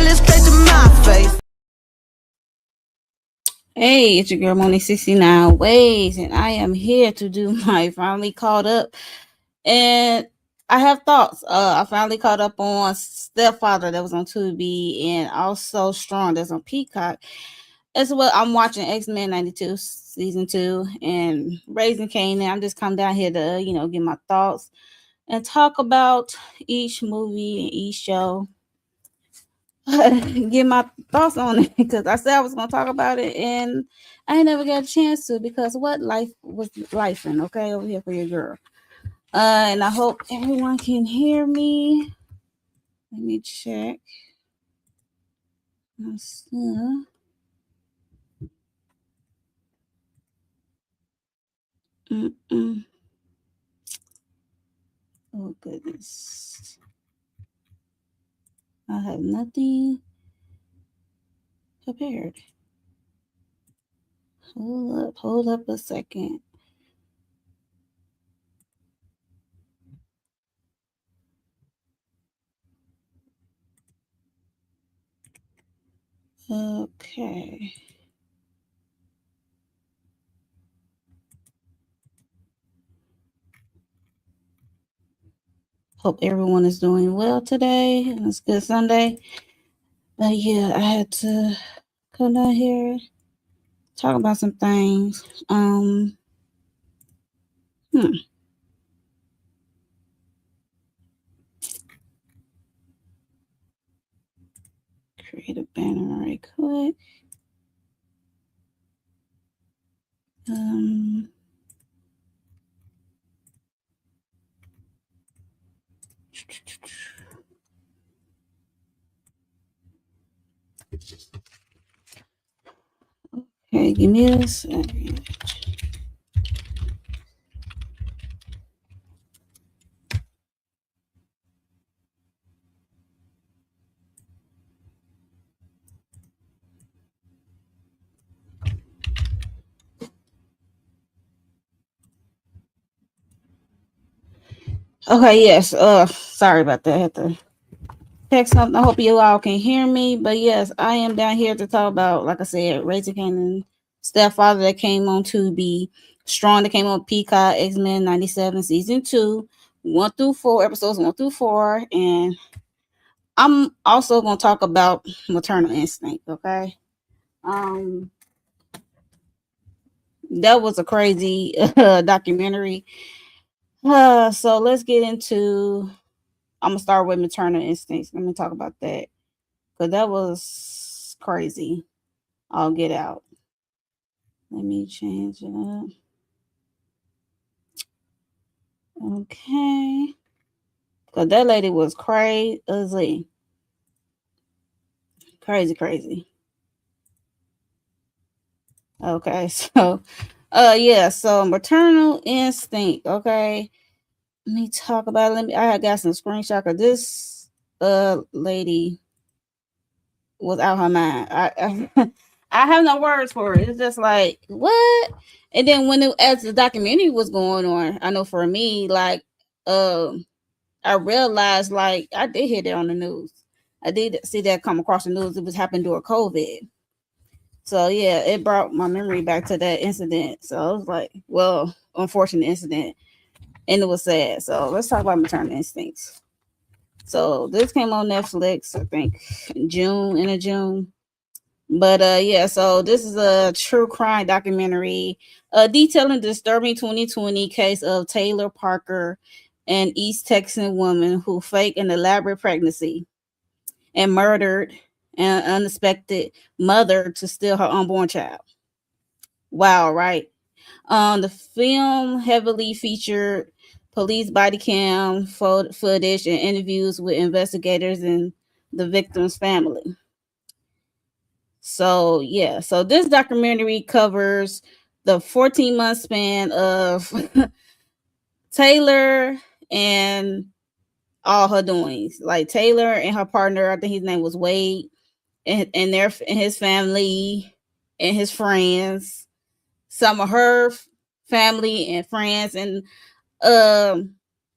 tell it straight to my face. Hey, it's your girl Moni 69 Ways, and I am here to do my finally caught up. And I have thoughts. I finally caught up on Stepfather that was on Tubi, and also Strong that's on Peacock. As well, I'm watching Xmen 92 season 2 and Raising Kanan. I'm just come down here to get my thoughts and talk about each movie and each show. Get my thoughts on it because I said I was gonna talk about it and I ain't never got a chance to because what life was life in, okay, over here for your girl. And I hope everyone can hear me. Let me check. Mm-mm. Oh goodness. I have nothing prepared. Hold up a second. Okay. Hope everyone is doing well today. It's good Sunday. But yeah, I had to come down here, talk about some things. Hmm. Create a banner right quick. Okay, give me a second. Okay, yes. Sorry about that. I had to text something. I hope you all can hear me. But yes, I am down here to talk about, like I said, Raising Kanan, Stepfather that came on Tubi, Strong that came on Peacock, Xmen 97 season 2, 1 through 4, episodes 1 through 4, and I'm also gonna talk about maternal instinct, okay? Um that was a crazy documentary. So let's get into I'm gonna start with maternal instincts. Let me talk about that. Cause that was crazy. I'll get out. Let me change it up. Okay. Cause that lady was crazy. Crazy. Okay, so yeah, so maternal instinct, okay. Let me talk about it. I got some screenshot of this lady was out her mind. I have no words for it. It's just like what? And then as the documentary was going on, I know for me, like I realized like I did hear that on the news. I did see that come across the news. It was happening during COVID. So yeah, it brought my memory back to that incident. So I was like, well, unfortunate incident. And it was sad. So let's talk about maternal instincts. So this came on Netflix, I think in June. But yeah, so this is a true crime documentary detailing the disturbing 2020 case of Taylor Parker, an East Texan woman who faked an elaborate pregnancy and murdered an unexpected mother to steal her unborn child. Wow, right? The film heavily featured police body cam footage and interviews with investigators and the victim's family. So yeah, so this documentary covers the 14-month span of Taylor and all her doings. Like Taylor and her partner, I think his name was Wade, and his family and his friends, some of her family and friends, and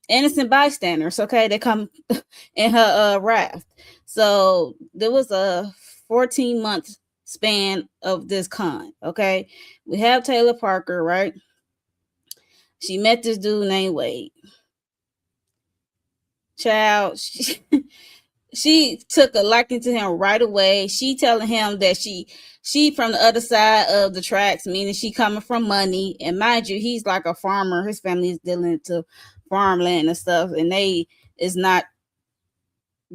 innocent bystanders. Okay, they come in her raft. So there was a 14-month span of this con. Okay, we have Taylor Parker, right? She met this dude named Wade. Child, she took a liking to him right away. She telling him that she from the other side of the tracks, meaning she coming from money. And mind you, he's like a farmer. His family is dealing to farmland and stuff, and they is not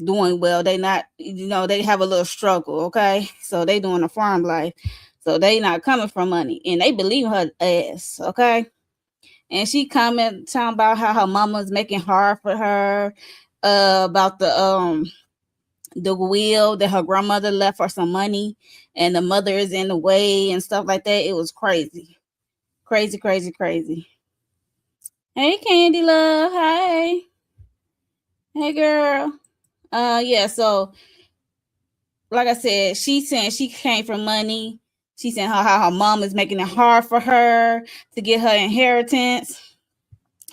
doing well. They not, they have a little struggle. Okay, so they doing a farm life, so they not coming from money, and they believe her ass. Okay, and she comment talking about how her mama's making hard for her, about the will that her grandmother left her some money, and the mother is in the way and stuff like that. It was crazy, crazy, crazy, crazy. Hey, Candy Love. Hey, girl. Yeah. So, like I said, she saying she came from money. She saying how her mom is making it hard for her to get her inheritance.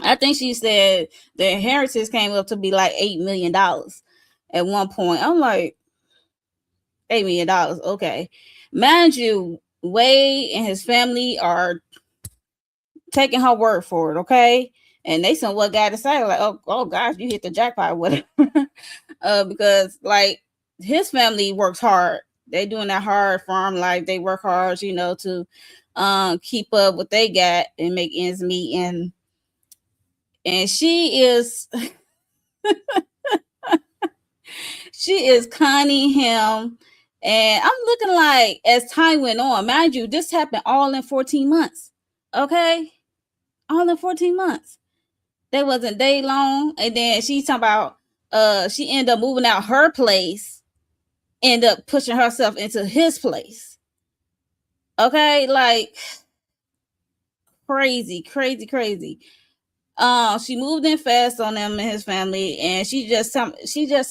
I think she said the inheritance came up to be like $8 million at one point. I'm like, $8 million. Okay. Mind you, Wade and his family are taking her word for it, okay? And they somewhat got excited, like, oh gosh, you hit the jackpot, whatever. Because like his family works hard. They doing that hard farm life. They work hard, to keep up what they got and make ends meet. And she is she is conning him. And I'm looking like, as time went on, mind you, this happened all in 14 months. Okay? All in 14 months. That wasn't day long. And then she's talking about she ended up moving out her place, end up pushing herself into his place. Okay, like crazy, crazy, crazy. She moved in fast on him and his family, and she just talking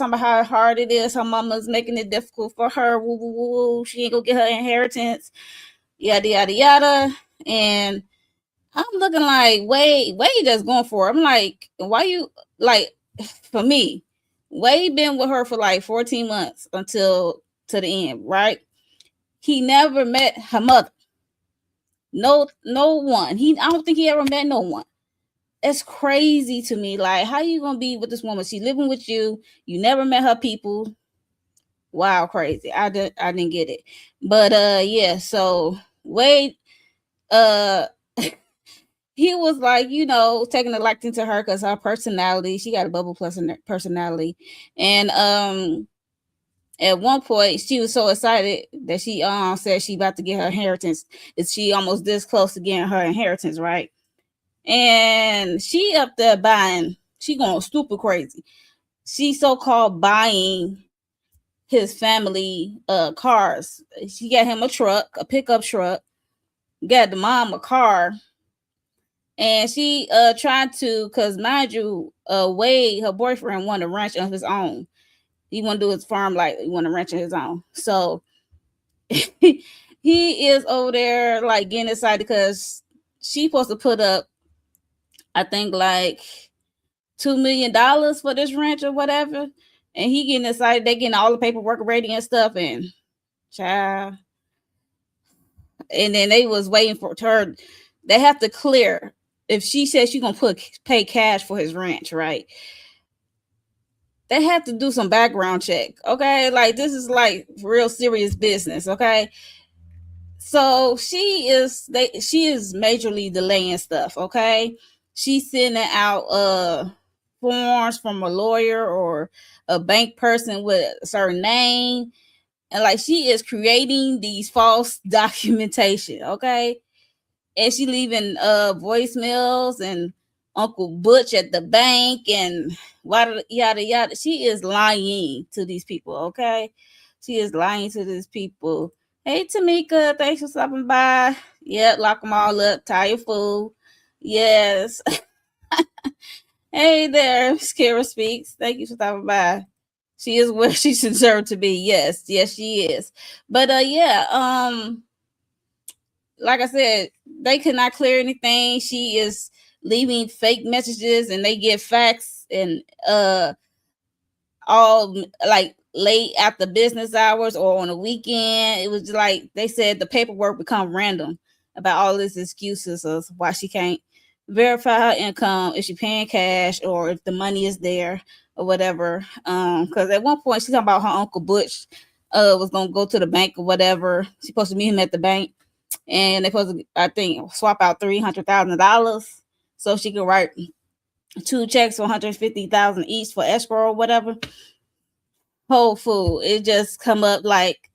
about how hard it is. Her mama's making it difficult for her. Woo, woo, woo, woo. She ain't gonna get her inheritance. Yada yada yada. And I'm looking like, Wade just going for it. I'm like, why you like? For me, Wade been with her for like 14 months until to the end, right? He never met her mother. No one. I don't think he ever met no one. It's crazy to me. Like, how you gonna be with this woman? She living with you. You never met her people. Wow, crazy. I didn't get it. But yeah. So Wade, uh, he was like, taking a liking to her because her personality. She got a bubble plus personality, and at one point she was so excited that she said she about to get her inheritance. Is she almost this close to getting her inheritance, right? And she up there buying, she going stupid crazy. She so-called buying his family cars. She got him a pickup truck, got the mom a car, and she tried to, because mind you, Wade, her boyfriend, wanted a ranch of his own. He want to do his farm like he want a ranch of his own. So he is over there like getting excited because she supposed to put up, I think, like $2 million for this ranch or whatever. And he getting excited. They getting all the paperwork ready and stuff. And child. And then they was waiting for her. They have to clear. If she says she's going to pay cash for his ranch, right? They have to do some background check. Okay. Like, this is like real serious business. Okay. So she is majorly delaying stuff. Okay. She's sending out forms from a lawyer or a bank person with a certain name, and like she is creating these false documentation. Okay. And she leaving voicemails and Uncle Butch at the bank and yada yada. She is lying to these people. Okay. She is lying to these people. Hey Tamika, thanks for stopping by. Yep, lock them all up, tie your fool. Yes. Hey there, Skara Speaks. Thank you for stopping by. She is where she deserves to be. Yes, she is. But yeah, like I said, they could not clear anything. She is leaving fake messages, and they get facts and all like late after business hours or on a weekend. It was like they said the paperwork become random about all these excuses of why she can't verify her income, if she paying cash or if the money is there or whatever. Because at one point she talking about her uncle Butch was gonna go to the bank or whatever. She's supposed to meet him at the bank, and they supposed to, I think, swap out $300,000 so she could write 2 checks for 150,000 each for escrow or whatever. Whole food. It just come up like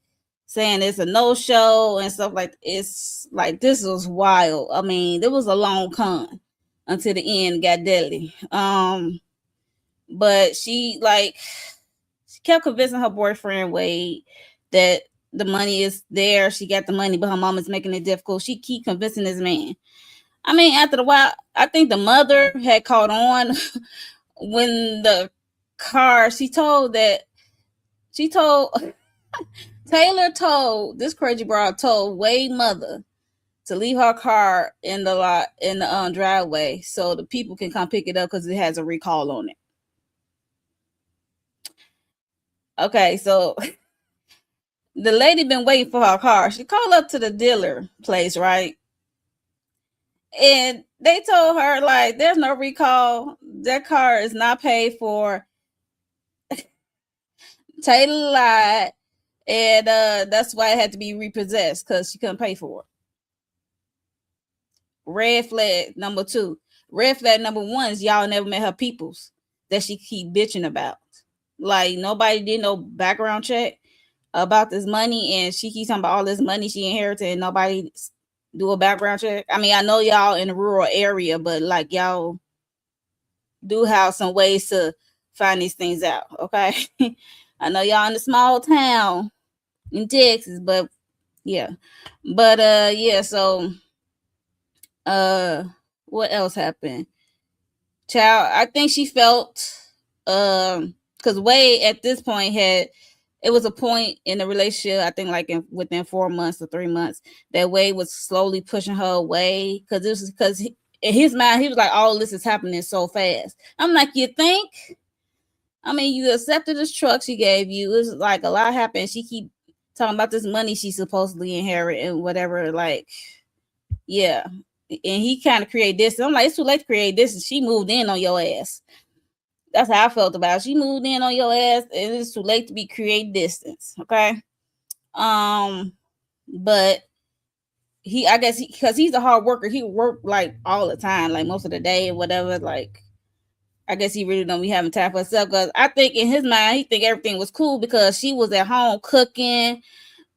saying it's a no show and stuff like. It's like this was wild. I mean, there was a long con until the end got deadly. But she kept convincing her boyfriend Wade that the money is there. She got the money, but her mom is making it difficult. She keep convincing this man. I mean, after a while, I think the mother had caught on when the car. She told Taylor told this crazy broad told Wade mother to leave her car in the lot in the driveway so the people can come pick it up because it has a recall on it. Okay, so the lady been waiting for her car. She called up to the dealer place, right? And they told her like, there's no recall. That car is not paid for. Taylor lied, and that's why it had to be repossessed because she couldn't pay for it. Red flag number 2. Red flag number 1 is y'all never met her peoples that she keep bitching about. Like nobody did no background check about this money, and she keeps talking about all this money she inherited, and nobody do a background check. I mean, I know y'all in a rural area, but like y'all do have some ways to find these things out. Okay. I know y'all in a small town in Texas, but yeah. But yeah, so what else happened? Child, I think she felt because Wade at this point it was a point in the relationship, I think like within 4 months or 3 months, that Wade was slowly pushing her away because this is because in his mind he was like, all this is happening so fast. I'm like, you think? I mean, you accepted this truck she gave you. It's like a lot happened. She keep talking about this money she supposedly inherit and whatever. Like, yeah. And he kind of created this. I'm like, it's too late to create this. And she moved in on your ass. That's how I felt about it. She moved in on your ass, and it's too late to be creating distance. Okay. But I guess because he's a hard worker, he worked like all the time, like most of the day and whatever. Like, I guess he really don't be having time for himself because I think in his mind he think everything was cool because she was at home cooking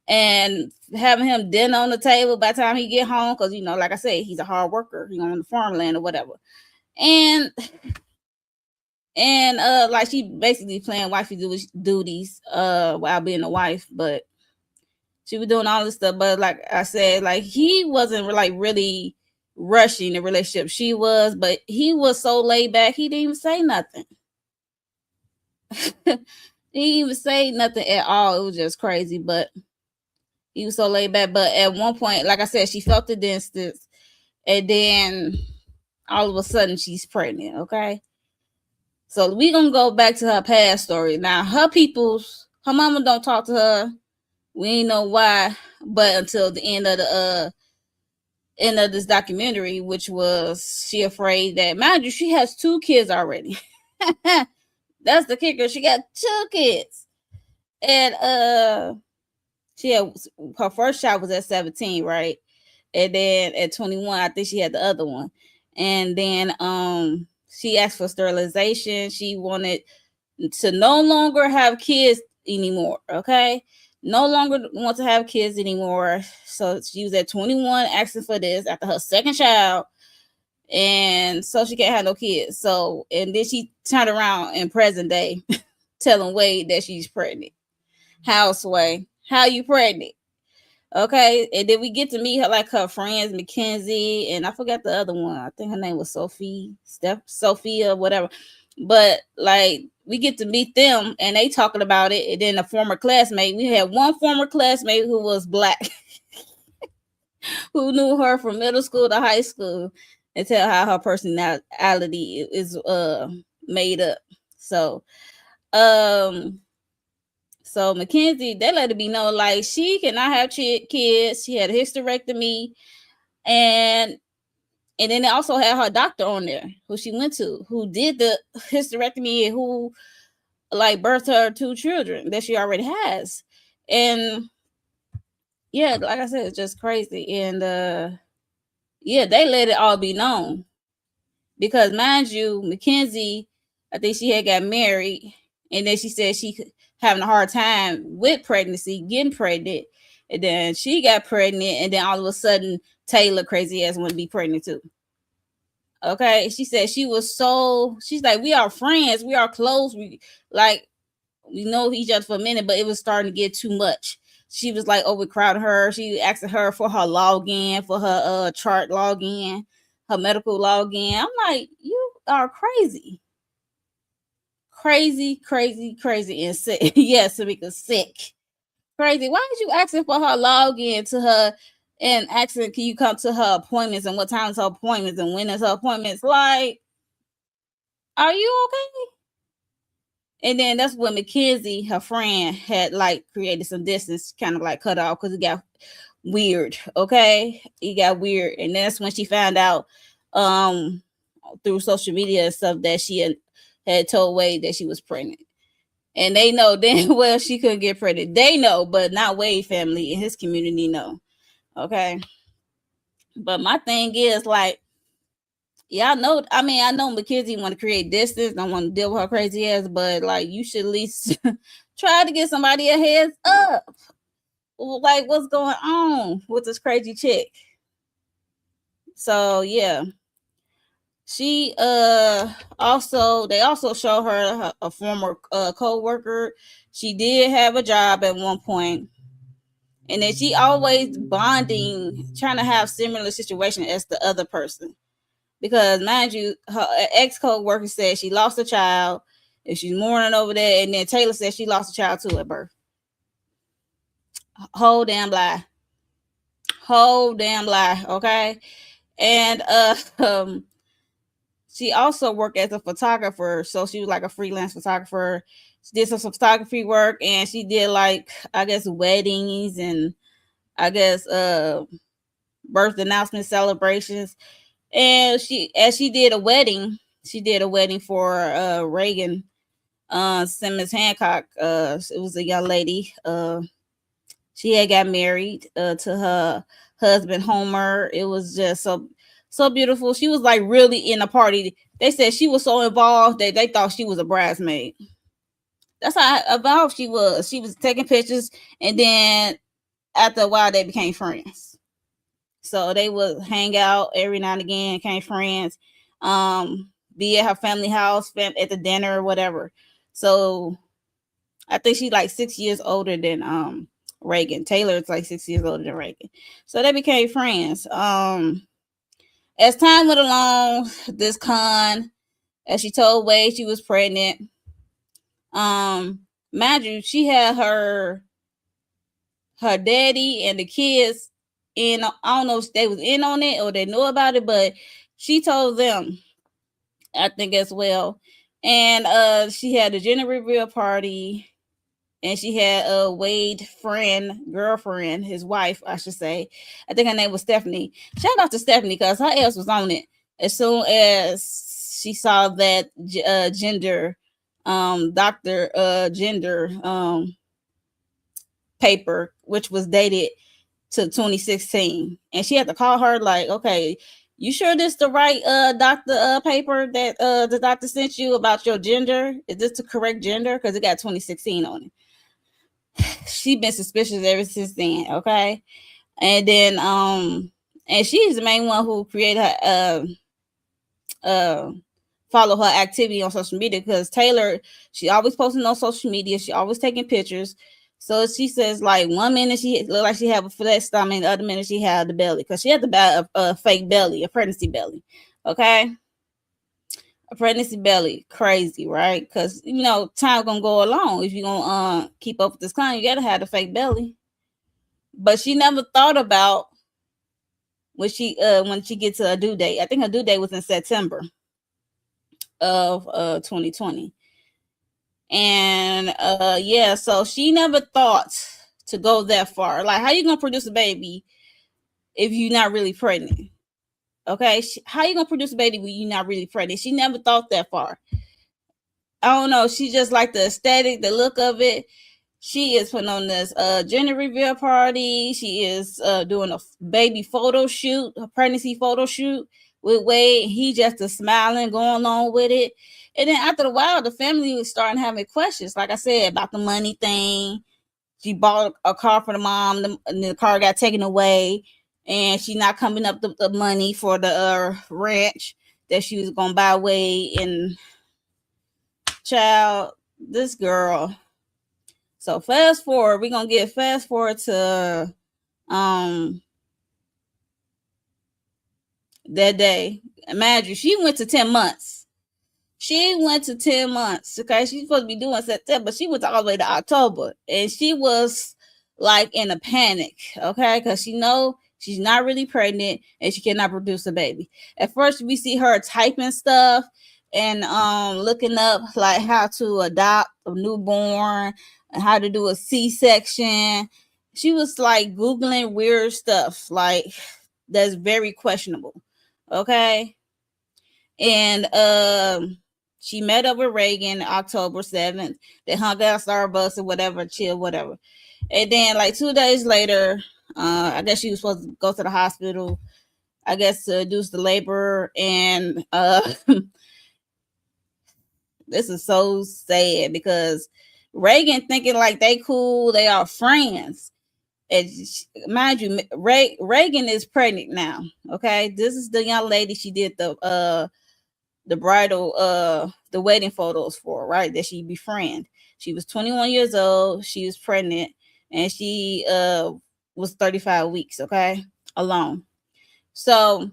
and having him dinner on the table by the time he get home because, you know, like I said, he's a hard worker, you know, on the farmland or whatever. And like she basically playing wifey duties while being a wife, but she was doing all this stuff. But like I said, like he wasn't like really rushing the relationship. She was, but he was so laid back he didn't even say nothing. He didn't even say nothing at all. It was just crazy, but he was so laid back. But at one point, like I said, she felt the distance, and then all of a sudden she's pregnant. Okay, so we gonna go back to her past story. Now her mama don't talk to her. We ain't know why, but until the end of this documentary, which was she afraid that, mind you, she has 2 kids already. That's the kicker. She got 2 kids, and she had her first child was at 17, right? And then at 21, I think she had the other one. And then she asked for sterilization. She wanted to no longer have kids anymore. Okay, no longer want to have kids anymore. So she was at 21 asking for this after her second child, and so she can't have no kids. So, and then she turned around in present day telling Wade that she's pregnant. How, Sway? How you pregnant? Okay, and then we get to meet her, like her friends, Mackenzie, and I forgot the other one. I think her name was Sophia, whatever. But like we get to meet them, and they talking about it. And then a former classmate. We had one former classmate who was black, who knew her from middle school to high school, and tell how her personality is made up. So so Mackenzie, they let it be known like she cannot have kids. She had a hysterectomy, and then they also had her doctor on there who she went to, who did the hysterectomy and who like birthed her 2 children that she already has. And yeah, like I said, it's just crazy. And yeah, they let it all be known. Because mind you, Mackenzie, I think she had got married, and then she said she having a hard time with pregnancy, getting pregnant, and then she got pregnant, and then all of a sudden Taylor crazy ass want to be pregnant too. Okay, she said she was so, she's like, we are friends, we are close, we like we know each other for a minute, but it was starting to get too much. She was like overcrowding her. She asked her for her login, for her chart login, her medical login. I'm like, you are crazy. Crazy, and sick. Yes, Tamika, sick. Crazy. Why did you asking for her login to her and asking, can you come to her appointments and what time is her appointments and when is her appointments? Like, are you okay? And then that's when Mackenzie, her friend, had like created some distance, kind of like cut off because it got weird. Okay, it got weird, and that's when she found out through social media and stuff that she had told Wade that she was pregnant. And they know damn well she couldn't get pregnant. They know, but not Wade family in his community know. Okay. But my thing is like, yeah, I know. I mean, I know Mackenzie want to create distance. Don't want to deal with her crazy ass, but like, you should at least try to get somebody a heads up. Like, what's going on with this crazy chick? So yeah, she also they also show her a former co-worker. She did have a job at one point, and then she always bonding, trying to have similar situation as the other person. Because mind you, her ex co-worker said she lost a child and she's mourning over there, and then Taylor said she lost a child too at birth. Whole damn lie. Whole damn lie. Okay. And she also worked as a photographer, so she was like a freelance photographer. She did some photography work, and she did like, I guess, weddings and I guess birth announcement celebrations. And she did a wedding for Reagan Simmons Hancock. It was a young lady. She had got married to her husband Homer. It was just so beautiful. She was like really in a party. They said she was so involved that they thought she was a bridesmaid. That's how involved she was. She was taking pictures, and then after a while they became friends. So they would hang out every now and again, became friends. Be at her family house, at the dinner or whatever. So I think she's like 6 years older than Reagan. Taylor is like 6 years older than Reagan. So they became friends. As time went along, this con, as she told Wade she was pregnant. Mind you, she had her daddy and the kids in. I don't know if they was in on it or they knew about it, but she told them, I think, as well. And she had a gender reveal party, and she had a Wade girlfriend, his wife, I should say. I think her name was Stephanie. Shout out to Stephanie because her ass was on it as soon as she saw that gender paper, which was dated to 2016, and she had to call her like, okay, you sure this the right doctor paper that the doctor sent you about your gender? Is this the correct gender? Because it got 2016 on it. She been suspicious ever since then. Okay. And then and she's the main one who created her follow her activity on social media, because Taylor, she always posting on social media, she always taking pictures. So she says like 1 minute she look like she have a flat stomach, the other minute she had the belly, because she had a fake belly, a pregnancy belly. Okay. A pregnancy belly. Crazy, right? Because time gonna go along. If you gonna keep up with this clown, you gotta have the fake belly. But she never thought about when she gets to a due date. I think her due date was in September of 2020. And yeah, so she never thought to go that far. Like, how you gonna produce a baby if you're not really pregnant? Okay, how you gonna produce a baby when you're not really pregnant? She never thought that far. I don't know. She just liked the aesthetic, the look of it. She is putting on this gender reveal party. She is doing a baby photo shoot, a pregnancy photo shoot with Wade. He just is smiling, going along with it. And then after a while, the family was starting having questions, like I said, about the money thing. She bought a car for the mom, and the car got taken away, and she not coming up the money for the ranch that she was gonna buy Wade. And child, this girl. So fast forward, we're gonna get fast forward to that day. Imagine she went to 10 months. She went to 10 months. Okay, she's supposed to be doing September. She went all the way to October, and she was like in a panic. Okay, because she know she's not really pregnant and she cannot produce a baby. At first, we see her typing stuff and looking up like how to adopt a newborn and how to do a C-section. She was like Googling weird stuff like that's very questionable. Okay, and she met up with Reagan October 7th. They hung out Starbucks or whatever, chill, whatever. And then like 2 days later, I guess she was supposed to go to the hospital, I guess, to induce the labor. And this is so sad because Reagan thinking like they cool, they are friends. And mind you, Reagan is pregnant now. Okay, this is the young lady she did the bridal the wedding photos for, right, that she befriended. She was 21 years old, she was pregnant, and she was 35 weeks, okay, alone. So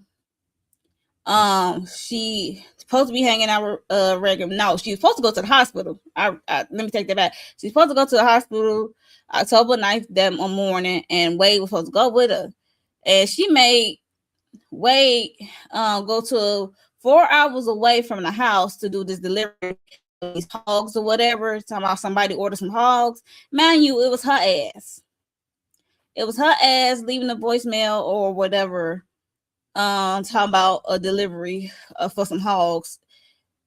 she supposed to be hanging out with Reagan. No, she was supposed to go to the hospital. Let me take that back. She's supposed to go to the hospital October 9th that morning, and Wade was supposed to go with her. And she made Wade go to 4 hours away from the house to do this delivery, these hogs or whatever. Talking about somebody ordered some hogs. Man, it was her ass. It was her ass leaving a voicemail or whatever, talking about a delivery for some hogs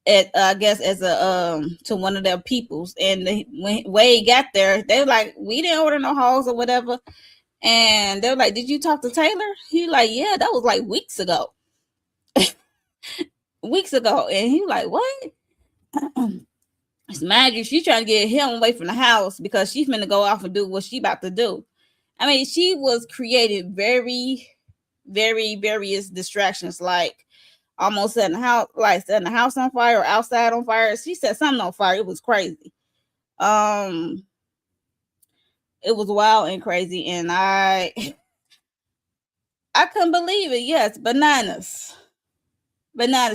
at I guess as a to one of their peoples. And when Wade got there, they were like, we didn't order no hogs or whatever. And they were like, did you talk to Taylor? He like, yeah, that was like weeks ago. Weeks ago. And he was like, what? Mind you, she's trying to get him away from the house because she's gonna go off and do what she about to do. I mean, she was creating very, very various distractions, like almost setting the house on fire or outside on fire. She set something on fire. It was crazy. It was wild and crazy, and I couldn't believe it. Yes, bananas.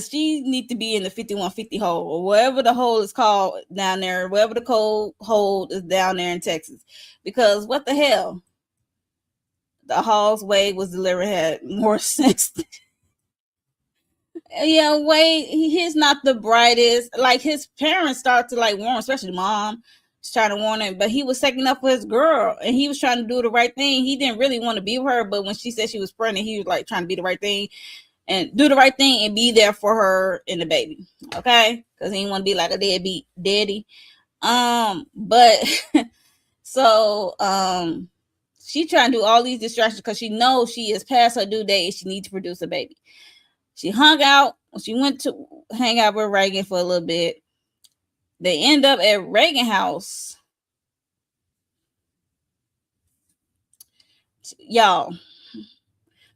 She need to be in the 5150 hole or wherever the hole is called down there, wherever the cold hole is down there in Texas. Because what the hell? The hogs Wade was delivering had more sense. Yeah, Wade, he's not the brightest. Like, his parents start to like warn, especially mom, trying to warn him, but he was taking up for his girl and he was trying to do the right thing. He didn't really want to be with her, but when she said she was pregnant, he was like trying to be the right thing and do the right thing and be there for her and the baby. Okay, because he didn't want to be like a deadbeat daddy. But so she trying to do all these distractions because she knows she is past her due date and she needs to produce a baby. She hung out. She went to hang out with Reagan for a little bit. They end up at Reagan house. Y'all,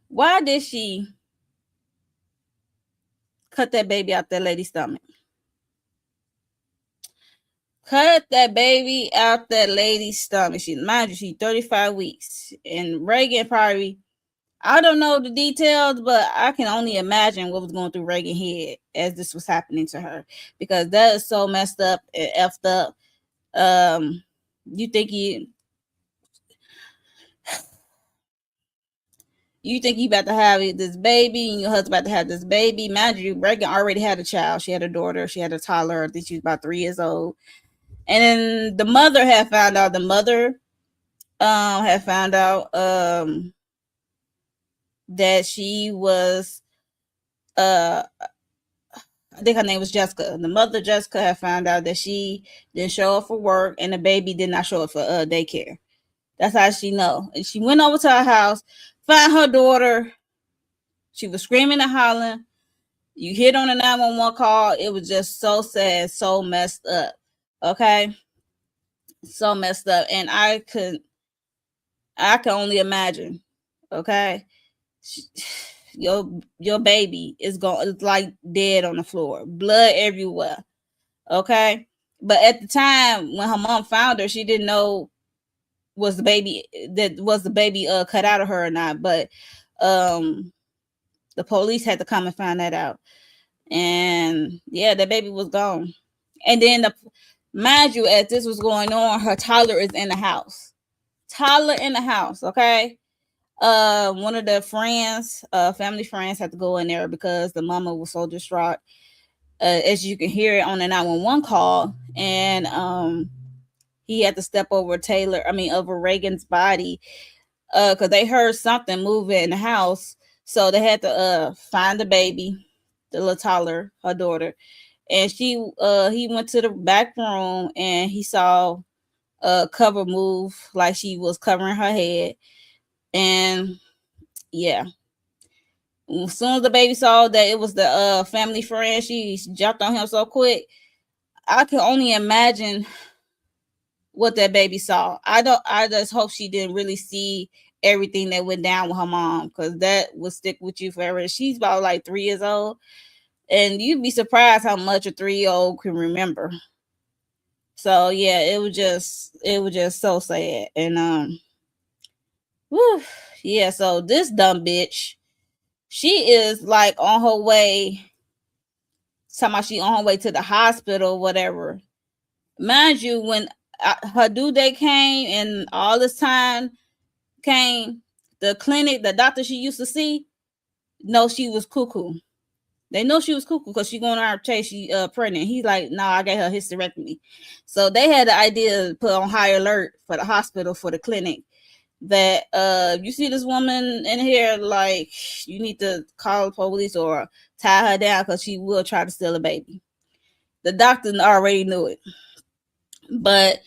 why did she cut that baby out that lady's stomach? Cut that baby out that lady's stomach. Mind you, she's 35 weeks. And Reagan probably, I don't know the details, but I can only imagine what was going through Reagan's head as this was happening to her. Because that is so messed up and effed up. You think You think you about to have this baby and your husband about to have this baby. Mind you, Reagan already had a child. She had a daughter. She had a toddler. I think she was about 3 years old. And then the mother had found out. The mother had found out that she was I think her name was Jessica. The mother, Jessica, had found out that she didn't show up for work and the baby did not show up for daycare. That's how she know. And she went over to her house, found her daughter. She was screaming and hollering. You hit on the 911 call. It was just so sad, so messed up. Okay, so messed up, and I can only imagine. Okay, your baby is going, it's like dead on the floor, blood everywhere. Okay, but at the time when her mom found her, she didn't know was the baby cut out of her or not. But the police had to come and find that out, and yeah, the baby was gone. And then mind you, as this was going on, her toddler is in the house. Toddler in the house, okay. One of the friends, family friends, had to go in there because the mama was so distraught. As you can hear it on the 911 call, and he had to step over over Reagan's body, because they heard something moving in the house, so they had to find the baby, the little toddler, her daughter, and he went to the back room and he saw a cover move like she was covering her head, and yeah. As soon as the baby saw that it was the family friend, she jumped on him so quick. I can only imagine what that baby saw. I just hope she didn't really see everything that went down with her mom, because that will stick with you forever. She's about like 3 years old, and you'd be surprised how much a 3-year-old can remember. So yeah, it was just so sad. And whew, yeah, so this dumb bitch, she is like on her way, talking about she on her way to the hospital, whatever. Mind you, when her due date came and all this time came, the clinic, the doctor she used to see, know she was cuckoo. They know she was cuckoo because she going on our chase. She pregnant. He's like, no, I got her hysterectomy. So they had the idea to put on high alert for the hospital, for the clinic, that you see this woman in here, like, you need to call the police or tie her down because she will try to steal a baby. The doctor already knew it, but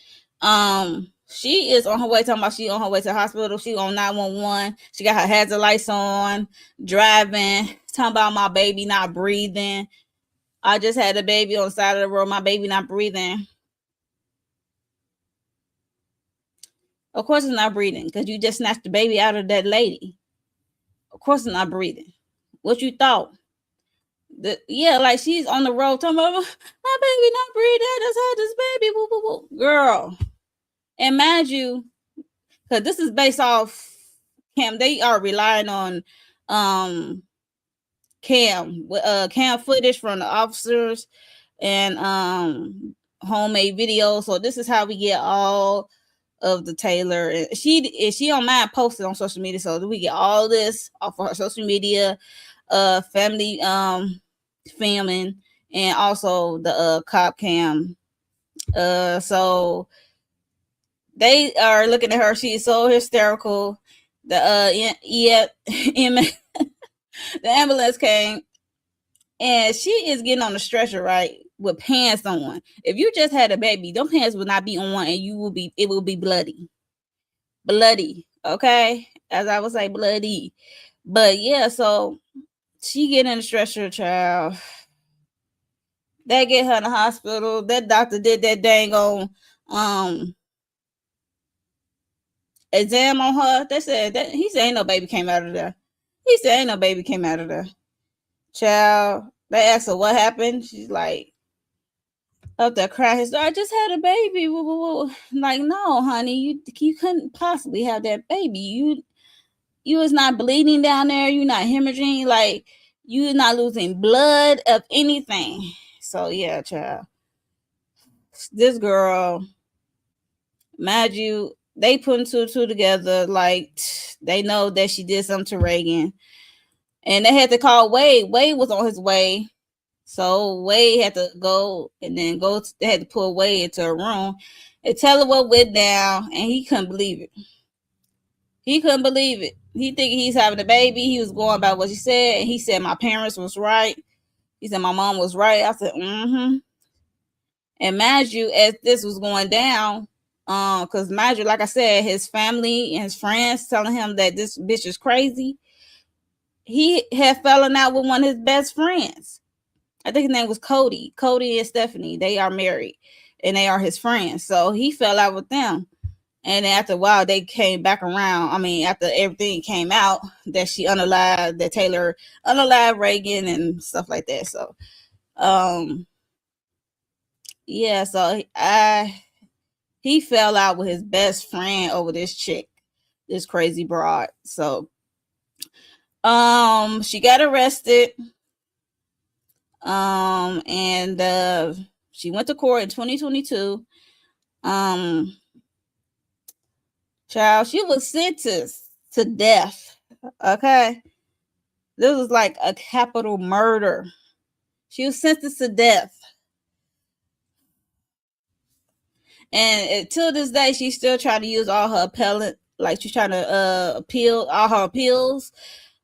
she is on her way, talking about she on her way to the hospital. She on 911. She got her hazard lights on, driving, talking about my baby not breathing. I just had a baby on the side of the road. My baby not breathing. Of course it's not breathing, because you just snatched the baby out of that lady. Of course it's not breathing. What you thought? Yeah, like she's on the road talking about my baby not breathing. I just had this baby. Woo, woo, woo. Girl. And mind you, because this is based off cam, they are relying on cam footage from the officers and homemade videos. So this is how we get all of the Taylor. She don't mind posting on social media, so we get all this off of her social media, family filming, and also the cop cam. So they are looking at her. She is so hysterical. The the ambulance came, and she is getting on the stretcher, right, with pants on. If you just had a baby, them pants would not be on, and it will be bloody. Okay, as I would say, bloody. But yeah, so she get in the stretcher, child. They get her in the hospital. That doctor did that dang on exam on her. They said that he said ain't no baby came out of there. He said ain't no baby came out of there. Child, they asked her what happened. She's like up there crying. I just had a baby. Woo, woo, woo. Like, no, honey, you couldn't possibly have that baby. You was not bleeding down there. You not hemorrhaging. Like, you not losing blood of anything. So yeah, child. This girl, mind you, they putting two and two together. Like they know that she did something to Reagan, and they had to call Wade. Wade was on his way, so Wade had to go and then go. They had to pull Wade into a room and tell her what went down, and he couldn't believe it. He couldn't believe it. He think he's having a baby. He was going by what she said, and he said my parents was right. He said my mom was right. I said, mm-hmm. And mind you, as this was going down, because mind you, like I said, his family and his friends telling him that this bitch is crazy. He had fallen out with one of his best friends. I think his name was Cody. Cody and Stephanie. They are married, and they are his friends. So he fell out with them. And after a while, they came back around. I mean, after everything came out that she unalived, that Taylor unalived Reagan and stuff like that. So, yeah. So he fell out with his best friend over this chick, this crazy broad. So, she got arrested. And she went to court in 2022. Child, she was sentenced to death. Okay. This was like a capital murder. She was sentenced to death. And till this day, she's still trying to use all her appellate, like she's trying to appeal all her appeals.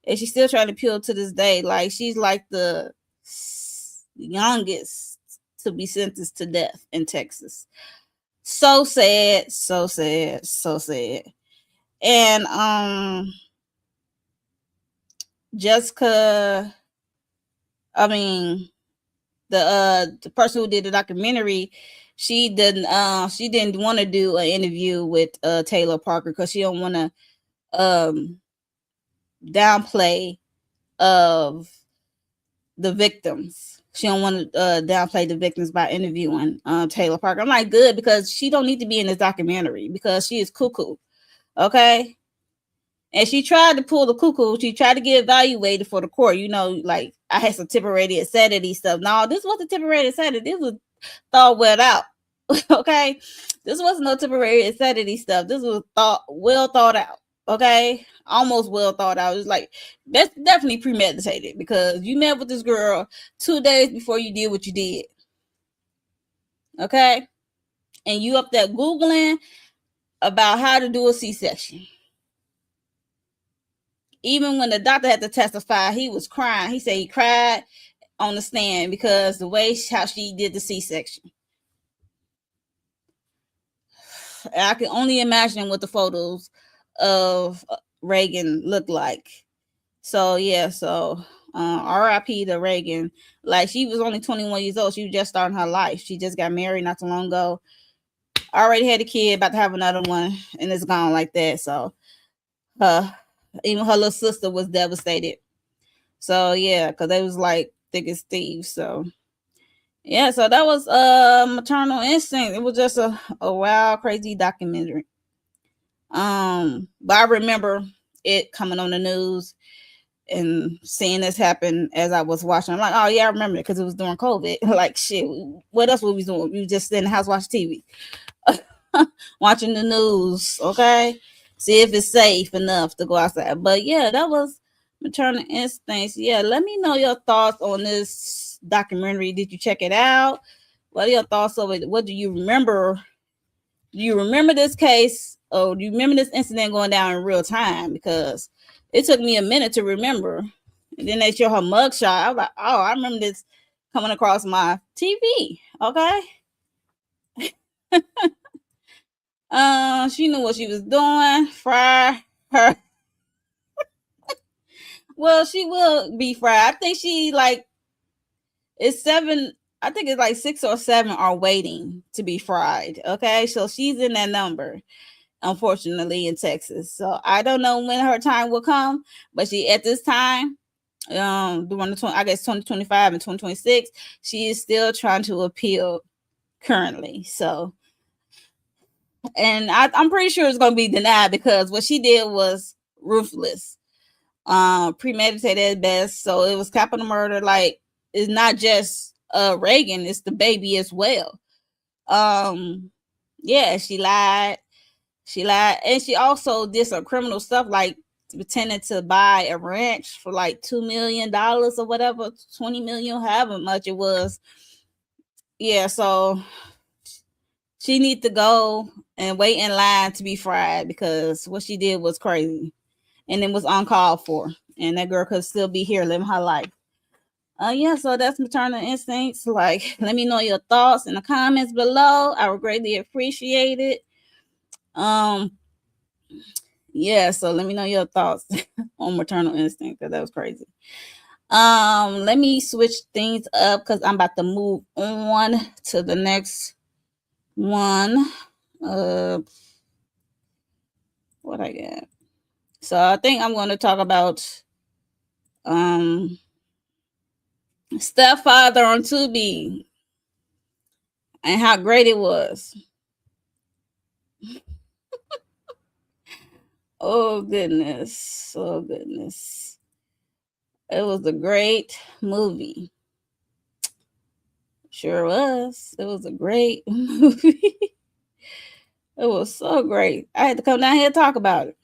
And she's still trying to appeal to this day. Like she's like the youngest to be sentenced to death in Texas. So sad, so sad, so sad. And Jessica, I mean, the person who did the documentary, she didn't want to do an interview with Taylor Parker because she don't want to downplay of the victims. She don't want to downplay the victims by interviewing Taylor Parker. I'm like, good, because she don't need to be in this documentary because she is cuckoo. Okay. And she tried to pull the cuckoo. She tried to get evaluated for the court. You know, like I had some temporary insanity stuff. No, this wasn't temporary insanity. This was thought well out. Okay. This wasn't no temporary insanity stuff. This was well thought out. Okay. Almost well thought out. It was like, that's definitely premeditated because you met with this girl 2 days before you did what you did. Okay. And you up there Googling about how to do a C-section. Even when the doctor had to testify, he was crying. He said he cried on the stand because the way how she did the C-section. I can only imagine what the photos of Reagan looked like. So yeah, so R.I.P. to Reagan. Like she was only 21 years old. She was just starting her life. She just got married not too long ago. Already had a kid, about to have another one, and it's gone like that. So even her little sister was devastated. So yeah, because they was like thick as thieves. So yeah, so that was Maternal Instinct. It was just a wild, crazy documentary. But I remember it coming on the news and seeing this happen as I was watching. I'm like, oh yeah, I remember it because it was during COVID. Like shit, what else were we doing? We were just sitting in the house watching TV, watching the news. Okay, see if it's safe enough to go outside. But yeah, that was Maternal Instincts. Yeah, let me know your thoughts on this documentary. Did you check it out? What are your thoughts of it? What do you remember? Do you remember this case? Or do you remember this incident going down in real time? Because it took me a minute to remember. And then they show her mugshot. I was like, oh, I remember this coming across my TV. Okay. She knew what she was doing. Fry her. Well, she will be fried. I think she like it's 7. I think it's like 6 or 7 are waiting to be fried. Okay, so she's in that number, unfortunately, in Texas. So I don't know when her time will come, but she at this time, during the 2025 and 2026, she is still trying to appeal currently. So, and I'm pretty sure it's going to be denied because what she did was ruthless, premeditated at best. So it was capital murder. Like it's not just Reagan, it's the baby as well. Yeah, she lied. She lied, and she also did some criminal stuff, like pretending to buy a ranch for like $2 million or whatever, 20 million, however much it was. Yeah, so she need to go and wait in line to be fried because what she did was crazy, and it was uncalled for. And that girl could still be here living her life. Yeah, so that's maternal instincts. Like, let me know your thoughts in the comments below. I would greatly appreciate it. Yeah, so let me know your thoughts on maternal instinct, because that was crazy. Let me switch things up because I'm about to move on to the next one. What I got? So I think I'm going to talk about Stepfather on Tubi and how great it was. Oh goodness. Oh goodness. It was a great movie. Sure was. It was a great movie. It was so great. I had to come down here and talk about it.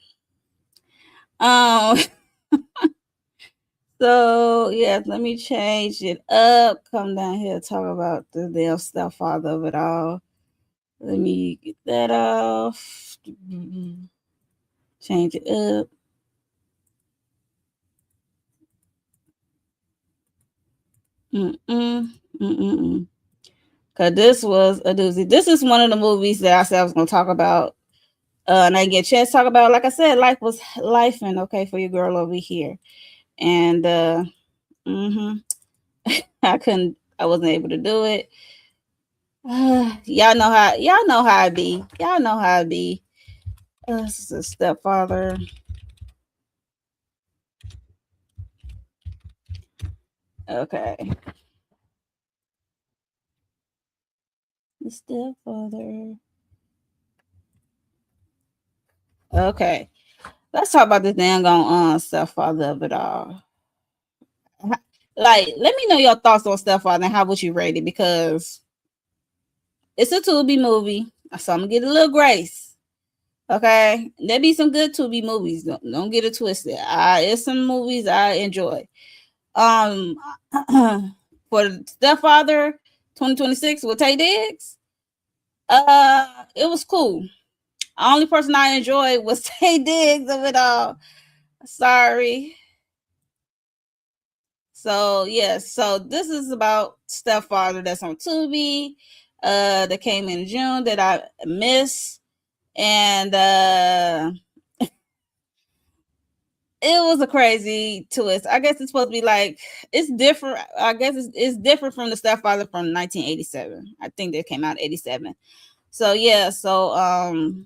So yeah, let me change it up. Come down here and talk about the damn stepfather of it all. Let me get that off. Change it up. Cause this was a doozy. This is one of the movies that I said I was gonna talk about. And I get a chance to talk about, like I said, life was life and okay for your girl over here. And I wasn't able to do it. Y'all know how I be. Y'all know how I be. This is a stepfather. Okay. The stepfather. Okay. Let's talk about this dang on stepfather of it all. Like, let me know your thoughts on Stepfather and how would you rate it, because it's a Tubi movie, so I'm gonna get a little grace. Okay, there be some good Tubi movies. Don't get it twisted. It's some movies I enjoy. For Stepfather 2026 with Tay Diggs, it was cool. The only person I enjoyed was Tay Diggs of it all. Sorry. So yes, so this is about Stepfather that's on Tubi. That came in June that I missed, and it was a crazy twist. I guess it's supposed to be like, it's different. I guess it's different from the Stepfather from 1987. I think they came out in 87. So yeah, so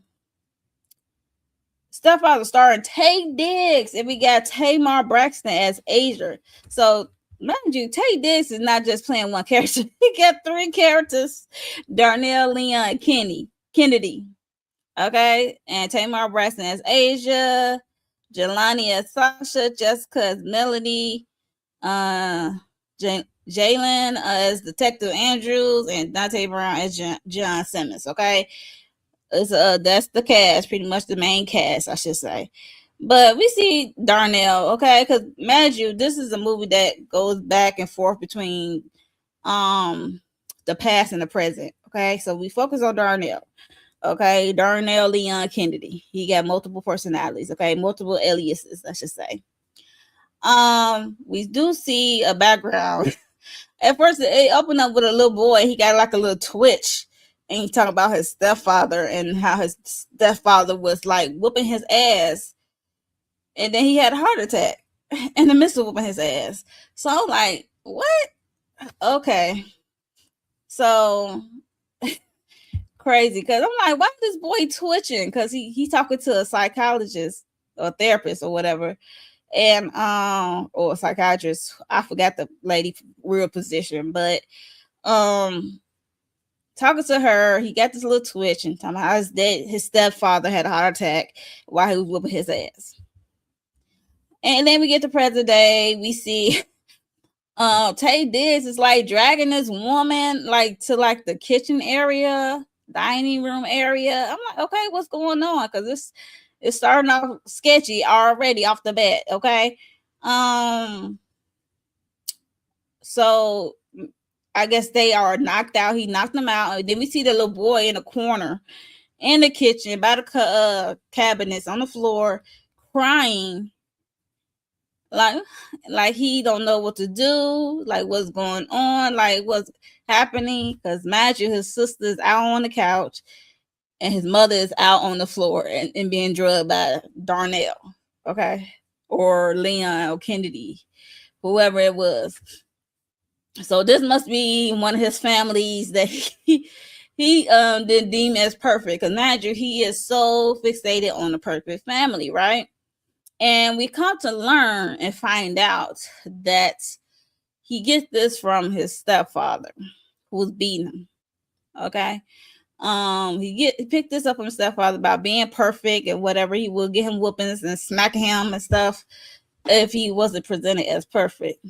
Stepfather starring Tay Diggs, and we got Tamar Braxton as Asia. So mind you, Tay Diggs is not just playing one character. He got three characters: Darnell, Leon, Kennedy. Okay, and Tamar Braxton as Asia, Jelani as Sasha, Jessica as Melody, Jalen as Detective Andrews, and Dante Brown as John Simmons. Okay, that's the cast, pretty much the main cast, I should say. But we see Darnell, okay, because imagine you, this is a movie that goes back and forth between the past and the present. Okay, so we focus on Darnell. Okay, Darnell Leon Kennedy. He got multiple personalities. Okay, multiple aliases, I should say. We do see a background. At first, it opened up with a little boy. He got like a little twitch, and he talking about his stepfather and how his stepfather was like whooping his ass, and then he had a heart attack in the midst of whooping his ass. So I'm like, what? Okay, so crazy, because I'm like, why is this boy twitching? Because he talking to a psychologist or therapist or whatever, and or a psychiatrist. I forgot the lady real position, but talking to her, he got this little twitch and talking about how his stepfather had a heart attack while he was whooping his ass. And then we get to present day. We see Tay Diggs is like dragging this woman like to like the kitchen area, dining room area. I'm like, okay, what's going on? Because it's starting off sketchy already off the bat. Okay. So I guess they are knocked out. He knocked them out. Then we see the little boy in the corner in the kitchen by the cabinets on the floor crying, like he don't know what to do, like what's going on, like what's happening. Because imagine his sister's out on the couch and his mother is out on the floor and being drugged by Darnell, okay, or Leon or Kennedy, whoever it was. So this must be one of his families that he didn't deem as perfect. Because imagine he is so fixated on the perfect family, right? And we come to learn and find out that he gets this from his stepfather, who was beating him. Okay. He picked this up from his stepfather about being perfect and whatever. He would get him whoopings and smack him and stuff if he wasn't presented as perfect.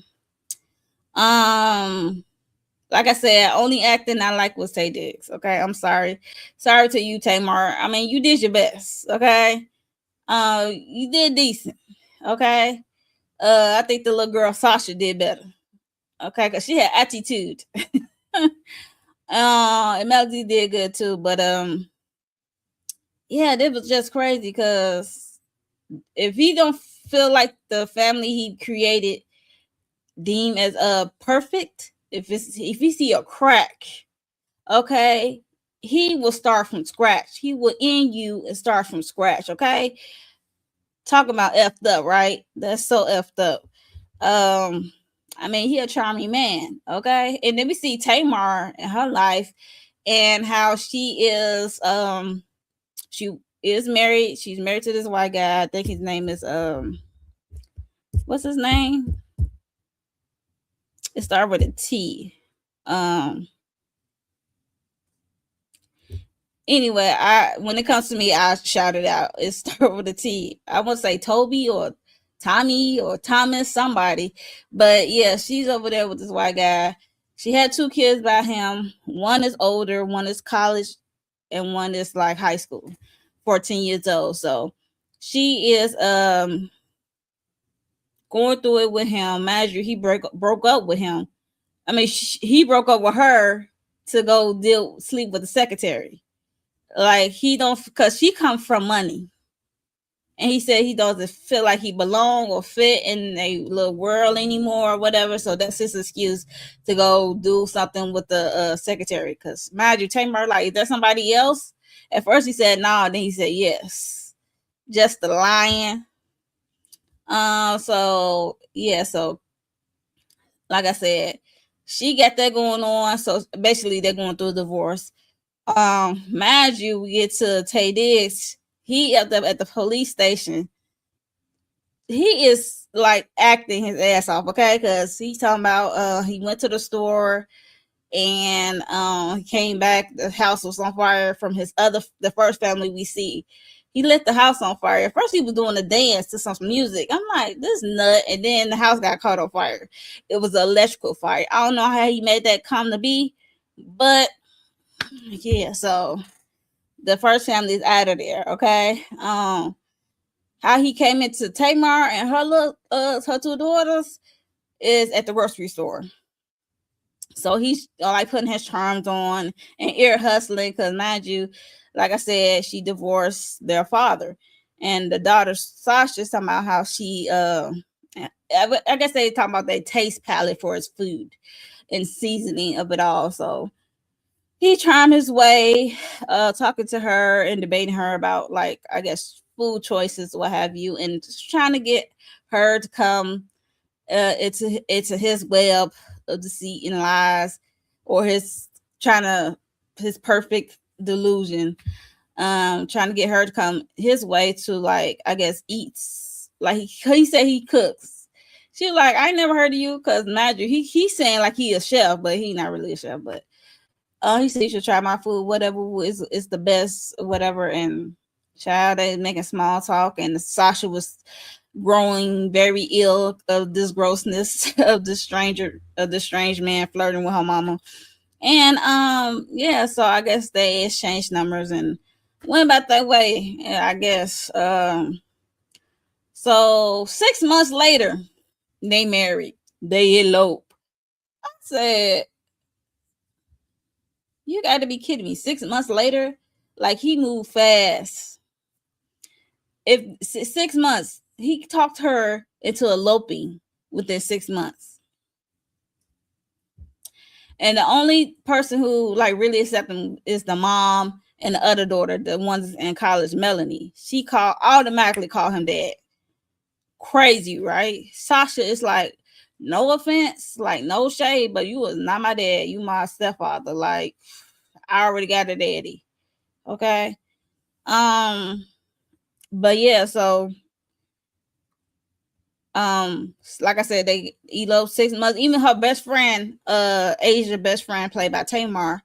Like I said, only acting I like was Tay Diggs. Okay, I'm sorry to you, Tamar. I mean, you did your best. Okay, you did decent. Okay, I think the little girl Sasha did better. Okay, because she had attitude. And Melody did good too, but yeah, this was just crazy. Because if he don't feel like the family he created deemed as perfect, if he see a crack, okay, he will start from scratch. He will end you and start from scratch. Okay, talk about effed up, right? That's so effed up. I mean, he a charming man, okay. And then we see Tamar in her life and how she is married. She's married to this white guy. I think his name is what's his name? It started with a T. Anyway, when it comes to me, I shout it out. It started with a T. I want to say Toby or Tommy or Thomas, somebody. But yeah, she's over there with this white guy. She had 2 kids by him. One is older, one is college, and one is like high school, 14 years old. So she is going through it with him. Imagine he broke up with him. I mean, he broke up with her to go sleep with the secretary. Like he don't, because she comes from money. And he said he doesn't feel like he belong or fit in a little world anymore or whatever. So that's his excuse to go do something with the secretary. Because mind you, Tamar, like, is there somebody else? At first he said no, then he said yes. Just the lying. So yeah, so like I said, she got that going on. So basically they're going through a divorce. Mind you, we get to Tay Diggs. He at the police station. He is like acting his ass off, okay? Because he's talking about he went to the store and he came back. The house was on fire from the first family we see. He lit the house on fire. At first, he was doing a dance to some music. I'm like, this nut. And then the house got caught on fire. It was an electrical fire. I don't know how he made that come to be, but yeah. So the first family is out of there. Okay. How he came into Tamar and her 2 daughters is at the grocery store. So he's like putting his charms on and ear hustling. Because mind you, like I said, she divorced their father, and the daughter Sasha's talking about how she I guess they talking about their taste palette for his food and seasoning of it all. So he trying his way, talking to her and debating her about, like, I guess food choices, what have you, and just trying to get her to come into his web of deceit and lies, or his perfect delusion. Trying to get her to come his way to, like, I guess eats. Like he said he cooks. She was like, I never heard of you, because imagine he's saying like he a chef, but he not really a chef. But he said you should try my food, whatever is the best, whatever. And child, they making small talk, and Sasha was growing very ill of this grossness of this strange man flirting with her mama. And yeah, so I guess they exchanged numbers and went about that way. Yeah, I guess. So 6 months later, they married. They elope. I said, you got to be kidding me. 6 months later, like he moved fast. If 6 months, he talked her into eloping within 6 months. And the only person who like really accepted him is the mom and the other daughter, the ones in college, Melanie. She automatically called him dad. Crazy, right? Sasha is like, no offense, like no shade, but you was not my dad. You my stepfather. Like, I already got a daddy. Okay. But yeah, so like I said, they eloped 6 months. Even her best friend, Asia best friend, played by Tamar,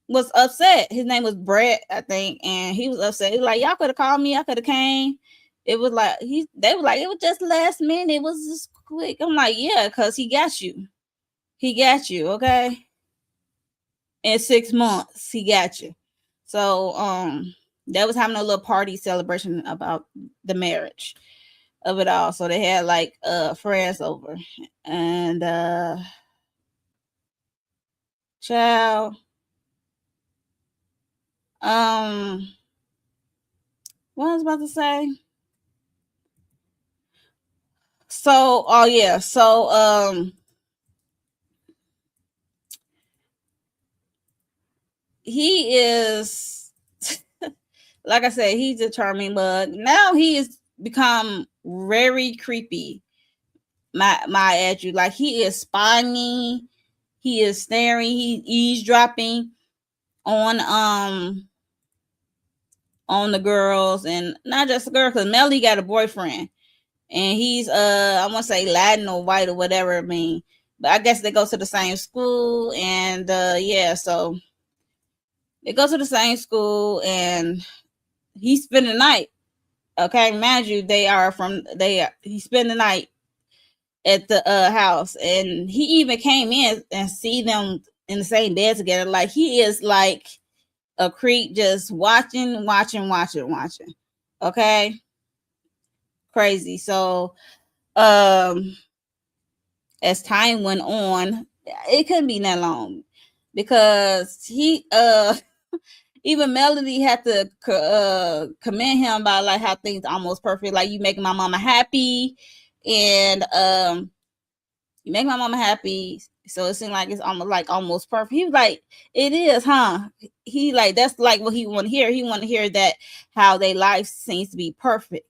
was upset. His name was Brett, I think, and he was upset. He was like, y'all could have called me, I could have came. It was like they were like, it was just last minute, it was just quick. I'm like, yeah, because he got you. He got you, okay? In 6 months, he got you. So that was having a little party celebration about the marriage of it all. So they had like friends over. And child, what I was about to say. So, oh yeah, so he is like I said, he's a charming bug. Now he has become very creepy. My at you, like he is spying, he is staring, he eavesdropping on the girls, and not just the girl, because Melly got a boyfriend, and he's I want to say Latin or white or whatever it mean, but I guess they go to the same school, and yeah, so they go to the same school, and he spent the night. Okay, mind you, he spent the night at the house, and he even came in and see them in the same bed together. Like he is like a creep, just watching. Okay, crazy. So as time went on, it couldn't be that long, because he even Melody had to commend him by like how things almost perfect, like you making my mama happy, and you make my mama happy, so it seemed like it's almost perfect. He was like, it is, huh? He like, that's like what he want to hear. He want to hear that how their life seems to be perfect.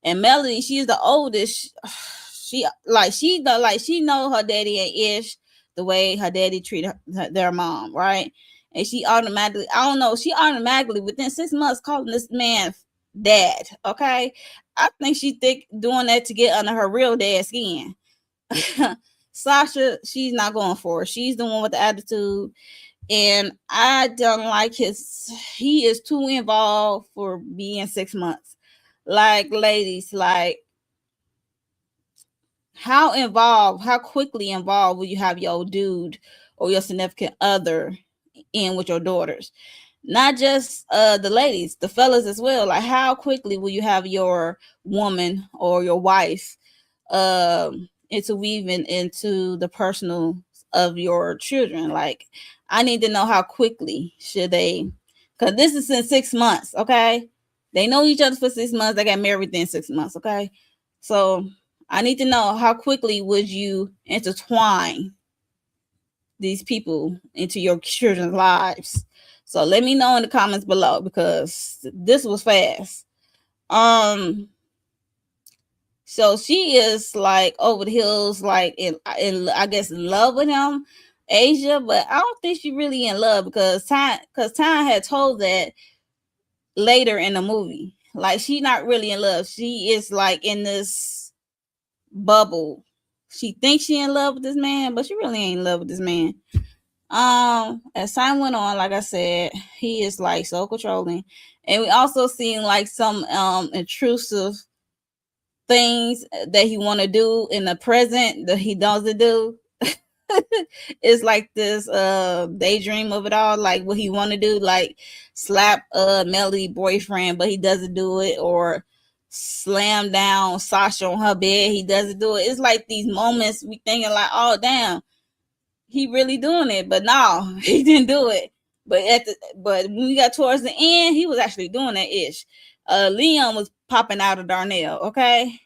And Melody, she's the oldest. She know her daddy ain't ish the way her daddy treated their mom, right? And she automatically, I don't know, she automatically within 6 months calling this man dad. Okay, I think she think doing that to get under her real dad skin. Sasha, she's not going for it. She's the one with the attitude, and I don't like he is too involved for being 6 months. Like, ladies, like, how quickly involved will you have your dude or your significant other in with your daughters? Not just the ladies, the fellas as well. Like, how quickly will you have your woman or your wife interweaving into the personal of your children? Like, I need to know how quickly should they, because this is in 6 months. Okay, they know each other for 6 months, they got married within 6 months. Okay, so I need to know how quickly would you intertwine these people into your children's lives. So let me know in the comments below, because this was fast. So she is like over the hills, like in I guess in love with him, Asia, but I don't think she really in love, because Ty had told that later in the movie. Like, she not really in love. She is like in this bubble. She thinks she in love with this man, but she really ain't in love with this man. As time went on, like I said, he is like so controlling, and we also seen like some intrusive things that he want to do in the present that he doesn't do. It's like this daydream of it all, like what he want to do, like slap Melody boyfriend, but he doesn't do it, or slam down Sasha on her bed, he doesn't do it. It's like these moments we thinking like, oh damn, he really doing it, but no, he didn't do it. But when we got towards the end, he was actually doing that ish. Liam was popping out of Darnell. Okay.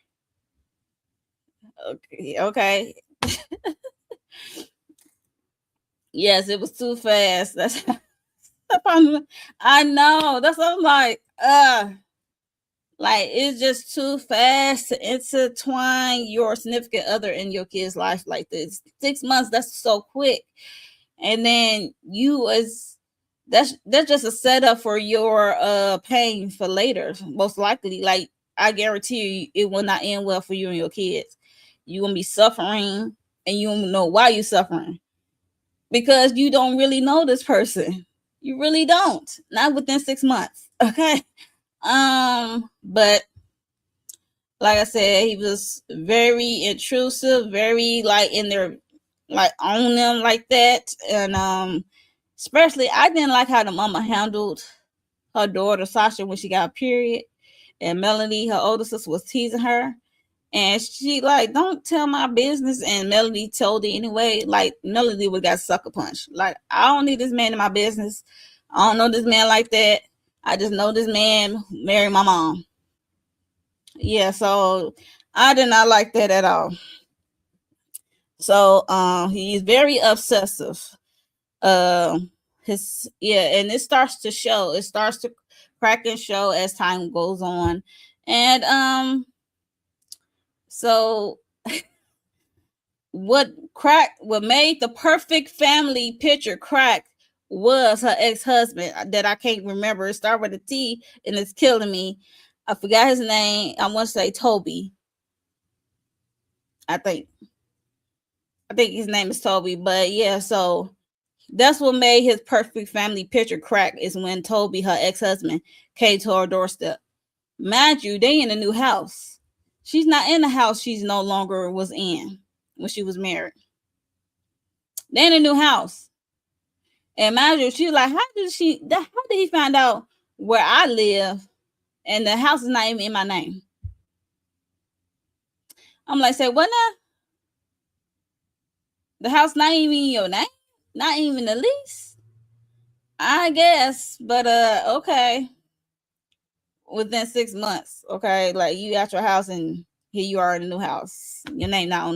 Okay. Yes, it was too fast. That's I know. That's what I'm like it's just too fast to intertwine your significant other in your kid's life like this. 6 months, that's so quick. And then that's just a setup for your pain for later, most likely. Like, I guarantee you it will not end well for you and your kids. You're gonna be suffering, and you don't know why you're suffering, because you don't really know this person. You really don't, not within 6 months. Okay. But like I said, he was very intrusive, very like in their, like on them like that. And especially I didn't like how the mama handled her daughter Sasha when she got a period, and Melanie, her older sister, was teasing her, and she like, don't tell my business, and Melanie told it anyway. Like, Melanie would got sucker punched. Like, I don't need this man in my business. I don't know this man like that. I just know this man married my mom. Yeah, so I did not like that at all. So he's very obsessive. And it starts to show. It starts to crack and show as time goes on. And so what made the perfect family picture crack was her ex-husband that I can't remember. It started with a T and it's killing me. I forgot his name. I want to say Toby. I think his name is Toby. But yeah, so that's what made his perfect family picture crack, is when Toby, her ex-husband, came to her doorstep. Mind you, they in a new house. She's not in the house she's no longer was in when she was married. They in a new house. And mind you, she was like, how did he find out where I live and the house is not even in my name? I'm like, say what now? The house not even in your name? Not even the lease? I guess, but okay. Within 6 months, okay, like you at your house and here you are in a new house. Your name not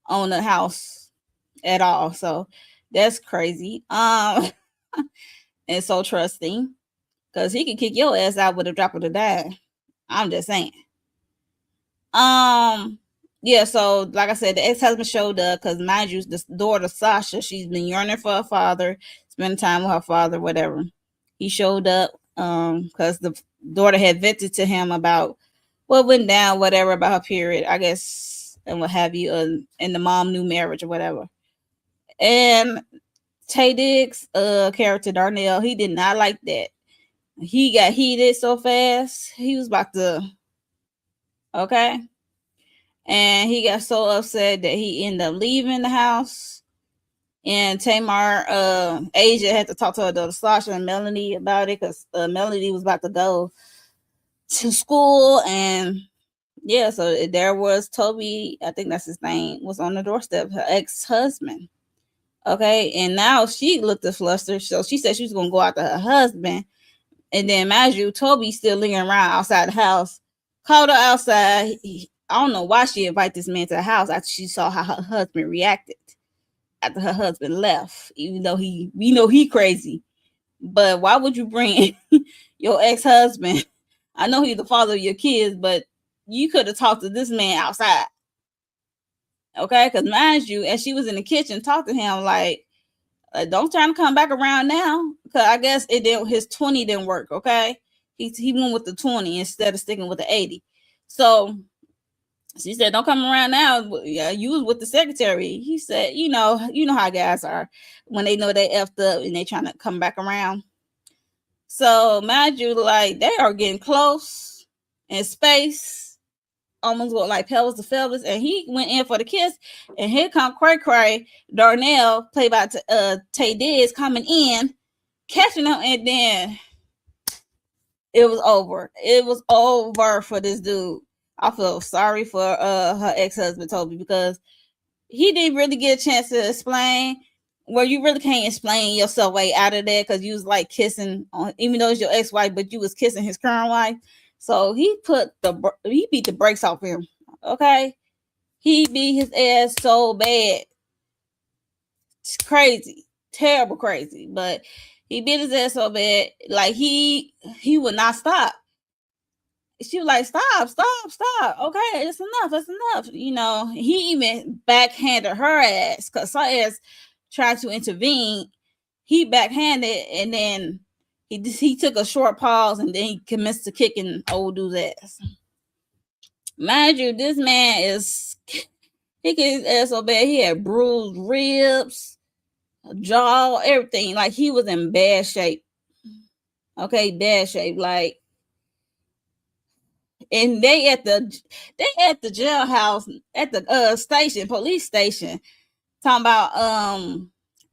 on the house at all. So that's crazy. And so trusting, because he can kick your ass out with a drop of the dime. I'm just saying. Yeah, so like I said, the ex-husband showed up because, mind you, this daughter Sasha, she's been yearning for her father, spending time with her father, whatever. He showed up because the daughter had vented to him about what went down, whatever, about her period, I guess, and what have you, and the mom new marriage or whatever. And Tay Diggs' character Darnell, he did not like that. He got heated so fast. He was about to, okay. And he got so upset that he ended up leaving the house. And Tamar, Asia had to talk to her daughter Sasha and Melanie about it, because Melanie was about to go to school. And yeah, so there was Toby, I think that's his name, was on the doorstep, her ex-husband. Okay, and now she looked at flustered, so she said she was gonna go after her husband. And then, mind you, Toby still lingering around outside the house. Called her outside. I don't know why she invited this man to the house after she saw how her husband reacted after her husband left, even though we know he crazy. But why would you bring your ex-husband? I know he's the father of your kids, but you could have talked to this man outside. Okay, because mind you, as she was in the kitchen, talked to him like, don't try to come back around now, because I guess his 20 didn't work. Okay, he went with the 20 instead of sticking with the 80. So she said, don't come around now. Yeah, you was with the secretary. He said, you know how guys are when they know they effed up and they trying to come back around. So mind you, like, they are getting close in space. almost looked like pelvis to pelvis, and he went in for the kiss, and here come Cray Cray Darnell, played by Tay Diggs, coming in, catching him, and then it was over. It was over for this dude. I feel sorry for her ex-husband Toby, because he didn't really get a chance to explain. Well, you really can't explain yourself way out of there, because you was like kissing on, even though it's your ex-wife, but you was kissing his current wife. So he beat the brakes off him. Okay, he beat his ass so bad. It's crazy, terrible, crazy. But he beat his ass so bad, like he would not stop. She was like, stop. Okay, it's enough. You know, he even backhanded her ass, because her ass tried to intervene. He backhanded, and then he took a short pause, and then he commenced to kicking old dude's ass. Mind you, this man he kicked his ass so bad, he had bruised ribs, jaw, everything. Like, he was in bad shape. Okay, bad shape. Like, and they at the jailhouse, at the station, police station, talking about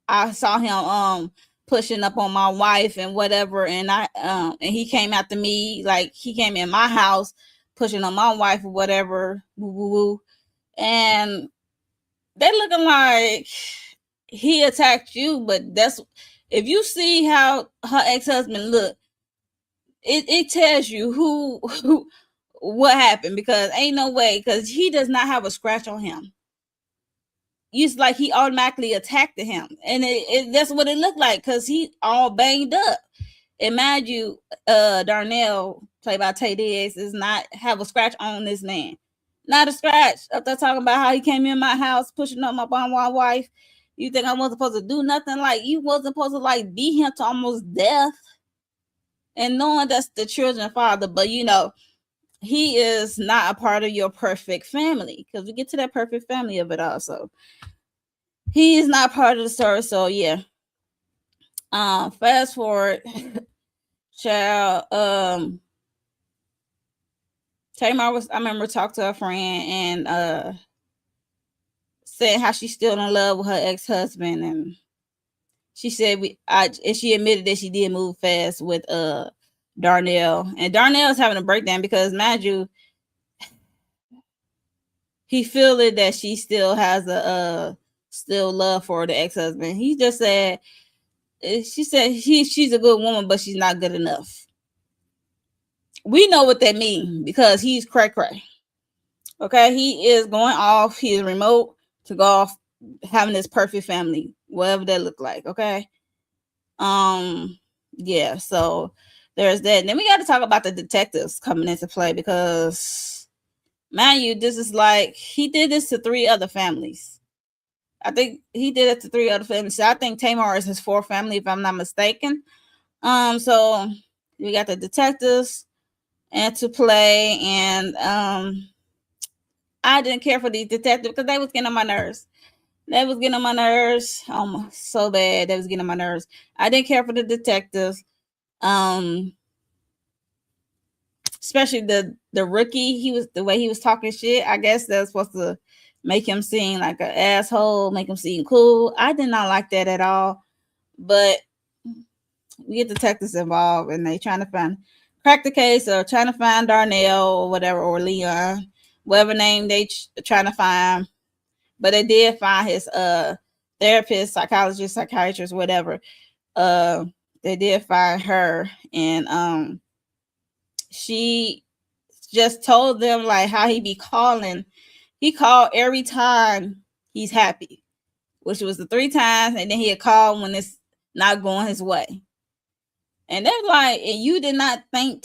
I saw him pushing up on my wife and whatever, and and he came after me, like he came in my house pushing on my wife or whatever, woo woo woo. And they looking like he attacked you, but that's, if you see how her ex-husband look, it tells you who what happened, because ain't no way, because he does not have a scratch on him. It's like he automatically attacked him, and that's what it looked like, because he all banged up. And mind you, Darnell, played by Tay Diggs, does not have a scratch on this man. Not a scratch. Up there talking about how he came in my house pushing up my wife. You think I wasn't supposed to do nothing? Like, you wasn't supposed to like beat him to almost death, and knowing that's the children's father. But you know, he is not a part of your perfect family, because we get to that perfect family of it also. He is not part of the story. So yeah. Fast forward, child. Tamar I remember talked to her friend, and saying how she's still in love with her ex-husband, and she said and she admitted that she did move fast with Darnell, and Darnell's having a breakdown, because mind you, he feeling that she still has a still love for the ex-husband. He just said, she said she's a good woman, but she's not good enough. We know what that means, because he's cray. Okay, he is going off. He is remote to go off having this perfect family, whatever that look like. Okay. Yeah, so there's that. And then we got to talk about the detectives coming into play, because mind you, this is like, he did this to 3 other families. I think he did it to 3 other families. So I think Tamar is his 4th family, if I'm not mistaken. So we got the detectives into play, and I didn't care for these detectives, because they was getting on my nerves. So bad. They was getting on my nerves. I didn't care for the detectives. Especially the rookie. He was, the way he was talking shit. I guess that's supposed to make him seem like an asshole, make him seem cool. I did not like that at all. But we get detectives involved, and they trying to crack the case, or trying to find Darnell or whatever, or Leon, whatever name they trying to find. But they did find his therapist, psychologist, psychiatrist, whatever. They did find her, and she just told them like how he be calling. He called every time he's happy, which was the 3 times, and then he'd call when it's not going his way. And they're like, and you did not think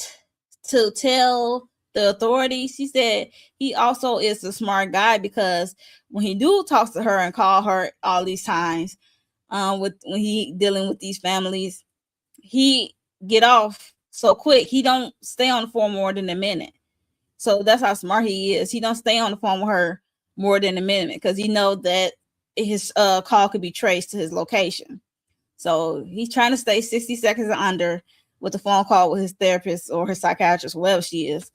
to tell the authorities? She said he also is a smart guy, because when he do talks to her and call her all these times, when he dealing with these families, he get off so quick. He don't stay on the phone more than a minute. So that's how smart he is. He don't stay on the phone with her more than a minute, because he know that his call could be traced to his location. So he's trying to stay 60 seconds or under with the phone call with his therapist or his psychiatrist, whoever she is.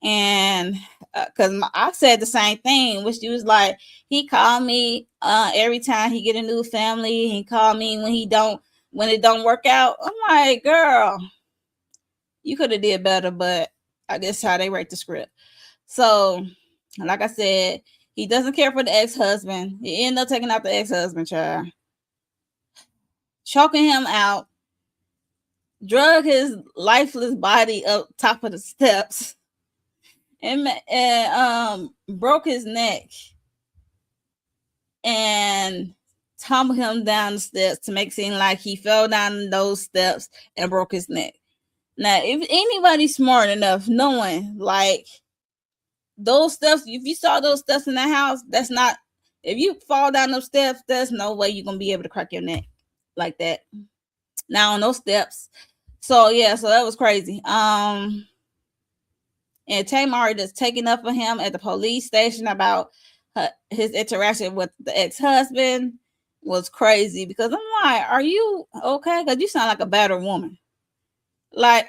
And because I said the same thing, which she was like, he called me every time he get a new family. He called me when it don't work out. I'm like, girl, you could have did better, but I guess how they write the script. So, like I said, he doesn't care for the ex-husband. He ended up taking out the ex-husband, child, choking him out, drug his lifeless body up top of the steps, and broke his neck, and tumbled him down the steps to make it seem like he fell down those steps and broke his neck. Now, if anybody's smart enough, knowing like those steps, if you saw those steps in the house, that's not, if you fall down those steps, there's no way you're gonna be able to crack your neck like that. Now on those steps. So yeah, so that was crazy. And Tamar just taking up for him at the police station about his interaction with the ex-husband was crazy, because I'm like, are you okay? Because you sound like a battered woman. Like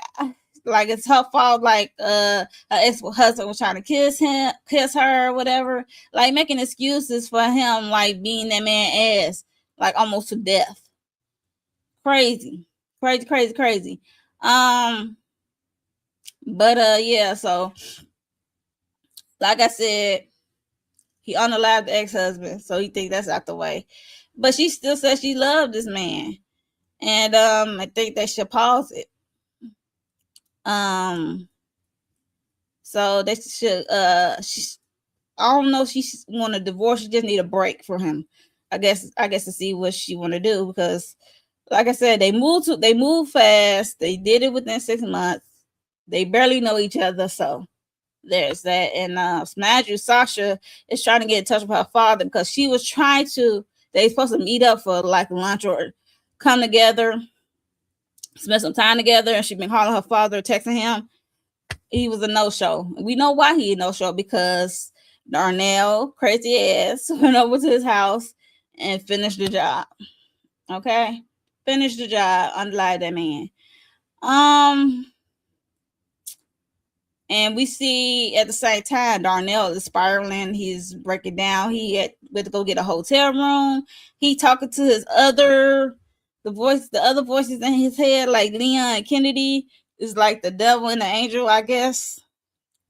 it's her fault, like her ex-husband was trying to kiss her, whatever, like making excuses for him, like being that man ass, like almost to death. Crazy. But yeah, so like I said, he unalived the ex-husband, so he think that's out the way. But she still says she loved this man. And I think they should pause it. So they should she, I don't know if she want a divorce, she just need a break from him. I guess to see what she want to do, because like I said, they move fast. They did it within 6 months. They barely know each other, so there's that. And Smadru Sasha is trying to get in touch with her father, because she was trying to, they supposed to meet up for like lunch or come together, spend some time together, and she's been calling her father, texting him. He was a no-show. We know why he a no-show, because Darnell, crazy ass, went over to his house and finished the job. Okay? Finished the job, unlike that man. And we see at the same time Darnell is spiraling. He's breaking down. He had to go get a hotel room. He talking to his other voices in his head, like Leon Kennedy is like the devil and the angel, I guess.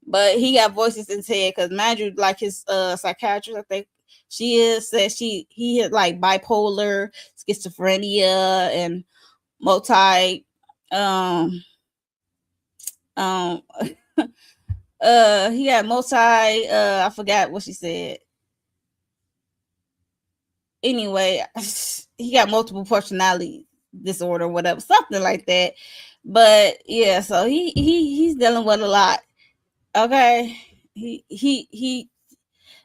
But he got voices in his head, because Madrid, like his psychiatrist, I think she is, said he had like bipolar, schizophrenia, and multi he had multi I forgot what she said. Anyway, he got multiple personality disorder, whatever, something like that. But yeah, so he's dealing with a lot. Okay, he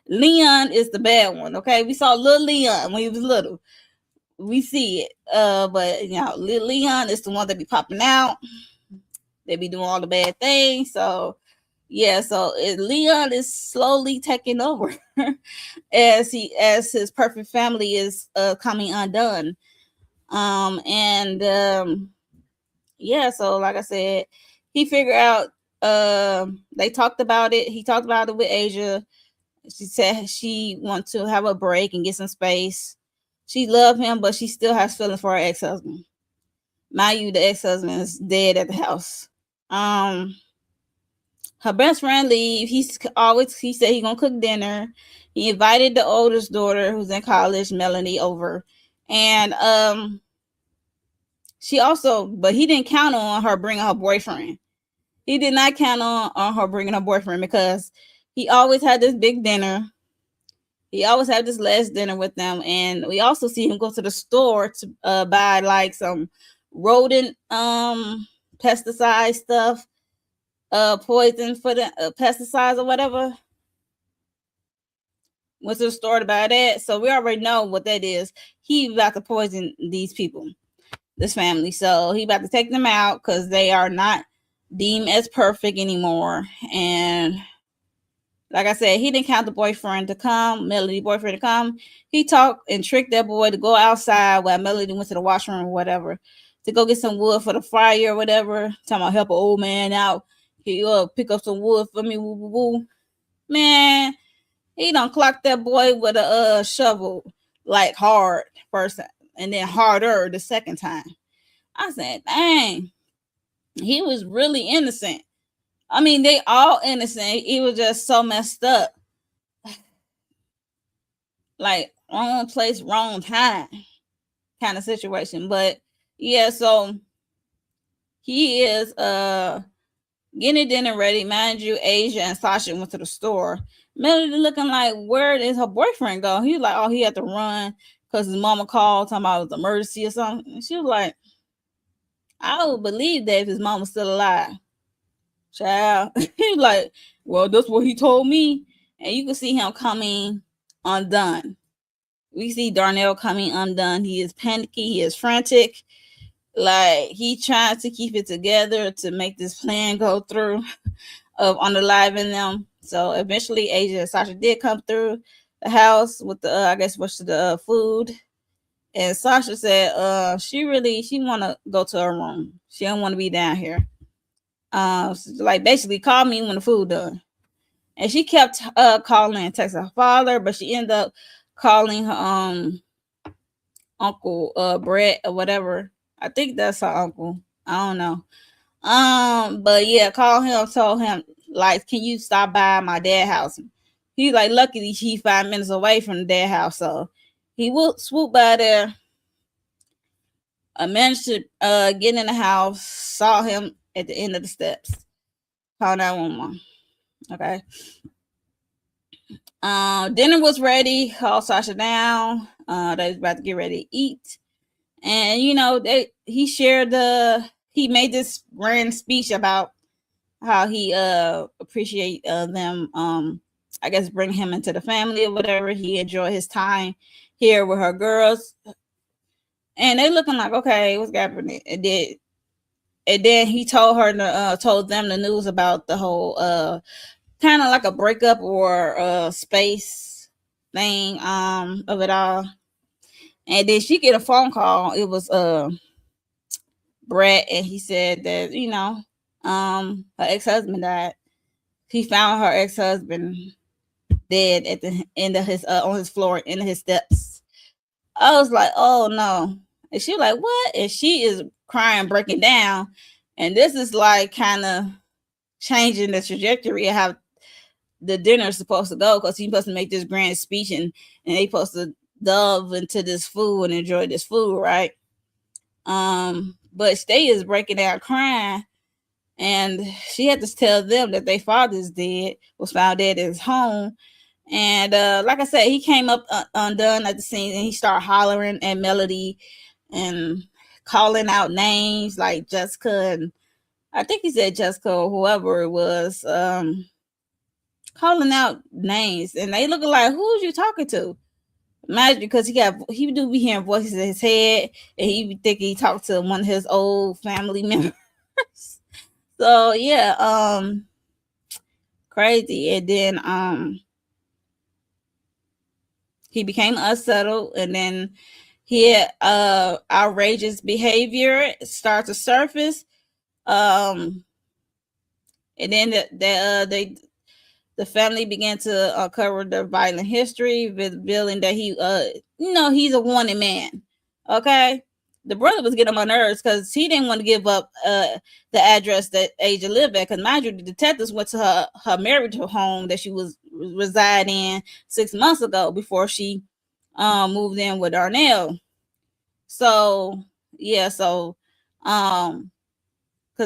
Leon is the bad one. Okay, we saw little Leon when he was little. We see it. But you know, little Leon is the one that be popping out. They be doing all the bad things. So yeah, so Leon is slowly taking over as his perfect family is coming undone. Yeah, so like I said, he figured out, they talked about it. He talked about it with Asia. She said she wants to have a break and get some space. She loved him, but she still has feelings for her ex-husband. Mind you, the ex-husband is dead at the house. Her best friend leave. He said he gonna cook dinner. He invited the oldest daughter, who's in college, Melanie, over. And she also, but he didn't count on her bringing her boyfriend. He did not count on her bringing her boyfriend, because he always had this big dinner. He always had this last dinner with them. And we also see him go to the store to buy like some rodent pesticide stuff, poison for the pesticides or whatever. Went to the store to buy that. So we already know what that is. He about to poison these people, this family. So he about to take them out, because they are not deemed as perfect anymore. And like I said, he didn't count the boyfriend to come, Melody boyfriend to come. He talked and tricked that boy to go outside while Melody went to the washroom or whatever, to go get some wood for the fire or whatever. Talking about help an old man out. He pick up some wood for me, woo woo woo. Man, he done clocked that boy with a shovel, like hard first, and then harder the second time. I said, dang, he was really innocent. I mean, they all innocent. He was just so messed up. Like wrong place, wrong time kind of situation. But yeah, so he is getting dinner ready. Mind you, Asia and Sasha went to the store. Melody looking like, where did her boyfriend go? He was like, oh, he had to run because his mama called talking about it was an emergency or something. And she was like, I would believe that if his mom was still alive. Child. He was like, well, that's what he told me. And you can see him coming undone. We see Darnell coming undone. He is panicky. He is frantic. Like, he trying to keep it together to make this plan go through of unaliving them. So eventually, Asia and Sasha did come through the house with the, I guess, what's the food. And Sasha said, she want to go to her room. She don't want to be down here. Like basically, call me when the food done. And she kept calling and texting her father, but she ended up calling her uncle Brett or whatever. I think that's her uncle. I don't know. But yeah, call him, told him, like, can you stop by my dad's house? He's like, luckily he's 5 minutes away from the dad house, so he will swoop by there. I managed to get in the house, saw him at the end of the steps. Call 911. Okay. Dinner was ready. Called Sasha down. They was about to get ready to eat. And you know, he made this grand speech about how he appreciate them I guess bring him into the family or whatever. He enjoyed his time here with her girls. And they looking like, okay, what's happening? And then he told them the news about the whole kind of like a breakup or space thing of it all. And then she get a phone call. It was Brett, and he said that, you know, her ex-husband died. He found her ex-husband dead at the end of his on his floor in his steps. I was like, oh no. And she was like, what? And she is crying, breaking down. And this is like kind of changing the trajectory of how the dinner is supposed to go, because he's supposed to make this grand speech and they supposed to delve into this food and enjoy this food, right? But Stay is breaking down crying, and she had to tell them that their father's dead, was found dead at his home. And like I said, he came up undone at the scene, and he started hollering at Melody and calling out names like Jessica, and I think he said Jessica or whoever it was, calling out names, and they looking like, who's you talking to? Imagine, because he do be hearing voices in his head, and he be thinking he talked to one of his old family members. So yeah, crazy. And then he became unsettled, and then he had outrageous behavior start to surface. And then the family began to uncover their violent history, revealing that he's a wanted man. Okay, the brother was getting on my nerves because he didn't want to give up the address that Asia lived at. Because mind you, the detectives went to her marital home that she was residing in 6 months ago before she moved in with Darnell. So yeah, because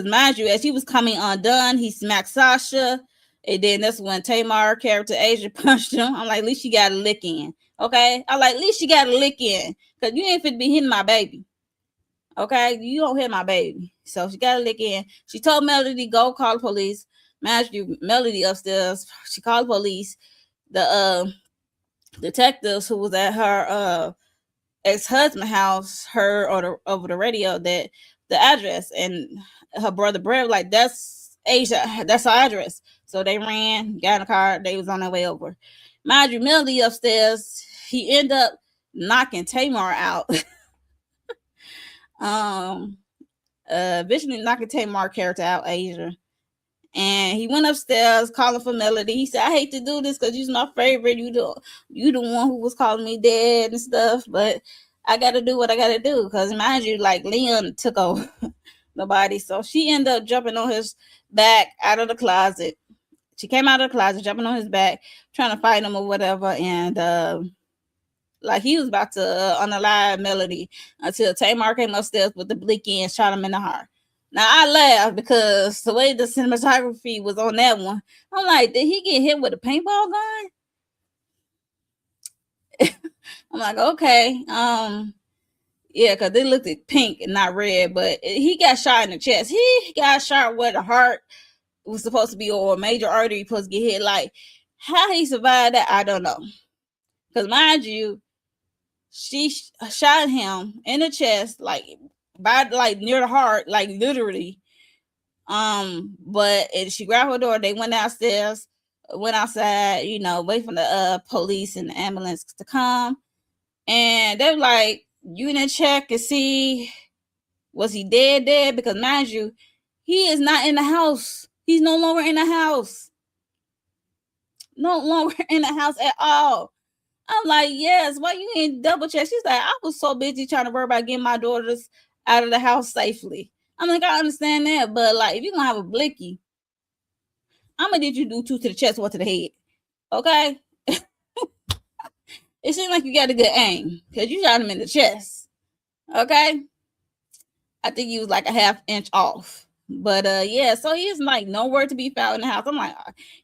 mind you, as he was coming undone, he smacked Sasha. And then that's when Tamar character Asia punched him. I'm like, at least she got a lick in. Okay? I'm like, at least she got a lick in. Because you ain't fit to be hitting my baby. Okay? You don't hit my baby. So she got a lick in. She told Melody, go call the police. Mind you, Melody upstairs. She called the police. The detectives who was at her ex-husband house heard over the radio that the address, and her brother Brett like, that's Asia, that's her address. So they ran, got in the car, they was on their way over. Mind you, Melody upstairs, he ended up knocking Tamar out. Visually knocking Tamar character out, Asia. And he went upstairs calling for Melody. He said, I hate to do this because you're my favorite. You the one who was calling me dad and stuff, but I gotta do what I gotta do. Cause mind you, like Leon took over the body. So she ended up jumping on his back out of the closet. She came out of the closet, jumping on his back, trying to fight him or whatever. And like he was about to unalive Melody until Tamar came upstairs with the blicky and shot him in the heart. Now I laughed because the way the cinematography was on that one, I'm like, did he get hit with a paintball gun? I'm like, okay, yeah, because they looked at pink and not red, but he got shot in the chest. He got shot where the heart was supposed to be or a major artery supposed to get hit. Like, how he survived that, I don't know. Because mind you, she shot him in the chest, like by like near the heart, like literally. But she grabbed her door. They went downstairs, went outside, wait for the police and the ambulance to come. And they were like, you didn't check and see was he dead? Because mind you, he is not in the house. He's no longer in the house. No longer in the house at all. I'm like, yes, why you ain't double check? She's like, I was so busy trying to worry about getting my daughters out of the house safely. I'm like, I understand that, but like, if you're gonna have a blicky, I'm gonna need you to do two to the chest, one to the head. Okay? It seems like you got a good aim because you shot him in the chest. Okay? I think he was like a half inch off. But yeah, so he's like nowhere to be found in the house. I'm like,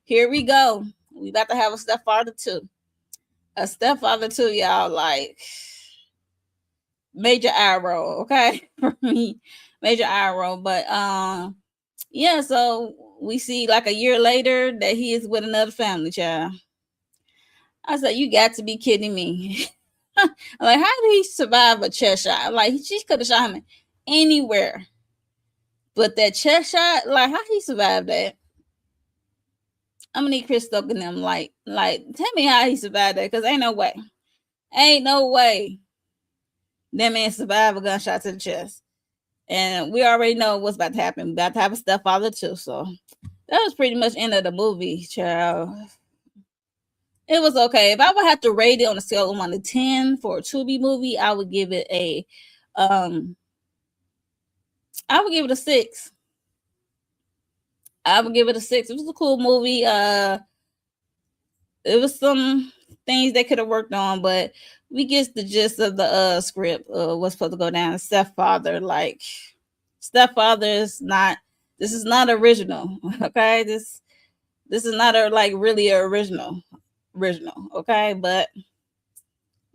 here we go. We about to have a stepfather too. A stepfather too, y'all. Like major arrow, okay? For me, major arrow. But yeah, so we see like a year later that he is with another family child. I said, you got to be kidding me. Like, how did he survive a chest shot? Like, she could have shot him anywhere. But that chest shot, like, how did he survive that? I'm gonna need Chris Stoke and them, like, tell me how he survived that, because ain't no way. Ain't no way that man survived a gunshot to the chest. And we already know what's about to happen. We about to have a stepfather too. So that was pretty much end of the movie, child. It was okay. If I would have to rate it on a scale of 1 to 10 for a Tubi movie, I would give it a I would give it a 6. I would give it a 6. It was a cool movie. It was some things they could have worked on, but we get the gist of the script. What's supposed to go down. Stepfather, like Stepfather is not. This is not original. Okay, this is not a like really original. Okay, but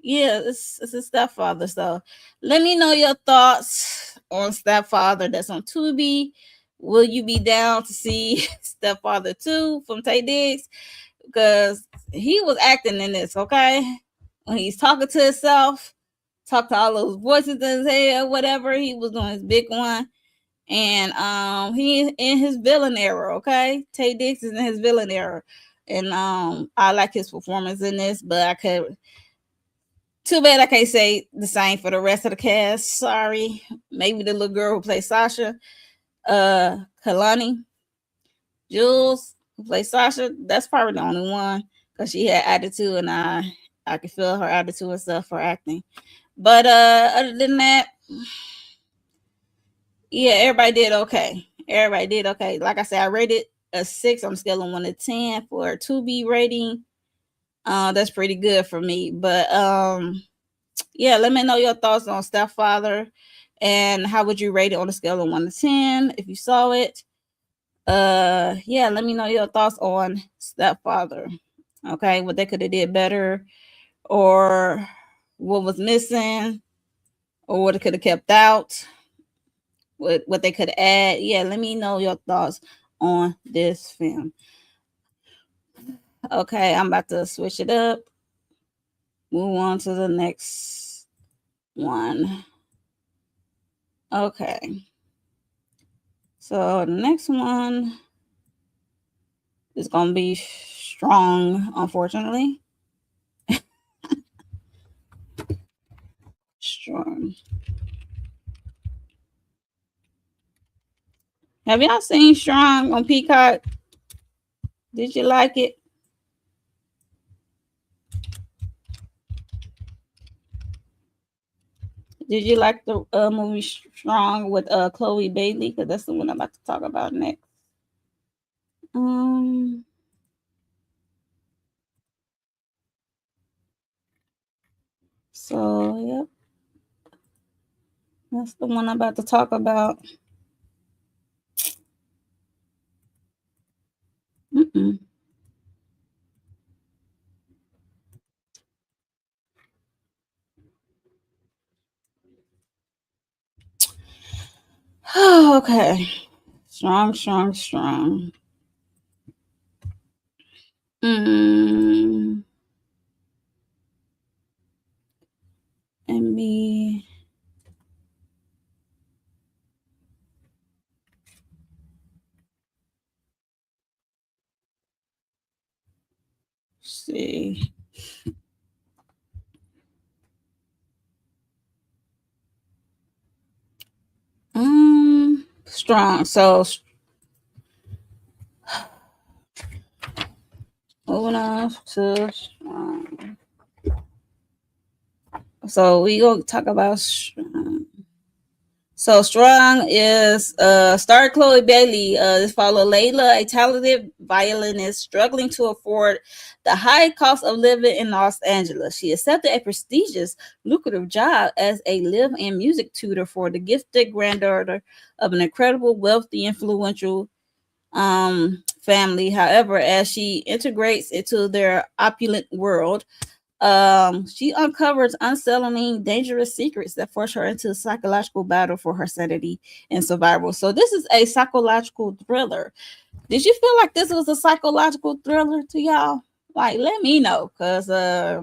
yeah, it's a Stepfather. So let me know your thoughts on Stepfather that's on Tubi. Will you be down to see Stepfather 2 from Tay Diggs? Because he was acting in this, okay? When he's talking to himself, talk to all those voices in his head, whatever, he was doing his big one. And he in his villain era, okay? Tay Diggs is in his villain era. And I like his performance in this, but I could too bad I can't say the same for the rest of the cast. Sorry. Maybe the little girl who plays Sasha, Kalani, Jules, who plays Sasha. That's probably the only one because she had attitude, and I could feel her attitude and stuff for acting. But other than that, yeah, everybody did okay. Everybody did okay. Like I said, I rated a 6 on a scale of 1 to 10 for a Tubi rating. That's pretty good for me. But yeah, let me know your thoughts on Stepfather and how would you rate it on a scale of 1 to 10 if you saw it. Yeah, let me know your thoughts on Stepfather. Okay, what they could have did better, or what was missing, or what it could have kept out, what they could add. Yeah, let me know your thoughts on this film. Okay, I'm about to switch it up. Move on to the next one. Okay. So the next one is going to be Strung, unfortunately. Strung. Have y'all seen Strong on Peacock? Did you like it? Did you like the movie Strong with Chloe Bailey? Because that's the one I'm about to talk about next. Um. So yep, that's the one I'm about to talk about. Mm-mm. Okay. Strong, strong, strong. Mm. And me. See. Strong. So moving on to strong. So we gonna talk about strong. So Strong is star Chloe Bailey. This follow Layla, a talented violinist struggling to afford the high cost of living in Los Angeles. She accepted a prestigious, lucrative job as a live-in music tutor for the gifted granddaughter of an incredible, wealthy, influential family. However, as she integrates into their opulent world, she uncovers unsettling, dangerous secrets that force her into a psychological battle for her sanity and survival. So this is a psychological thriller. Did you feel like this was a psychological thriller to y'all? Like, let me know, cause I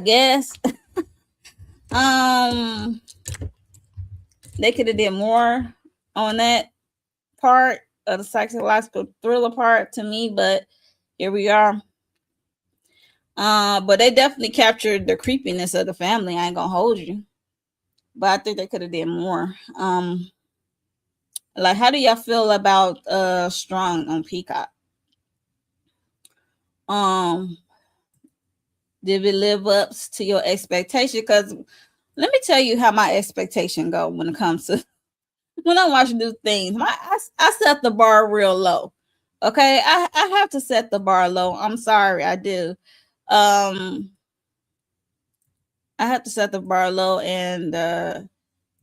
guess um they could have did more on that part of the psychological thriller part to me, but here we are. But they definitely captured the creepiness of the family. I ain't gonna hold you, but I think they could have did more. Like, how do y'all feel about Strong on Peacock? Um, did it live up to your expectation? Because let me tell you how my expectation go when it comes to when I watch new things. I set the bar real low. Okay, I have to set the bar low. I'm sorry, I do. Um, I have to set the bar low, and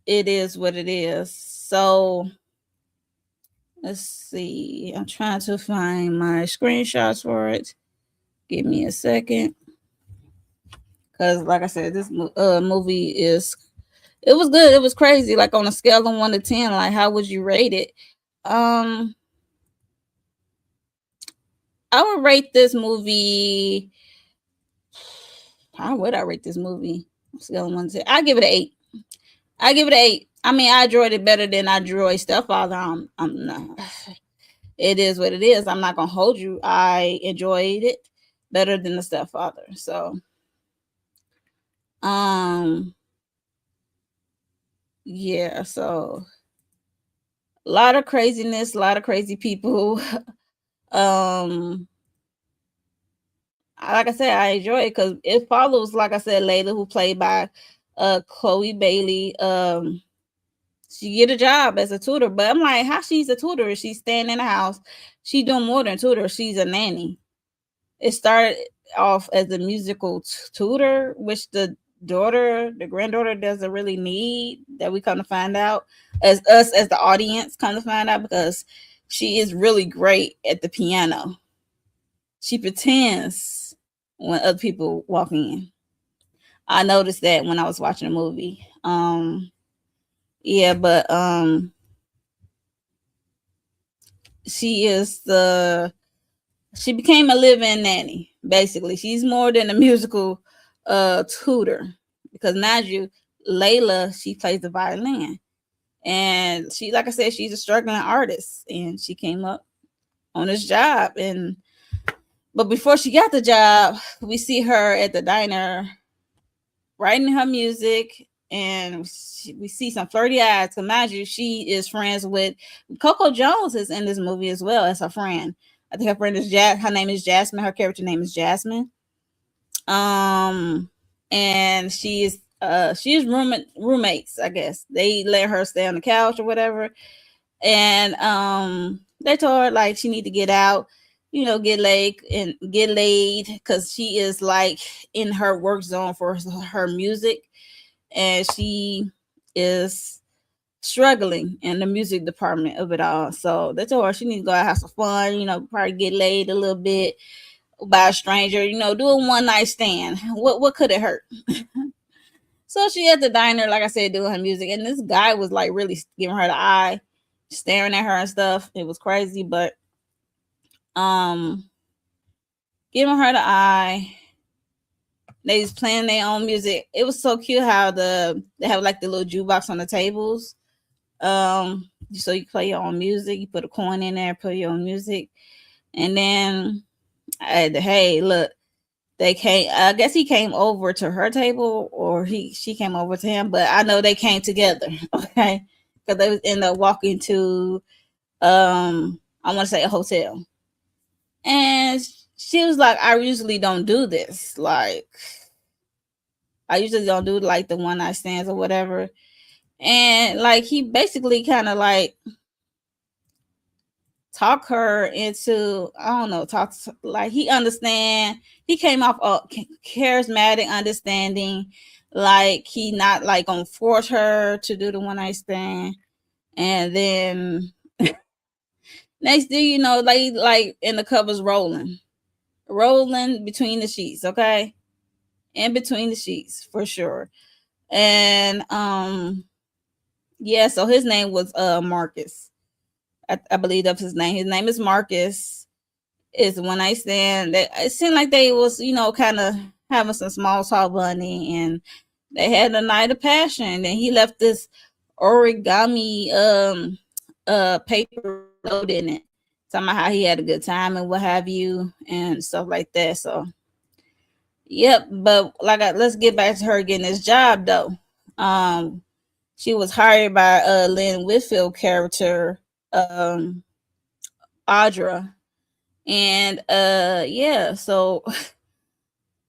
it is what it is. So let's see. I'm trying to find my screenshots for it. Give me a second. Because, like I said, this movie is, it was good. It was crazy. Like, on a scale of 1 to 10, like, how would you rate it? Um, I would rate this movie. How would I rate this movie? Scale of 1 to 10. I give it an 8. I give it an 8. I mean, I enjoyed it better than I enjoyed Stepfather. I'm not. It is what it is. I'm not gonna hold you. I enjoyed it better than the Stepfather. So, um, yeah. So a lot of craziness, a lot of crazy people. um, like I said, I enjoy it because it follows, like I said, Layla, who played by Chloe Bailey. She get a job as a tutor, but I'm like, how she's a tutor? She's staying in the house. She doing more than tutor. She's a nanny. It started off as a musical tutor, which the granddaughter doesn't really need, that we kind of find out as us as the audience kind of find out, because she is really great at the piano. She pretends when other people walk in. I noticed that when I was watching the movie. Yeah, but she is the she became a live-in nanny. Basically, she's more than a musical tutor, because mind you, Layla, she plays the violin, and she, like I said, she's a struggling artist, and she came up on this job. And but before she got the job, we see her at the diner writing her music, and we see some flirty eyes. Imagine she is friends with Coco Jones is in this movie as well as her friend. I think her friend is her name is Jasmine. Her character name is Jasmine. And she's roommates, I guess. They let her stay on the couch or whatever. And they told her like she need to get out, get laid because she is like in her work zone for her music, and she is struggling in the music department of it all. So they told her she needs to go out, have some fun, probably get laid a little bit by a stranger, do a one night stand. What could it hurt? So she at the diner, like I said, doing her music, and this guy was like really giving her the eye, staring at her and stuff. It was crazy, but giving her the eye. They was playing their own music. It was so cute how they have like the little jukebox on the tables. So you play your own music. You put a coin in there, put your own music, and then hey, look, they came. I guess he came over to her table, or she came over to him. But I know they came together, okay, because they was end up walking to I want to say a hotel, and she was like, I usually don't do this. Like, I usually don't do like the one night stands or whatever. And like he basically kind of like talk her into, I don't know, like he understand. He came off charismatic, understanding, like he not like gonna force her to do the one night stand. And then next thing you know, like in the covers rolling between the sheets, okay, in between the sheets for sure. And yeah, so his name was Marcus. I believe that's his name. His name is Marcus. Is the one night stand. It seemed like they was, kind of having some small talk, bunny, and they had a night of passion. And he left this origami paper note in it, talking about how he had a good time and what have you and stuff like that. So yep, but let's get back to her getting this job though. She was hired by Lynn Whitfield character, Audra. And yeah, so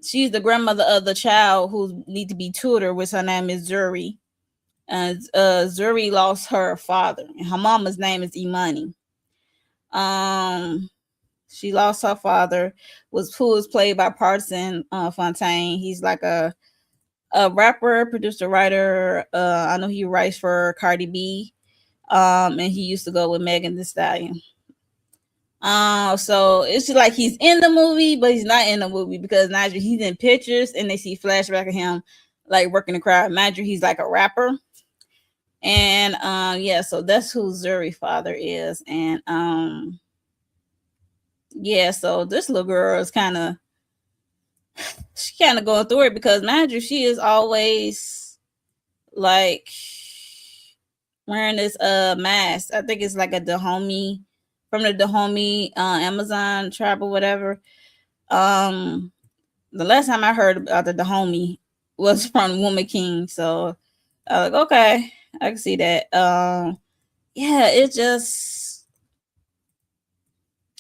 she's the grandmother of the child who need to be tutored, which her name is Zuri. And Zuri lost her father, and her mama's name is Imani. She lost her father, who was played by Parson Fontaine. He's like a rapper, producer, writer. I know he writes for Cardi B. And he used to go with Megan Thee Stallion. So it's just like he's in the movie, but he's not in the movie because Nigel, he's in pictures and they see flashback of him like working the crowd. Nigel, he's like a rapper. And yeah, so that's who Zuri father is. And yeah, so this little girl is kind of going through it because Nigel, she is always like wearing this mask. I think it's like a Dahomey from the Dahomey Amazon tribe or whatever. The last time I heard about the Dahomey was from Woman King. So I was like, okay, I can see that. Yeah, it's just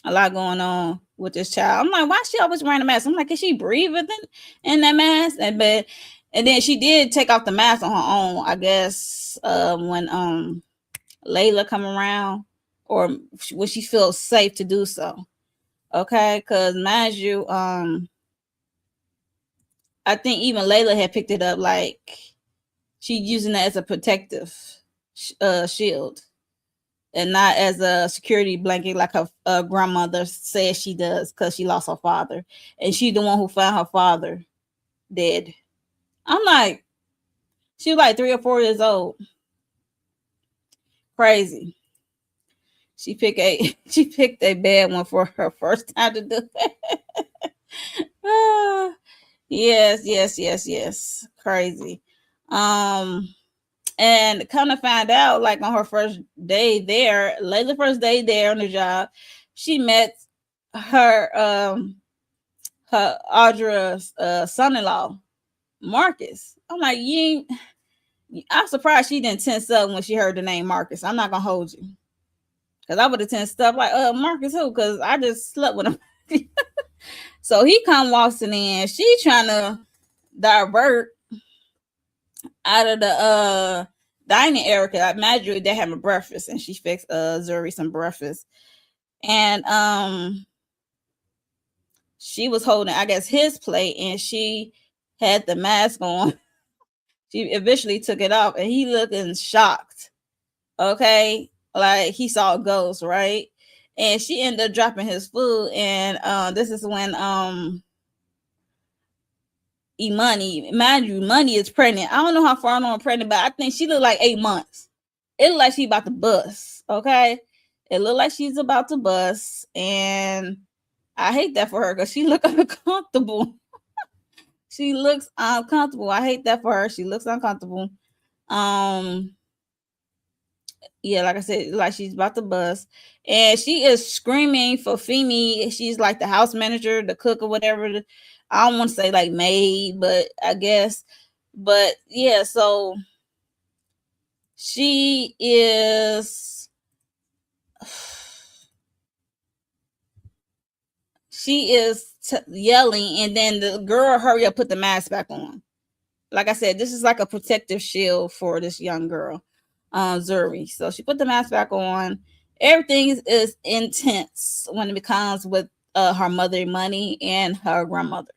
a lot going on with this child. I'm like, why is she always wearing a mask? I'm like, is she breathing in that mask? And then she did take off the mask on her own, I guess, when Layla come around, or when she feels safe to do so. Okay, because mind you, I think even Layla had picked it up like she's using it as a protective shield and not as a security blanket like her grandmother says she does because she lost her father. And she's the one who found her father dead. I'm like, she was like 3 or 4 years old. Crazy. She picked a bad one for her first time to do it. Yes. Crazy. And kind of find out, like on her first day there, Layla's first day there on the job, she met her Audra's son-in-law, Marcus. I'm like, I'm surprised she didn't tense up when she heard the name Marcus. I'm not gonna hold you, because I would have tensed up like, Marcus who? Because I just slept with him. So he come waltzing in. She trying to divert out of the dining area. I imagine they having breakfast, and she fixed Zuri some breakfast, and she was holding, I guess, his plate, and she had the mask on. She eventually took it off, and he looking shocked. Okay, like he saw a ghost, right? And she ended up dropping his food, and this is when Imani, mind you, Money is pregnant. I don't know how far along pregnant, but I think she looked like 8 months. It looked like she about to bust. Okay, it looked like she's about to bust, and I hate that for her because she look uncomfortable. She looks uncomfortable. I hate that for her. She looks uncomfortable. Yeah, like I said, like she's about to bust, and she is screaming for Femi. She's like the house manager, the cook, or whatever. I don't want to say like maid, but I guess. But yeah, so she is. She is yelling, and then the girl, hurry up, put the mask back on. Like I said, this is like a protective shield for this young girl, Zuri. So she put the mask back on. Everything is intense when it becomes with her mother, Money, and her grandmother.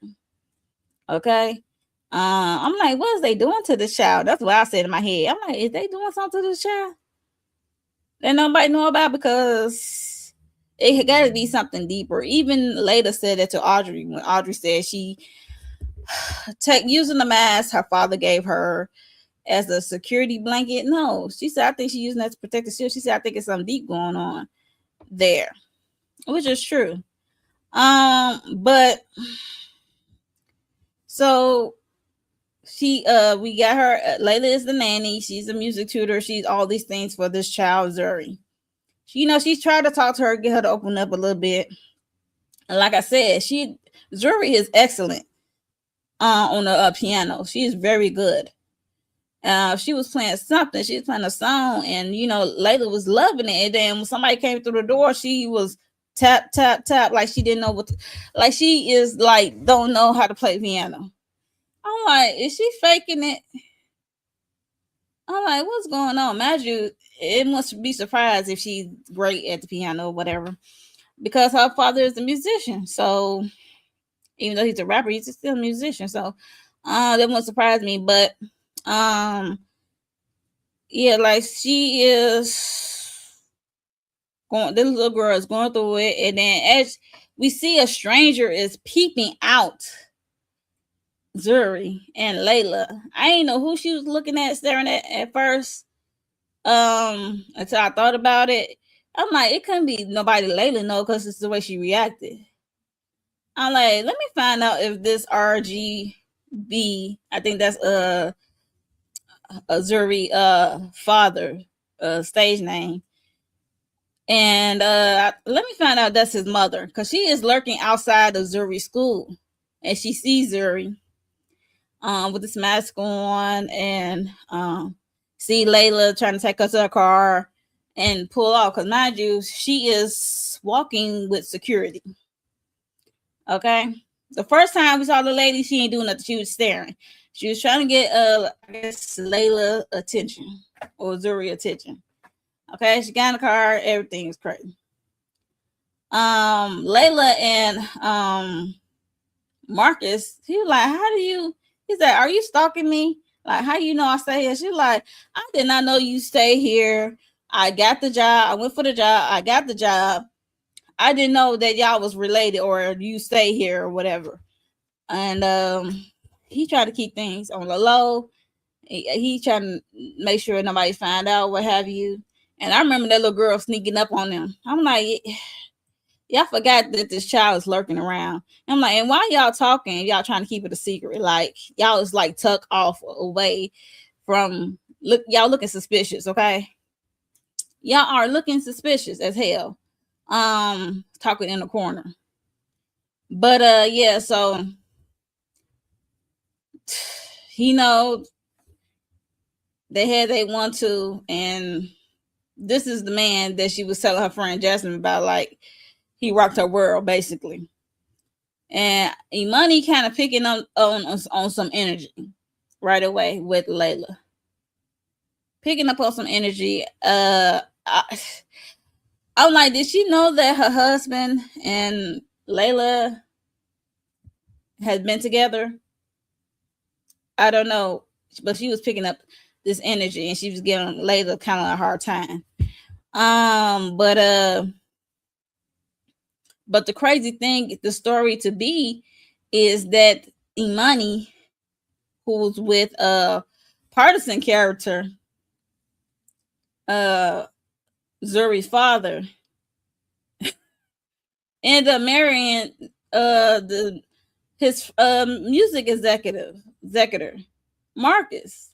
Okay. I'm like, what is they doing to this child? That's what I said in my head. I'm like, is they doing something to this child that nobody know about? Because it got to be something deeper. Even later said that to Audrey, when Audrey said she using the mask her father gave her as a security blanket. No, she said, I think she's using that to protect the shield. She said, I think it's something deep going on there, which is true. But so we got her. Layla is the nanny. She's a music tutor. She's all these things for this child, Zuri. She's tried to talk to her, get her to open up a little bit. And like I said, Zuri is excellent on the piano. She is very good. She was playing something. She was playing a song, and Layla was loving it. And then when somebody came through the door, she was tap tap tap like she didn't know like she is like don't know how to play piano. I'm like, is she faking it? I'm like, what's going on? Imagine it must be surprised if she's great at the piano or whatever, because her father is a musician. So even though he's a rapper, he's still a musician. So that won't surprise me. But yeah, like she is going. This little girl is going through it, and then as we see, a stranger is peeping out Zuri and Layla. I didn't know who she was looking at, staring at first. Until I thought about it, I'm like, it couldn't be nobody Layla know because it's the way she reacted. I'm like, let me find out if this RGB, I think that's a Zuri father stage name. And let me find out that's his mother, because she is lurking outside of Zuri school, and she sees Zuri with this mask on, and see Layla trying to take her to her car and pull off, because mind you, she is walking with security. Okay, the first time we saw the lady, she ain't doing nothing. She was staring. She was trying to get I guess Layla attention, or Zuri attention. Okay, she got in the car, everything is crazy. Layla and Marcus, he was like, how do you, he said, are you stalking me? Like, how you know I stay here? She's like, I did not know you stay here. I got the job. I went for the job. I got the job. I didn't know that y'all was related or you stay here or whatever. And he tried to keep things on the low. He trying to make sure nobody find out, what have you. And I remember that little girl sneaking up on them. I'm like, y'all forgot that this child is lurking around. I'm like, and why y'all talking? Y'all trying to keep it a secret? Like, y'all is like tucked off away from, y'all looking suspicious, okay? Y'all are looking suspicious as hell. Talking in the corner. But yeah, so he knows they had they want to, and this is the man that she was telling her friend Jasmine about, like he rocked her world basically. And Imani kind of picking up on some energy right away with Layla. Picking up on some energy. I'm like, did she know that her husband and Layla had been together? I don't know, but she was picking up this energy, and she was giving Layla kind of a hard time. But the crazy thing, the story to be, is that Imani, who's with a partisan character, Zuri's father, ended up marrying his music executor, Marcus.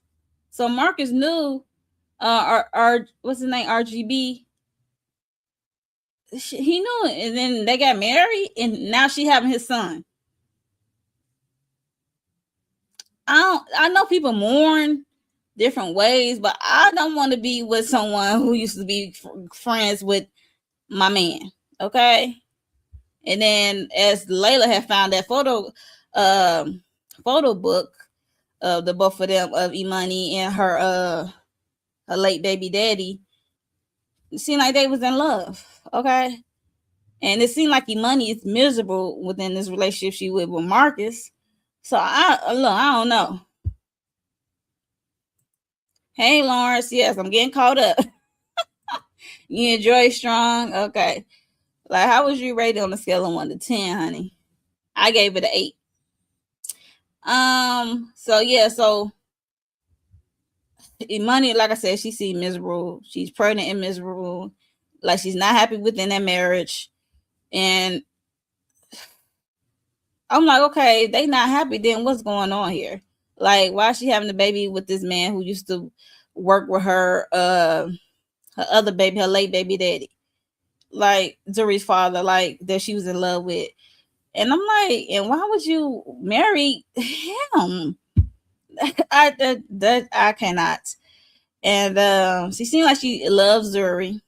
So Marcus knew what's his name, RGB. He knew it, and then they got married, and now she having his son. I know people mourn different ways, but I don't want to be with someone who used to be friends with my man. Okay. And then as Layla had found that photo book of the both of them, of Imani and her late baby daddy, it seemed like they was in love. Okay. And it seemed like Imani is miserable within this relationship she with Marcus. So I don't know. Hey Lawrence, yes, I'm getting caught up. You enjoy Strung? Okay. Like, how was you rated on a scale of 1 to 10, honey? I gave it an 8. So Imani, like I said, she seemed miserable. She's pregnant and miserable. Like, she's not happy within that marriage. And I'm like, okay, they not happy, then what's going on here? Like, why is she having a baby with this man who used to work with her other baby, her late baby daddy, like Zuri's father, like that she was in love with. And I'm like, and why would you marry him? I cannot. And she seemed like she loves Zuri,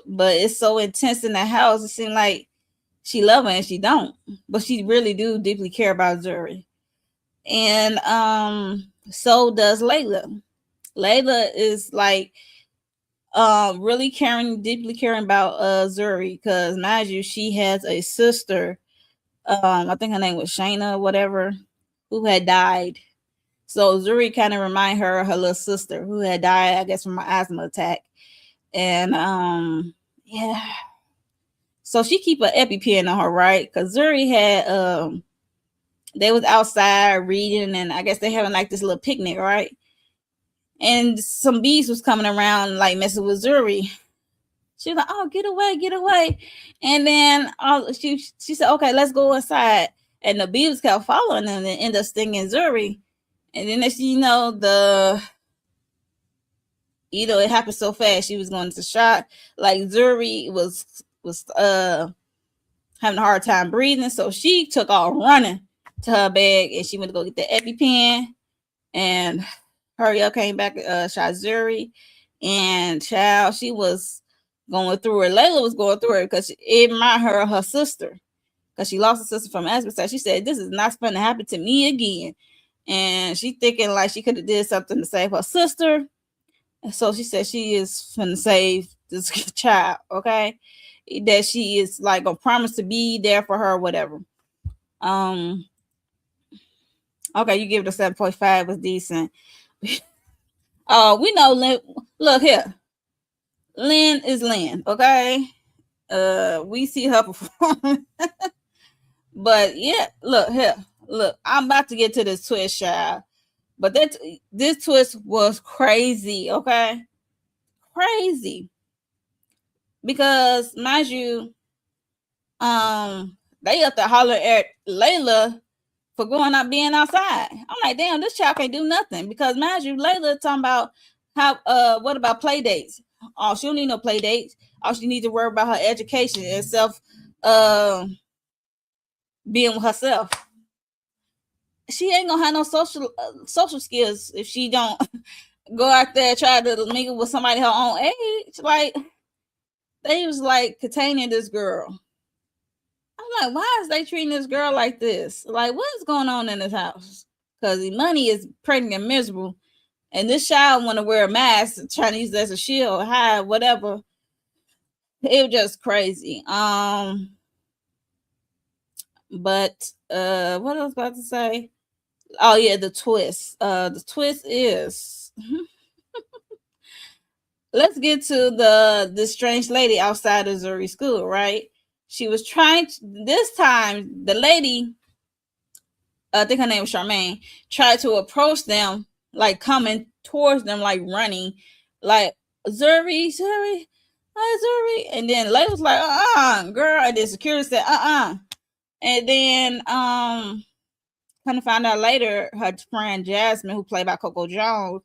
but it's so intense in the house. It seemed like she love her and she don't, but she really do deeply care about Zuri. And so does Layla. Layla is like really deeply caring about Zuri, because mind you, she has a sister, I think her name was Shayna, whatever, who had died. So Zuri kind of remind her of her little sister who had died, I guess, from an asthma attack. And yeah. So she keep an EpiPen on her, right? Because Zuri had they was outside reading, and I guess they having like this little picnic, right? And some bees was coming around like messing with Zuri. She was like, "Oh, get away, get away!" And then she said, "Okay, let's go inside." And the bees kept following them and ended up stinging Zuri. And then as you know, it happened so fast. She was going to shot. Like Zuri was having a hard time breathing, so she took off running to her bag, and she went to go get the EpiPen. And hurry up, came back, shot Zuri, and child, she was going through it. Layla was going through it because it reminded her of her sister, because she lost her sister from asthma. So she said, "This is not going to happen to me again." And she thinking like she could have did something to save her sister. So she said she is going to save this child, okay? That she is like a promise to be there for her, whatever. Okay, you give it a 7.5, was decent. We know Lynn. Look here, Lynn is Lynn, okay? We see her perform. But yeah, look here. Look, I'm about to get to this twist, child. But this twist was crazy, okay? Crazy. Because mind you, they up to holler at Layla for going out being outside. I'm like, damn, this child can't do nothing. Because mind you, Layla talking about what about play dates? Oh, she don't need no play dates. All she needs to worry about her education and self being with herself. she ain't gonna have no social skills if she don't go out there and try to mingle with somebody her own age. Like, they was like containing this girl. I'm like, why is they treating this girl like this? Like, what is going on in this house? Because the money is pregnant and miserable, and this child want to wear a mask, trying to use it as a shield, hide, whatever. It was just crazy. But what I was about to say? Oh yeah, the twist. The twist is let's get to this strange lady outside of Zuri school, right? She was trying to, this time the lady, I think her name was Charmaine, tried to approach them, like coming towards them, like running, like Zuri, Zuri, hi Zuri. And then the lady was like, girl. And then security said, And then kind of found out later, her friend Jasmine, who played by Coco Jones,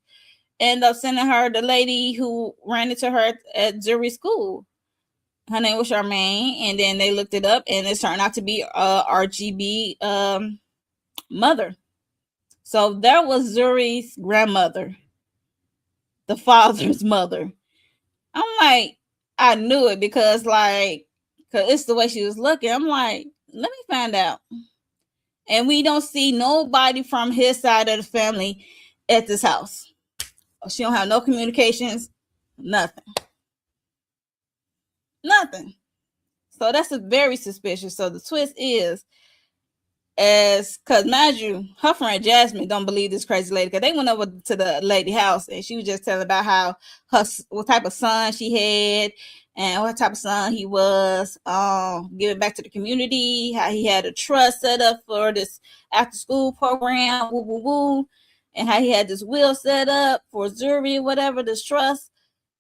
ended up sending her the lady who ran into her at Zuri school. Her name was Charmaine, and then they looked it up, and it turned out to be RGB mother. So that was Zuri's grandmother, the father's mother. I'm like, I knew it because it's the way she was looking. I'm like, let me find out. And we don't see nobody from his side of the family at this house. She don't have no communications, nothing. So that's very suspicious. So the twist is, because mind you, her friend Jasmine don't believe this crazy lady, because they went over to the lady house and she was just telling about how what type of son she had and what type of son he was, giving back to the community, how he had a trust set up for this after school program, woo woo woo, and how he had this will set up for Zuri, whatever, this trust,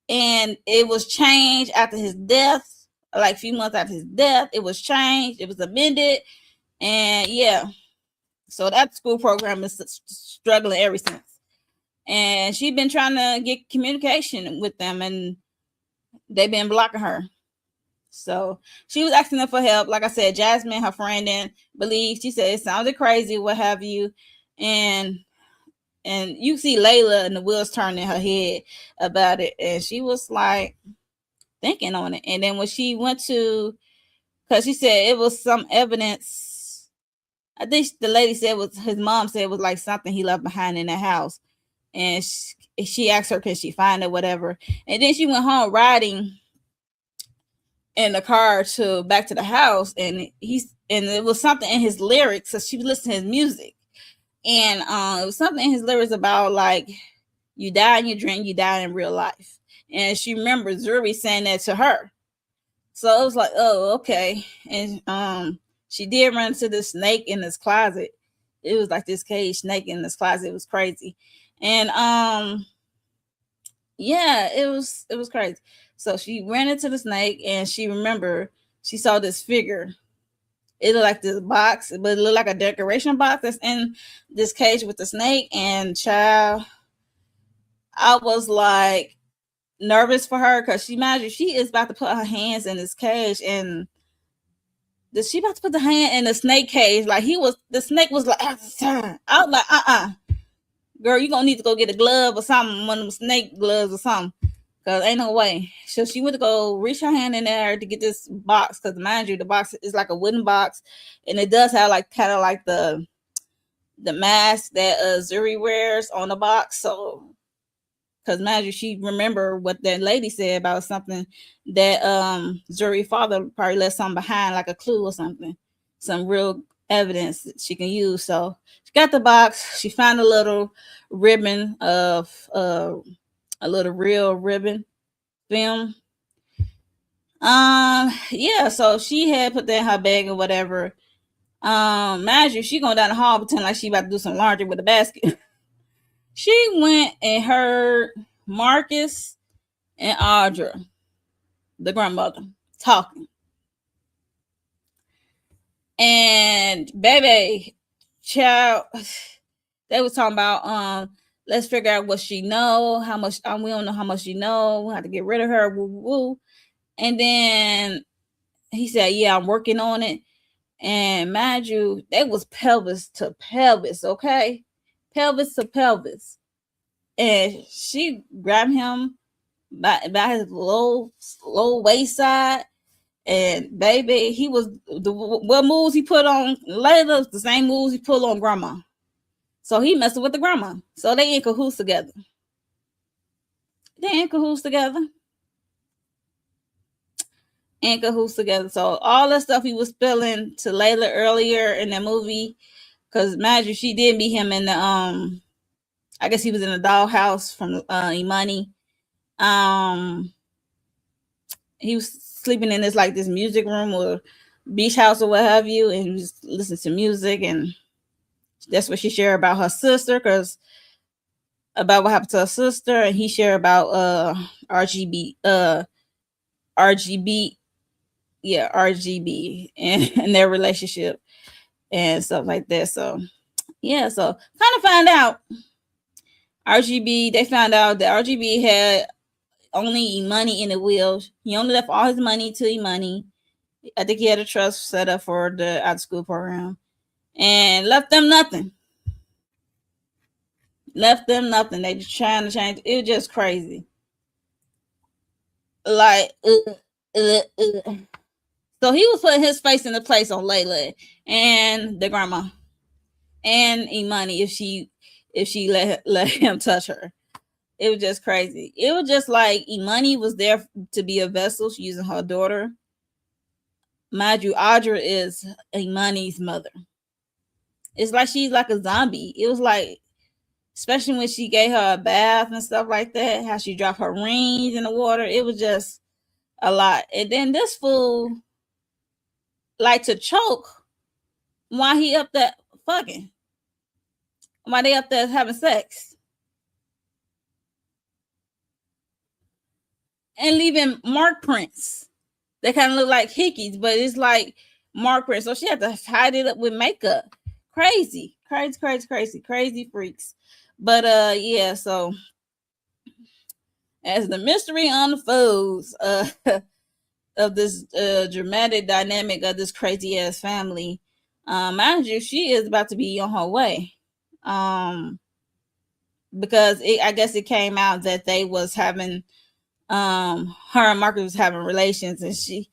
and it was changed after his death, like a few months after his death. It was changed, it was amended. And yeah, so that school program is struggling ever since. And she's been trying to get communication with them, and they've been blocking her. So she was asking them for help. Like I said, Jasmine, her friend, didn't believe. She said it sounded crazy, what have you. And you see Layla and the wheels turning in her head about it. And she was like thinking on it. And then when she went to, because she said it was some evidence, I think the lady said was his mom said it was like something he left behind in the house, and she asked her, "Can she find it?" Whatever. And then she went home riding in the car to back to the house, and it was something in his lyrics. So she was listening to his music, and it was something in his lyrics about like, "You die in your dream, you die in real life." And she remembered Zuri saying that to her. So it was like, oh, okay. And she did run into this snake in this closet. It was like this cage snake in this closet. It was crazy. And yeah, it was crazy. So she ran into the snake and she remembered she saw this figure. It looked like this box, but it looked like a decoration box that's in this cage with the snake. And child, I was like nervous for her because she is about to put her hands in this cage, and she about to put the hand in the snake cage. Like the snake was like, I was like, girl, you gonna need to go get a glove or something, one of them snake gloves or something, because ain't no way. So she went to go reach her hand in there to get this box, because mind you, the box is like a wooden box, and it does have like kind of like the mask that Zuri wears on the box. So, because mind you, she remember what that lady said about something that Zuri's father probably left something behind, like a clue or something, some real evidence that she can use. So she got the box. She found a little ribbon of a little real ribbon film. Yeah, so she had put that in her bag or whatever. Mind you, she going down the hall pretending like she about to do some laundry with a basket. She went and heard Marcus and Audra, the grandmother, talking. And baby, child, they was talking about let's figure out what she know, how much we don't know how much she know, how to get rid of her, woo woo. And then he said, yeah, I'm working on it. And mind you, they was pelvis to pelvis, okay? Pelvis to pelvis. And she grabbed him by his low waist side. And baby, he was what moves he put on Layla, the same moves he put on grandma. So he messing with the grandma. So they in cahoots together. So all the stuff he was spilling to Layla earlier in the movie, because imagine she did meet him in the I guess he was in the dollhouse from Imani. He was sleeping in this music room or beach house or what have you, and he was listening to music, and that's what she shared about her sister, because about what happened to her sister, and he shared about RGB and their relationship and stuff like that. So yeah, so kind of find out they found out that RGB had only money in the will. He only left all his money to money. I think he had a trust set up for the out of school program and left them nothing. They just trying to change. It was just crazy. Like, So he was putting his face in the place on Layla and the grandma and Imani if she let him touch her. It was just crazy. It was just like Imani was there to be a vessel. She's using her daughter. Mind you, Audra is Imani's mother. It's like she's like a zombie. It was like, especially when she gave her a bath and stuff like that, how she dropped her rings in the water. It was just a lot. And then this fool like to choke while he up there fucking. While they up there having sex. And leaving mark prints. They kind of look like hickeys, but it's like mark prints. So she had to hide it up with makeup. Crazy freaks. But yeah, so as the mystery unfolds of this dramatic dynamic of this crazy ass family, mind you, she is about to be on her way. Because I guess it came out that they was having her and Marcus was having relations, and she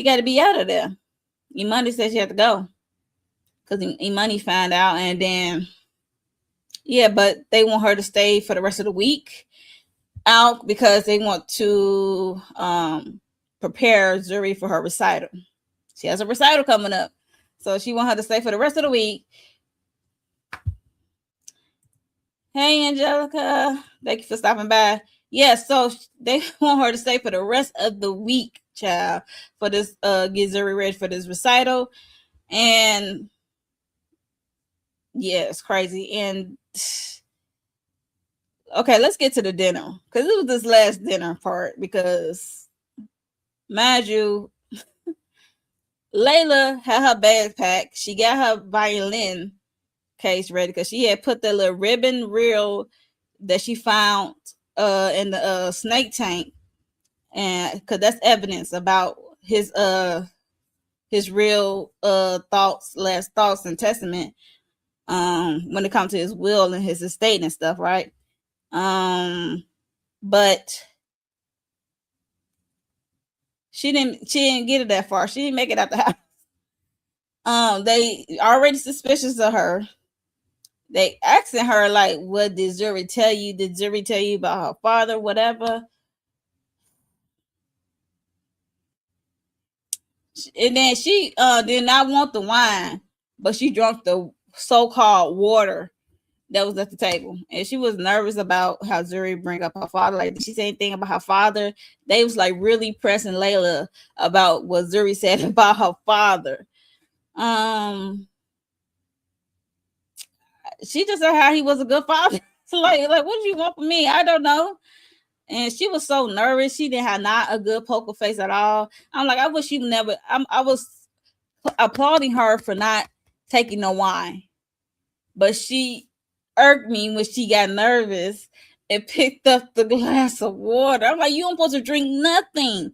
got to be out of there. Imani said she had to go because Imani found out, and then yeah, but they want her to stay for the rest of the week out because they want to prepare Zuri for her recital. She has a recital coming up, so she want her to stay for the rest of the week. Hey, Angelica, thank you for stopping by. Yeah, so they want her to stay for the rest of the week, child, for this get Zuri ready for this recital. And yeah, it's crazy. And okay, let's get to the dinner, because it was this last dinner part, because mind you, Layla had her bag packed. She got her violin case ready because she had put the little ribbon reel that she found in the snake tank, and because that's evidence about his real last thoughts and testament when it comes to his will and his estate and stuff, right? But she didn't get it that far. She didn't make it out the house. They already suspicious of her. They asking her, like, what did Zuri tell you? Did Zuri tell you about her father, whatever? And then she did not want the wine, but she drank the so-called water that was at the table. And she was nervous about how Zuri bring up her father. Like, did she say anything about her father? They was like really pressing Layla about what Zuri said about her father. She just said how he was a good father. like what do you want from me? I don't know. And she was so nervous. She didn't have not a good poker face at all. I'm like, I wish you never. I was applauding her for not taking no wine, but she irked me when she got nervous and picked up the glass of water. I'm like, you don't supposed to drink nothing.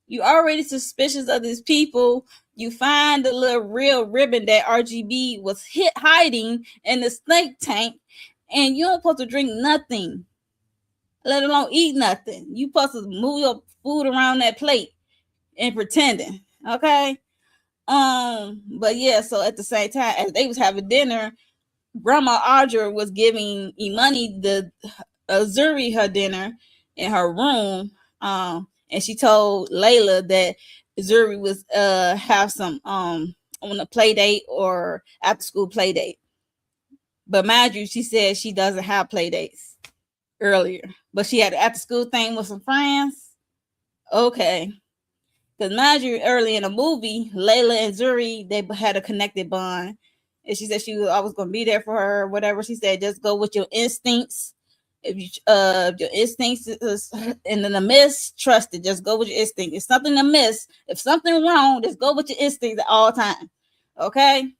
You already suspicious of these people You find the little real ribbon that RGB was hiding in the snake tank, and you don't supposed to drink nothing, let alone eat nothing. You supposed to move your food around that plate and pretending, okay? But yeah, so at the same time as they was having dinner, Grandma Audra was giving Imani the Zuri her dinner in her room. And she told Layla that Zuri was have some on a play date or after school play date. But mind you, she said she doesn't have play dates earlier. But she had an after school thing with some friends. Okay. Because mind you, early in the movie, Layla and Zuri, they had a connected bond. And she said she was always going to be there for her, whatever. She said, just go with your instincts. If your instincts is in the miss, trust it. Just go with your instinct. If something to miss, if something wrong, just go with your instincts at all times. Okay.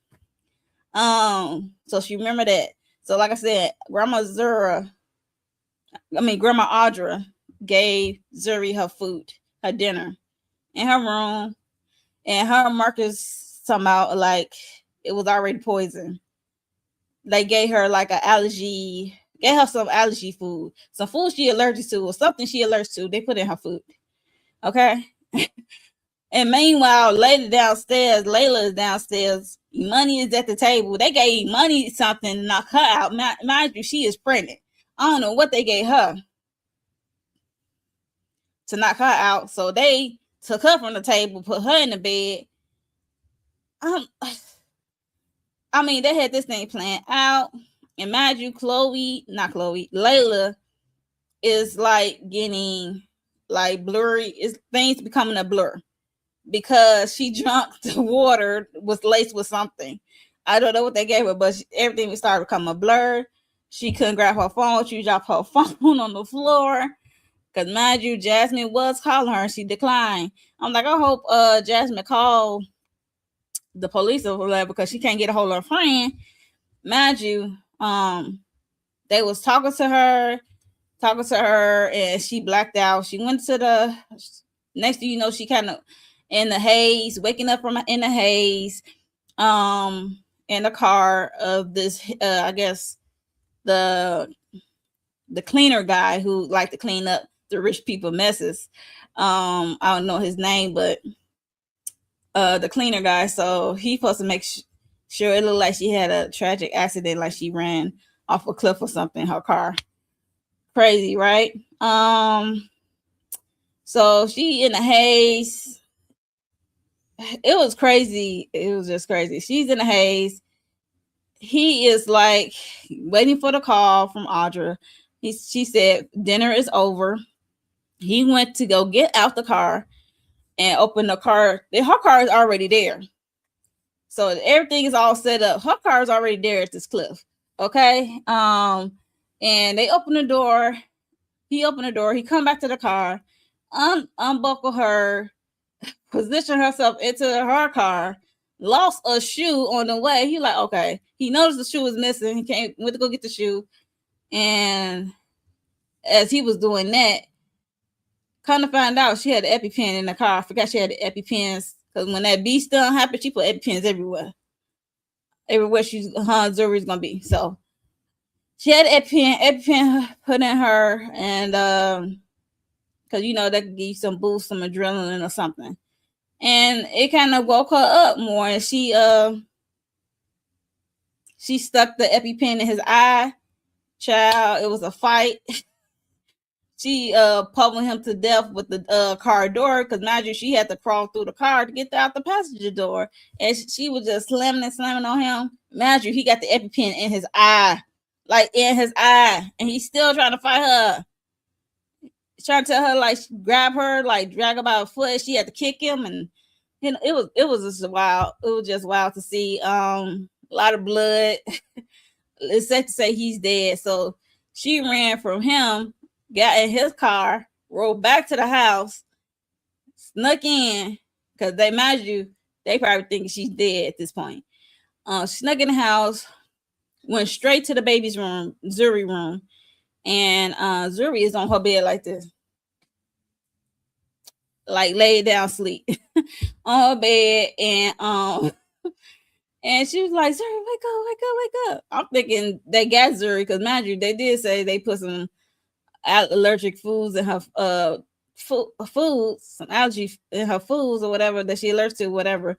So she remember that. So like I said, Grandma Audra gave Zuri her food, her dinner in her room, and her Marcus somehow like it was already poison. They gave her like an allergy, gave her some allergy food, some food she allergic to, or something she allergic to. They put in her food. Okay. And meanwhile, Layla is downstairs. Money is at the table. They gave Money something to knock her out. Mind you, she is pregnant. I don't know what they gave her to knock her out. So they took her from the table, put her in the bed. They had this thing planned out. And mind you, Layla is like getting like blurry. It's things becoming a blur because she drunk the water was laced with something. I don't know what they gave her, but everything started becoming a blur. She couldn't grab her phone. She dropped her phone on the floor. Because mind you, Jasmine was calling her and she declined. I'm like, I hope Jasmine called the police or whatever because she can't get a hold of her friend. Mind you, they was talking to her, and she blacked out. She went to the next thing you know, she kind of in the haze, waking up from in the haze, in the car of this, I guess the cleaner guy who liked to clean up the rich people messes. I don't know his name, but the cleaner guy. So he supposed to make sure it looked like she had a tragic accident, like she ran off a cliff or something. Her car, crazy, right? So she in the haze. It was crazy. It was just crazy. She's in the haze. He is like waiting for the call from Audra. She said dinner is over. He went to go get out the car and open the car. Her car is already there. So everything is all set up. Her car is already there at this cliff. Okay. And they open the door. He opened the door. He come back to the car, unbuckle her, position herself into her car, lost a shoe on the way. He like, okay. He noticed the shoe was missing. He went to go get the shoe. And as he was doing that, kind of find out she had an EpiPen in the car. I forgot she had the EpiPens because when that beast done happened, she put EpiPens everywhere. Everywhere Zuri's gonna be. So she had an EpiPen put in her, and because that could give you some boost, some adrenaline or something. And it kind of woke her up more, and she stuck the EpiPen in his eye. Child, it was a fight. She pummeled him to death with the car door because mind you, she had to crawl through the car to get out the passenger door, and she was just slamming on him. Mind you, he got the EpiPen in his eye, and he's still trying to fight her. Trying to tell her like grab her, like drag her by her foot. She had to kick him, and it was just wild. It was just wild to see. A lot of blood. It's safe to say he's dead. So she ran from him, got in his car, rode back to the house, snuck in because they probably think she's dead at this point. Snuck in the house, went straight to the baby's room, Zuri room, and Zuri is on her bed like this. like laid down sleep on her bed, and she was like, Zuri, wake up, wake up, wake up. I'm thinking they got Zuri, because mind you, they did say they put some allergic foods in her foods, some allergy in her foods or whatever that she allergic to, whatever.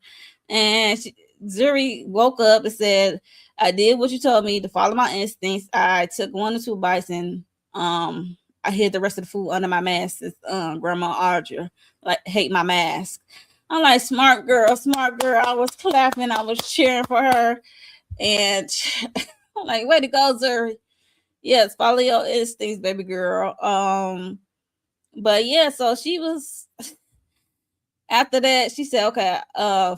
And Zuri woke up and said, I did what you told me to follow my instincts. I took 1 or 2 bites, and I hid the rest of the food under my mask. It's Grandma Audra, like, hate my mask. I'm like, smart girl, smart girl. I was clapping, I was cheering for her, and I'm like, way to go, Zuri. Yes, follow your instincts, baby girl. But yeah, so she was, after that, she said, okay,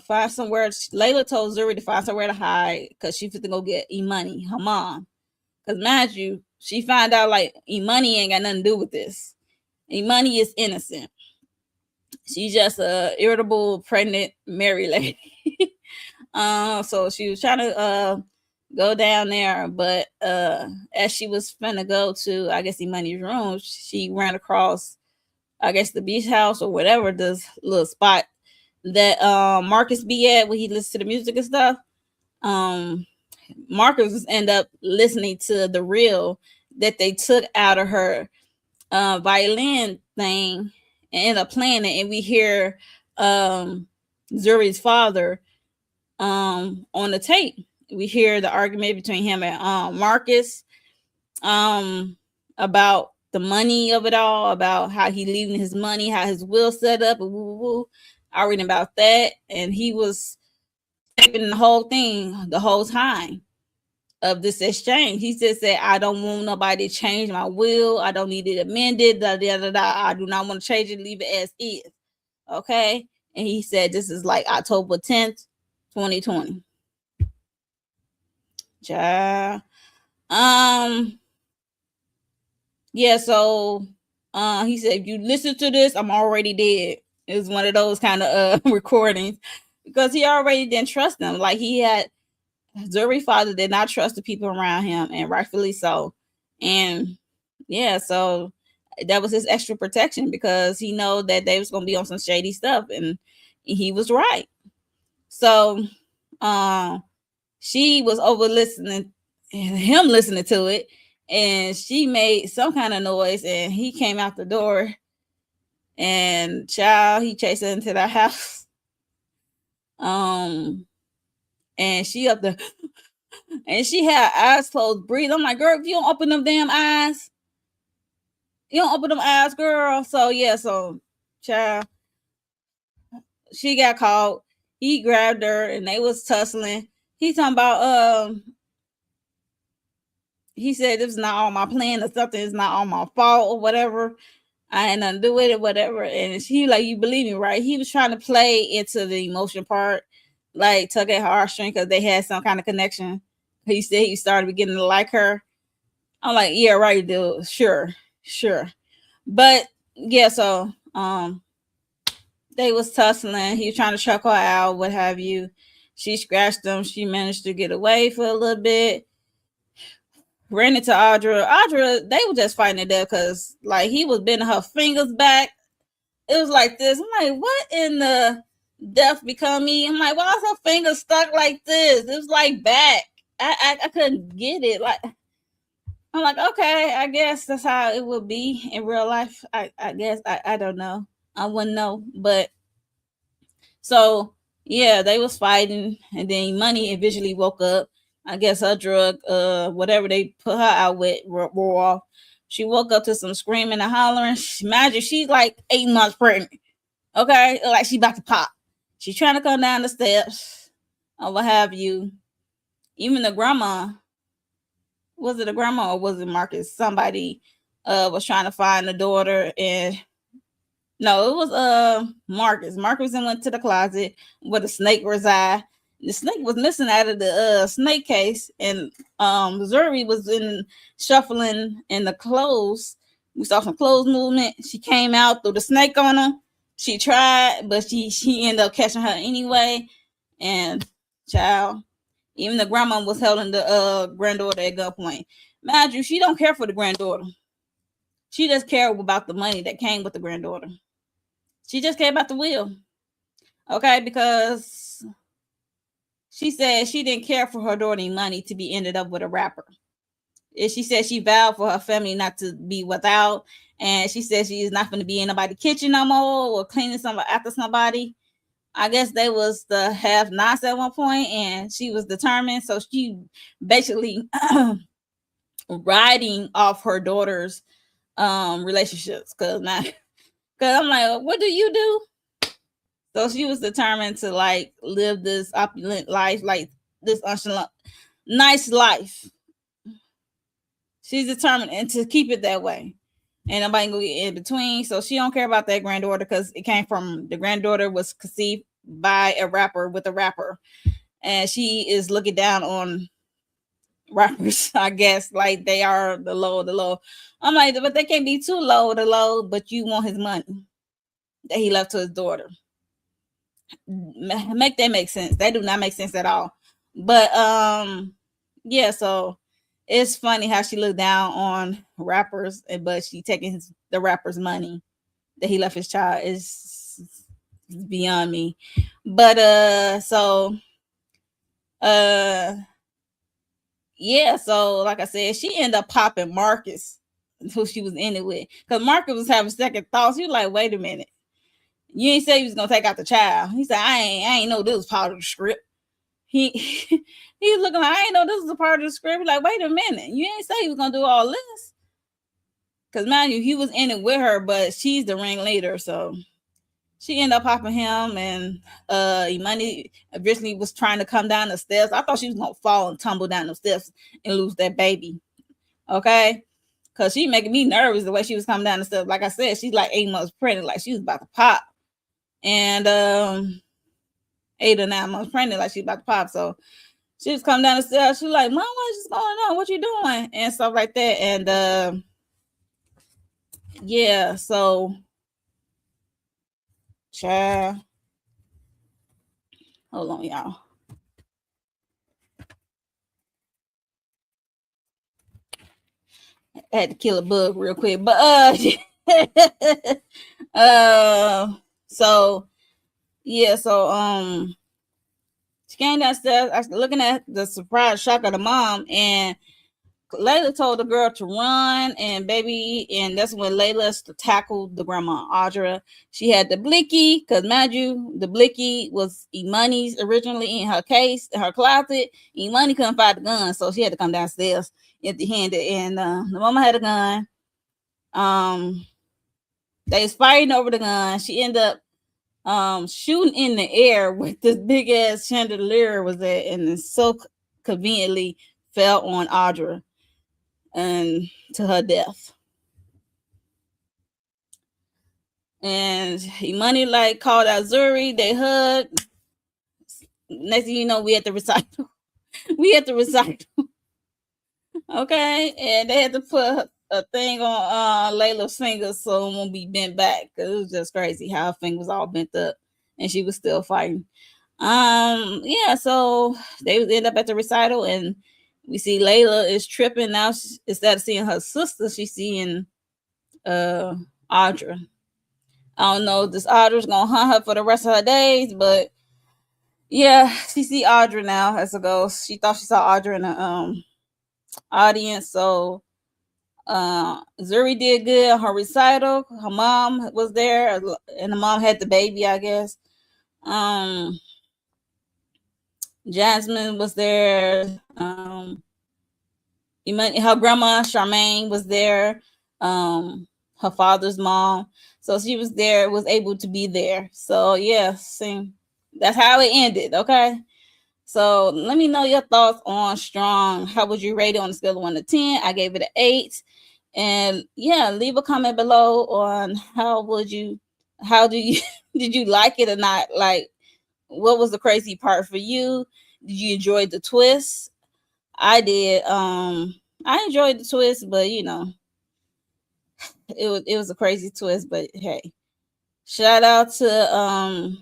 find somewhere. Layla told Zuri to find somewhere to hide, because she fit to go get E-Money, her mom. Because mind you, she found out like E-Money ain't got nothing to do with this. E-Money is innocent. She's just a irritable, pregnant, married lady. So she was trying to go down there, but as she was finna go to, I guess, E-Money's room, she ran across, I guess, the beach house or whatever, this little spot that Marcus be at when he listens to the music and stuff. Marcus end up listening to the reel that they took out of her violin thing and end up playing it, and we hear Zuri's father on the tape. We hear the argument between him and Marcus about the money of it all, about how he leaving his money, how his will set up, and woo, woo, woo. I read about that, and he was taping the whole thing the whole time of this exchange. He just said, I don't want nobody to change my will. I don't need it amended. Da, da, da, da. I do not want to change it, leave it as is. Okay. And he said this is like October 10th, 2020. Ja. Yeah, so he said, if you listen to this, I'm already dead. It was one of those kind of recordings, because he already didn't trust them. Like, he had, Zuri's father did not trust the people around him, and rightfully so. And yeah, so that was his extra protection, because he know that they was gonna be on some shady stuff, and he was right. So she was over listening, him listening to it, and she made some kind of noise, and he came out the door, and child, he chased her into the house. And she up there, and she had eyes closed, breathe. I'm like, girl, if you don't open them damn eyes, you don't open them eyes, girl. So yeah, so child, she got caught. He grabbed her, and they was tussling. He talking about he said this is not all my plan, or something is not all my fault or whatever. I had nothing to do with it, whatever. And she like, you believe me, right? He was trying to play into the emotion part, like tug at her heartstring, because they had some kind of connection. He said he started beginning to like her. I'm like, yeah, right, dude. Sure. But yeah, so they was tussling. He was trying to chuck her out, what have you. She scratched him. She managed to get away for a little bit. Ran into Audra, they were just fighting it there, because like he was bending her fingers back. It was like this. I'm like, what in the death become me? I'm like, why is her fingers stuck like this? It was like back. I couldn't get it. Like, I'm like, okay, I guess that's how it would be in real life. I guess I don't know. I wouldn't know. But so yeah, they was fighting, and then Money eventually woke up. I guess her drug, whatever they put her out with, wore off. She woke up to some screaming and hollering. Imagine she's like 8 months pregnant. Okay, like she about to pop. She's trying to come down the steps, or what have you. Even the grandma, was it a grandma or was it Marcus? Somebody was trying to find the daughter, and no, it was Marcus. Marcus went to the closet where the snake reside. The snake was missing out of the snake case, and Zuri was in shuffling in the clothes. We saw some clothes movement. She came out, threw the snake on her. She tried, but she ended up catching her anyway. And child, even the grandma was holding the granddaughter at gunpoint. Mind you, she don't care for the granddaughter. She just cared about the money that came with the granddaughter. She just came out the wheel. Okay, because she said she didn't care for her daughter money to be ended up with a rapper. And she said she vowed for her family not to be without. And she said she is not going to be in nobody's kitchen no more or cleaning somebody after somebody. I guess they was the have nots at one point, and she was determined. So she basically riding off her daughter's relationships. Cause I'm like, what do you do? So she was determined to like live this opulent life, like this nice life. She's determined and to keep it that way. And nobody gonna get in between. So she don't care about that granddaughter because it came from the granddaughter was conceived by a rapper with a rapper. And she is looking down on rappers, I guess, like they are the low. I'm like, but they can't be too low, but you want his money that he left to his daughter. Make that make sense. That do not make sense at all. But yeah, so it's funny how she looked down on rappers, but she taking the rapper's money that he left his child is beyond me. But so yeah, so like I said, she ended up popping Marcus, who she was in it with, because Marcus was having second thoughts. He was like, wait a minute, you ain't say you was gonna take out the child. He said, I ain't know this was part of the script. He he's looking like, I ain't know this was a part of the script. He's like, wait a minute, you ain't say you was gonna do all this. Because mind you, he was in it with her, but she's the ringleader, so she ended up popping him. And Imani originally was trying to come down the steps. I thought she was gonna fall and tumble down the steps and lose that baby. Okay, because she making me nervous the way she was coming down the steps. Like I said, she's like 8 months pregnant, like she was about to pop. And 8 or 9 months pregnant, like she's about to pop. So she was coming down the stairs. She was like, Mom, what's going on? What you doing? And stuff like that. And yeah, so child. Hold on, y'all. I had to kill a bug real quick. But so yeah, so she came downstairs. I was looking at the surprise shock of the mom, and Layla told the girl to run, and baby, and that's when Layla tackled the grandma Audra. She had the blicky, because mind you, the blicky was Imani's originally in her case, in her closet. Imani couldn't find the gun, so she had to come downstairs empty-handed. And the mama had a gun. They was fighting over the gun. She ended up shooting in the air with this big ass chandelier was there, and it so conveniently fell on Audra and to her death. And Imani like called out Zuri, they hugged. Next thing you know, we at the recital. Okay, and they had to put a thing on Layla's fingers so it won't be bent back, because it was just crazy how her finger was all bent up and she was still fighting. Yeah, so they end up at the recital, and we see Layla is tripping now. Instead of seeing her sister, she's seeing Audra. I don't know if this Audra's gonna hunt her for the rest of her days, but yeah, she see Audra now as a ghost. She thought she saw Audra in the audience. So Zuri did good on her recital. Her mom was there, and the mom had the baby, I guess. Jasmine was there. Her grandma Charmaine was there. Her father's mom, so she was there, was able to be there. So yeah, see, that's how it ended. Okay, so let me know your thoughts on Strong. How would you rate it on a scale of 1 to 10? I gave it an 8. And yeah, leave a comment below on how do you did you like it or not? Like, what was the crazy part for you? Did you enjoy the twist? I did. I enjoyed the twist, but you know, it was a crazy twist. But hey, shout out to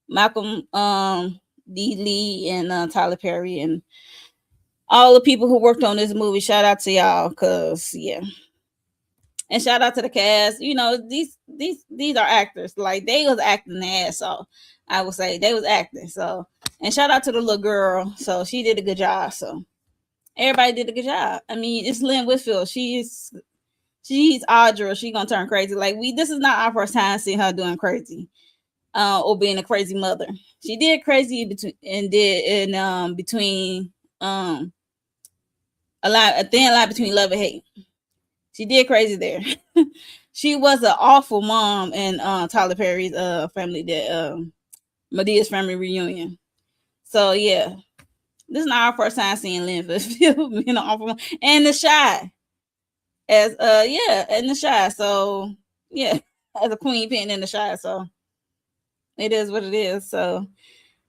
Malcolm D. Lee and Tyler Perry and all the people who worked on this movie. Shout out to y'all, cause yeah. And shout out to the cast. You know, these are actors. Like they was acting their ass off. I would say they was acting. So, and shout out to the little girl. So she did a good job. So everybody did a good job. I mean, it's Lynn Whitfield. She's Audra. She gonna turn crazy. Like this is not our first time seeing her doing crazy, or being a crazy mother. She did crazy between a thin line between love and hate. She did crazy there. She was an awful mom in Tyler Perry's family, that Medea's family reunion. So yeah, this is not our first time seeing Lynn Whitfield being an awful mom. And The Shy, and The Shy. So yeah, as a queen pin in The Shy. So it is what it is. So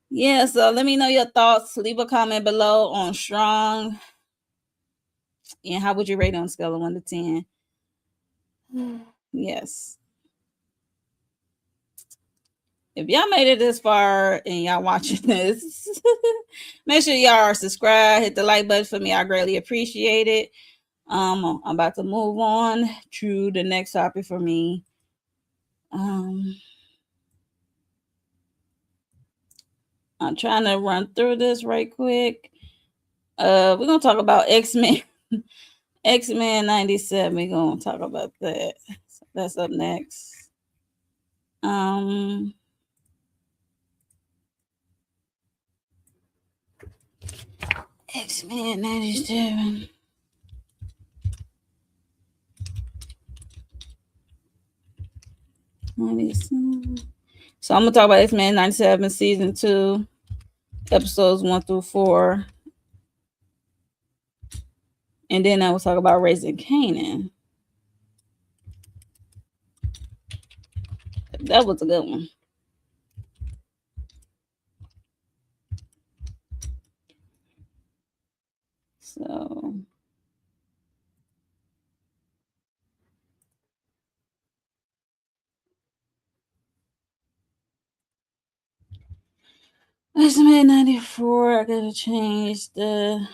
yeah, so let me know your thoughts. Leave a comment below on Strung. And how would you rate on a scale of 1 to 10? Yes. If y'all made it this far and y'all watching this, make sure y'all are subscribed. Hit the like button for me. I greatly appreciate it. I'm about to move on to the next topic for me. I'm trying to run through this right quick. We're gonna talk about Xmen. Xmen 97. We're gonna talk about that. So that's up next. Xmen 97. So I'm gonna talk about Xmen 97 season 2, episodes 1 through 4. And then I will talk about Raising Kanan. That was a good one. So Xmen 94. I gotta change the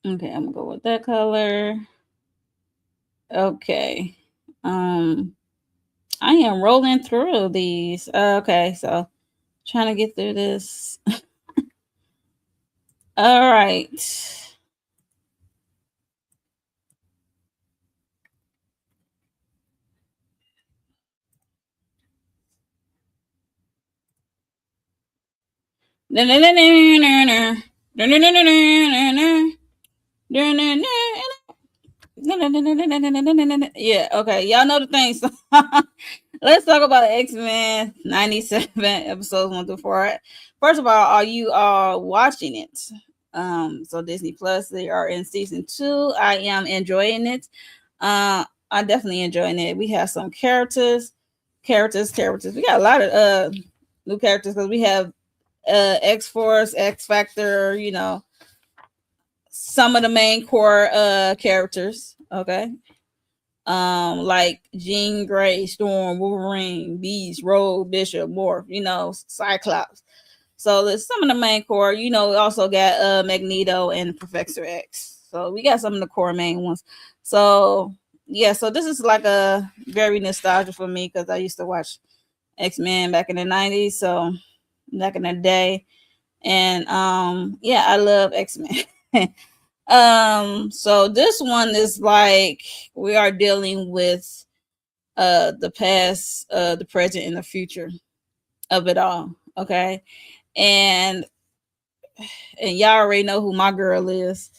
okay, I'm gonna go with that color. Okay. I am rolling through these. Okay, so trying to get through this. All right. Yeah, okay. Y'all know the things. Let's talk about Xmen 97 episodes 1 through 4. First of all, are you watching it? So Disney Plus, they are in season 2. I am enjoying it. I'm definitely enjoying it. We have some characters. We got a lot of new characters because we have X-Force, X Factor, you know, some of the main core characters. Okay. Like Jean Grey, Storm, Wolverine, Beast, Rogue, Bishop, Morph, you know, Cyclops. So there's some of the main core. You know, we also got Magneto and Professor X. So we got some of the core main ones. So yeah, so this is like a very nostalgic for me because I used to watch X-Men back in the 90s. So back in the day. And yeah, I love X-Men. So this one is like we are dealing with the past, the present, and the future of it all. Okay. And y'all already know who my girl is.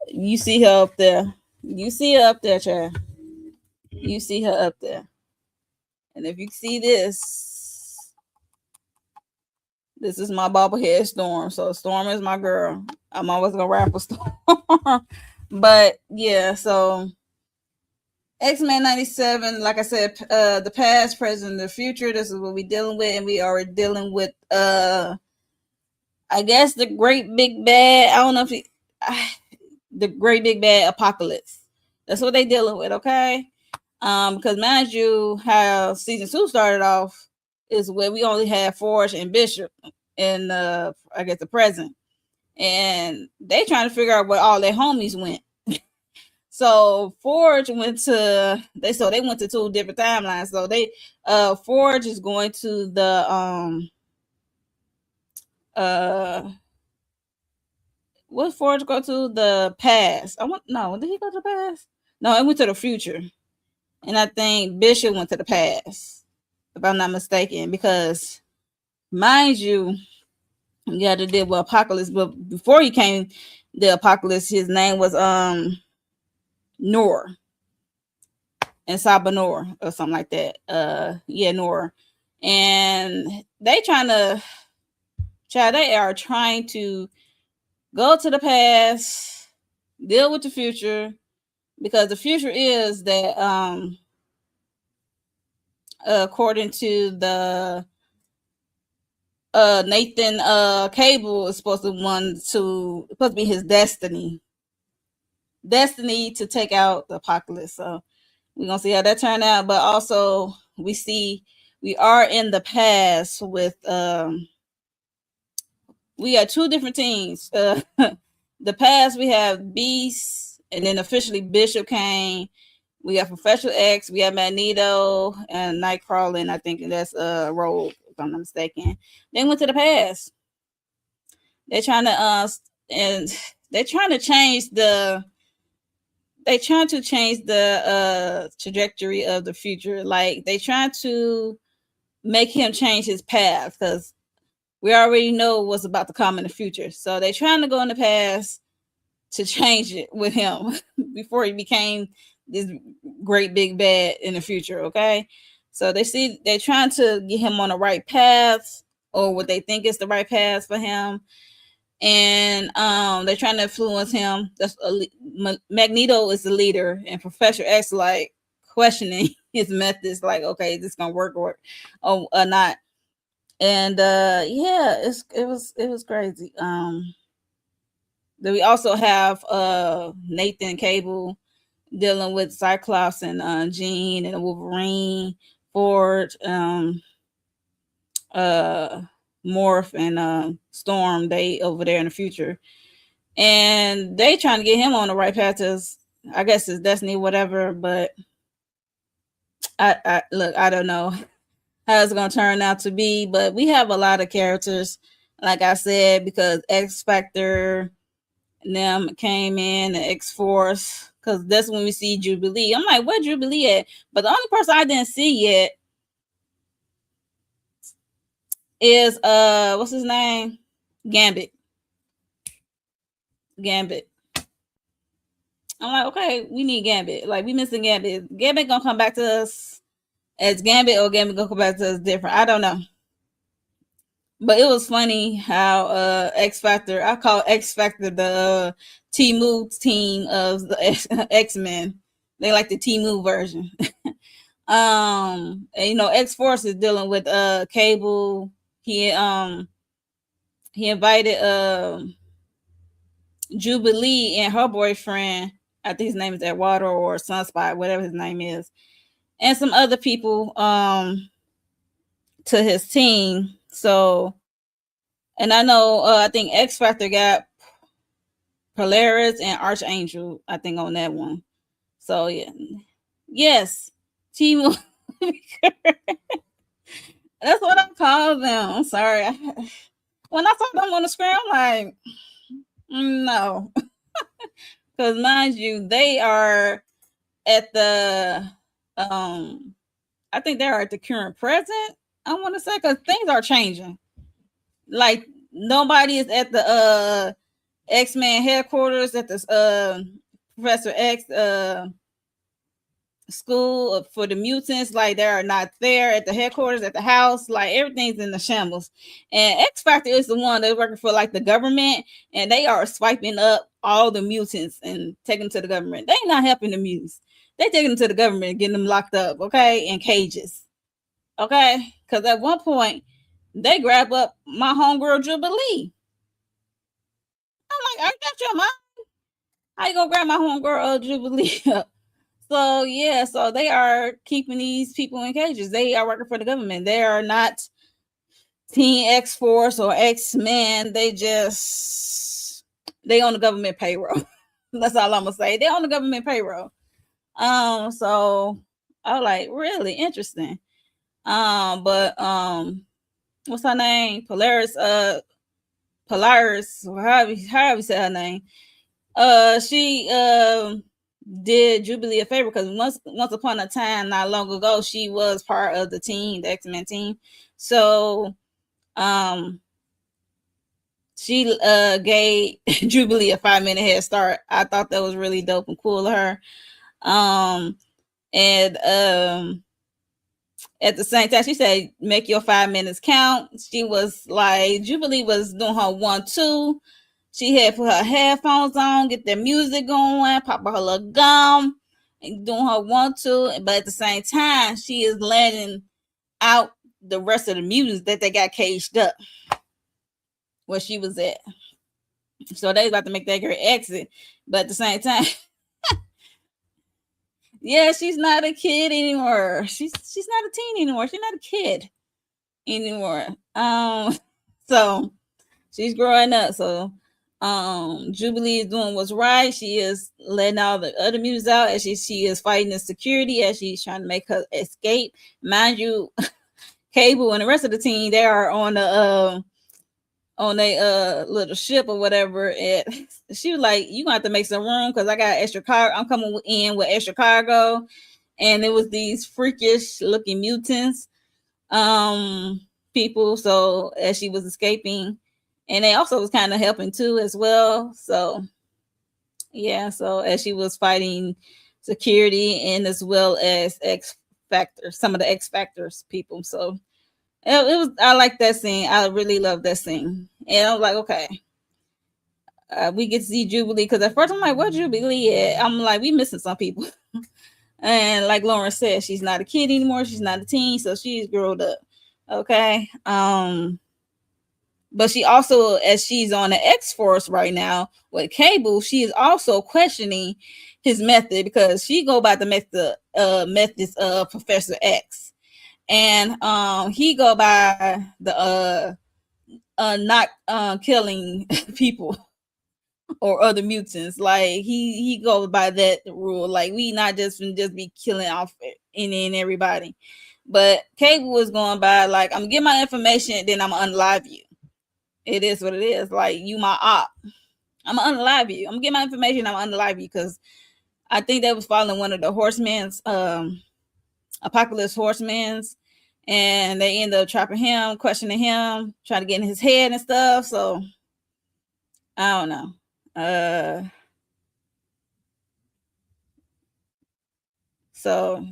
You see her up there. You see her up there, child. You see her up there. And if you see this is my bobblehead Storm. So Storm is my girl. I'm always gonna rap with Storm. But yeah, so Xmen 97, like I said, the past, present, the future. This is what we're dealing with, and we are dealing with I guess the great big bad. I don't know if the great big bad apocalypse. That's what they dealing with, okay? Because mind you, how season 2 started off is where we only had Forge and Bishop in I guess the present, and they trying to figure out where all their homies went. So Forge went to they went to 2 different timelines. So they Forge is going to the what Forge go to? The past. Did he go to the past? No, it went to the future. And I think Bishop went to the past, if I'm not mistaken, because mind you, you had to deal with Apocalypse, but before he came the Apocalypse, his name was Noor and Saba Noor or something like that. Noor. And they are trying to go to the past, deal with the future, because the future is that according to the Nathan Cable is supposed to be his destiny to take out the Apocalypse. So we're gonna see how that turned out. But also we are in the past with we got 2 different teams. The past we have Beast, and then officially Bishop came. We got Professor X, we have Magneto and Nightcrawler, and I think that's Rogue, if I'm not mistaken. They went to the past. They're trying to change the trajectory of the future. Like they trying to make him change his path because we already know what's about to come in the future. So they're trying to go in the past to change it with him before he became this great big bad in the future. Okay. So they're trying to get him on the right path, or what they think is the right path for him. And they're trying to influence him. Magneto is the leader, and Professor X like questioning his methods, like, okay, is this gonna work or not? And it was crazy. Then we also have Nathan Cable dealing with Cyclops and Jean and Wolverine, Forge, Morph and Storm. They over there in the future, and they trying to get him on the right path to, I guess, his destiny, whatever. But I don't know how it's gonna turn out to be. But we have a lot of characters, like I said, because X Factor them came in, the X Force, because that's when we see Jubilee. I'm like, where Jubilee at? But the only person I didn't see yet is what's his name? Gambit. I'm like, okay, we need Gambit. Like, we missing Gambit. Gambit gonna come back to us as Gambit, or Gambit gonna come back to us different? I don't know. But it was funny how X Factor, I call X Factor the T-Move team of the X-Men. They like the T-Move version. And, X Force is dealing with Cable. He invited Jubilee and her boyfriend, I think his name is Eduardo or Sunspot, whatever his name is, and some other people to his team. So, and I know I think X Factor got Polaris and Archangel, I think, on that one. So yeah, yes, Team. That's what I'm calling them. I'm sorry. When I saw them on the screen, I'm like, no, because mind you, they are at the I think they are at the current present. I want to say, because things are changing. Like, nobody is at the X-Men headquarters at the Professor X school for the mutants. Like, they are not there at the headquarters at the house. Like, everything's in the shambles. And X Factor is the one that's working for like the government, and they are swiping up all the mutants and taking them to the government. They not helping the mutants. They taking them to the government and getting them locked up, okay, in cages. Okay, because at one point they grab up my homegirl Jubilee. I'm like, are you out your mind? How you gonna grab my homegirl Jubilee up? So yeah, so they are keeping these people in cages. They are working for the government. They are not Teen X Force or Xmen. They on the government payroll. That's all I'm gonna say. They on the government payroll. So I was like, really interesting. But what's her name? Polaris, or however you say her name. She did Jubilee a favor because once upon a time, not long ago, she was part of the team, the X-Men team. So she gave Jubilee a 5-minute head start. I thought that was really dope and cool of her. And at the same time, she said, make your 5 minutes count. She was like, Jubilee was doing her 1-2. She had put her headphones on, get the music going, pop her little gum, and doing her 1-2. But at the same time, she is letting out the rest of the music that they got caged up where she was at. So they about to make that girl exit. But at the same time, yeah, she's not a kid anymore. She's not a teen anymore. She's not a kid anymore. So she's growing up. So Jubilee is doing what's right. She is letting all the other music out as she is fighting the security as she's trying to make her escape. Mind you, Cable and the rest of the team, they are on the a little ship or whatever. And she was like, you gonna have to make some room because I got extra cargo. I'm coming in with extra cargo. And it was these freakish looking mutants people. So as she was escaping, and they also was kind of helping too as well. So yeah, so as she was fighting security and as well as X Factor, some of the X Factors people. So it was, I like that scene. I really love that scene. And I was like, okay, we get to see Jubilee because at first I'm like, what Jubilee at? I'm like, we missing some people. And like Lauren said, she's not a kid anymore. She's not a teen, so she's grown up. Okay. But she also, as she's on the X Force right now with Cable, she is also questioning his method because she go by the methods of Professor X, and he go by the not killing people or other mutants. Like he goes by that rule. Like we not just be killing off any and everybody. But Cable was going by like, I'm gonna get my information, then I'm gonna unlive you. It is what it is. Like, you my op. I'm gonna unlive you. I'm gonna get my information, I'm gonna unlive you because I think that was following one of the Horsemen's Apocalypse Horsemen's, and they end up trapping him, questioning him, trying to get in his head and stuff. So I don't know. So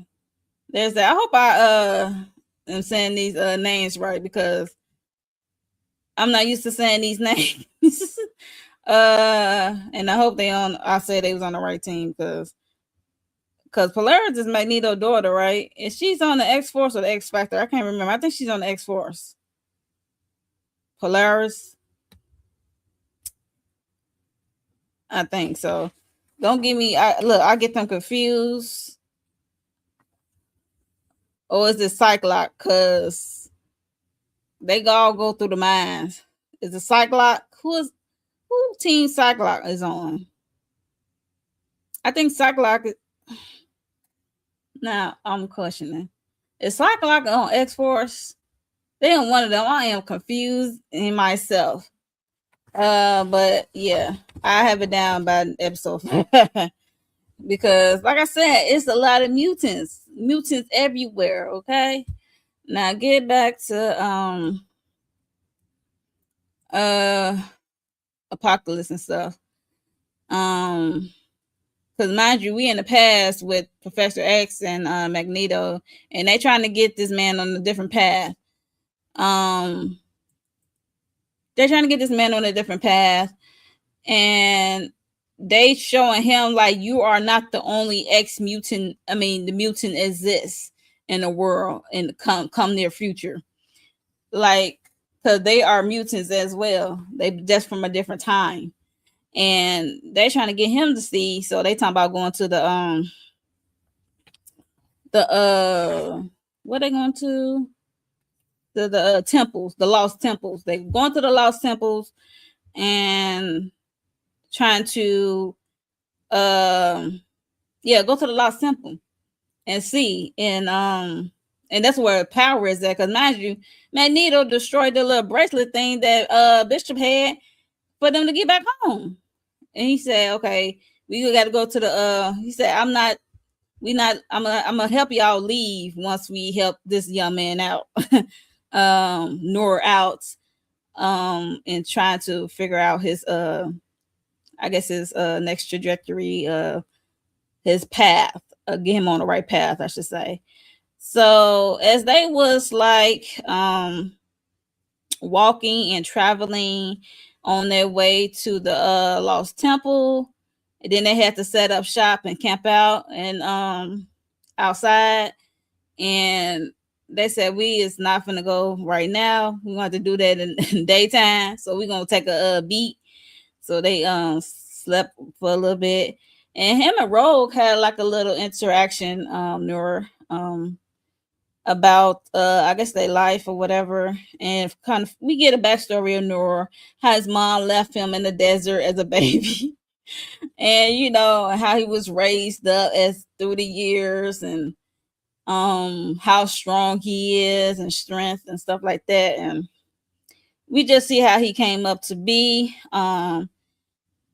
there's that. I hope I am saying these names right because I'm not used to saying these names. And I hope I said they was on the right team because Polaris is Magneto's daughter, right? And she's on the X Force or the X Factor. I can't remember. I think she's on the X Force. Polaris. I think so. Don't give me. I get them confused. Or is it Cyclops? Because they all go through the minds. Is it Cyclops? Who Team Cyclops is on? I think Cyclops. Now I'm questioning. Is Cyclops on X Force? They on one of them. I am confused in myself. But yeah, I have it down by episode 5. Because like I said, it's a lot of mutants everywhere. Okay, now get back to Apocalypse and stuff. Because mind you, we in the past with Professor X and Magneto, and they trying to get this man on a different path. They're trying to get this man on a different path, and they showing him like, you are not the only X mutant. I mean, the mutant exists in the world in the come near future. Like, because they are mutants as well. They just from a different time. And they're trying to get him to see. So they talking about going to the the what they going to the temples, the lost temples. They going to the lost temples and trying to go to the lost temple and see, and that's where power is at. Because mind you, Magneto destroyed the little bracelet thing that Bishop had for them to get back home. And he said, "Okay, we got to go to the." He said, "I'm not. We not. I'm gonna help y'all leave once we help this young man out, Nor out, and trying to figure out his I guess his next trajectory, his path, get him on the right path, I should say." So as they was like walking and traveling on their way to the lost temple, and then they had to set up shop and camp out and outside, and they said, we is not gonna go right now, we want to do that in daytime, so we're gonna take a beat. So they slept for a little bit, and him and Rogue had like a little interaction, about I guess their life or whatever, and kind of we get a backstory of Nora, how his mom left him in the desert as a baby, and you know how he was raised up as through the years, and how strong he is and strength and stuff like that, and we just see how he came up to be,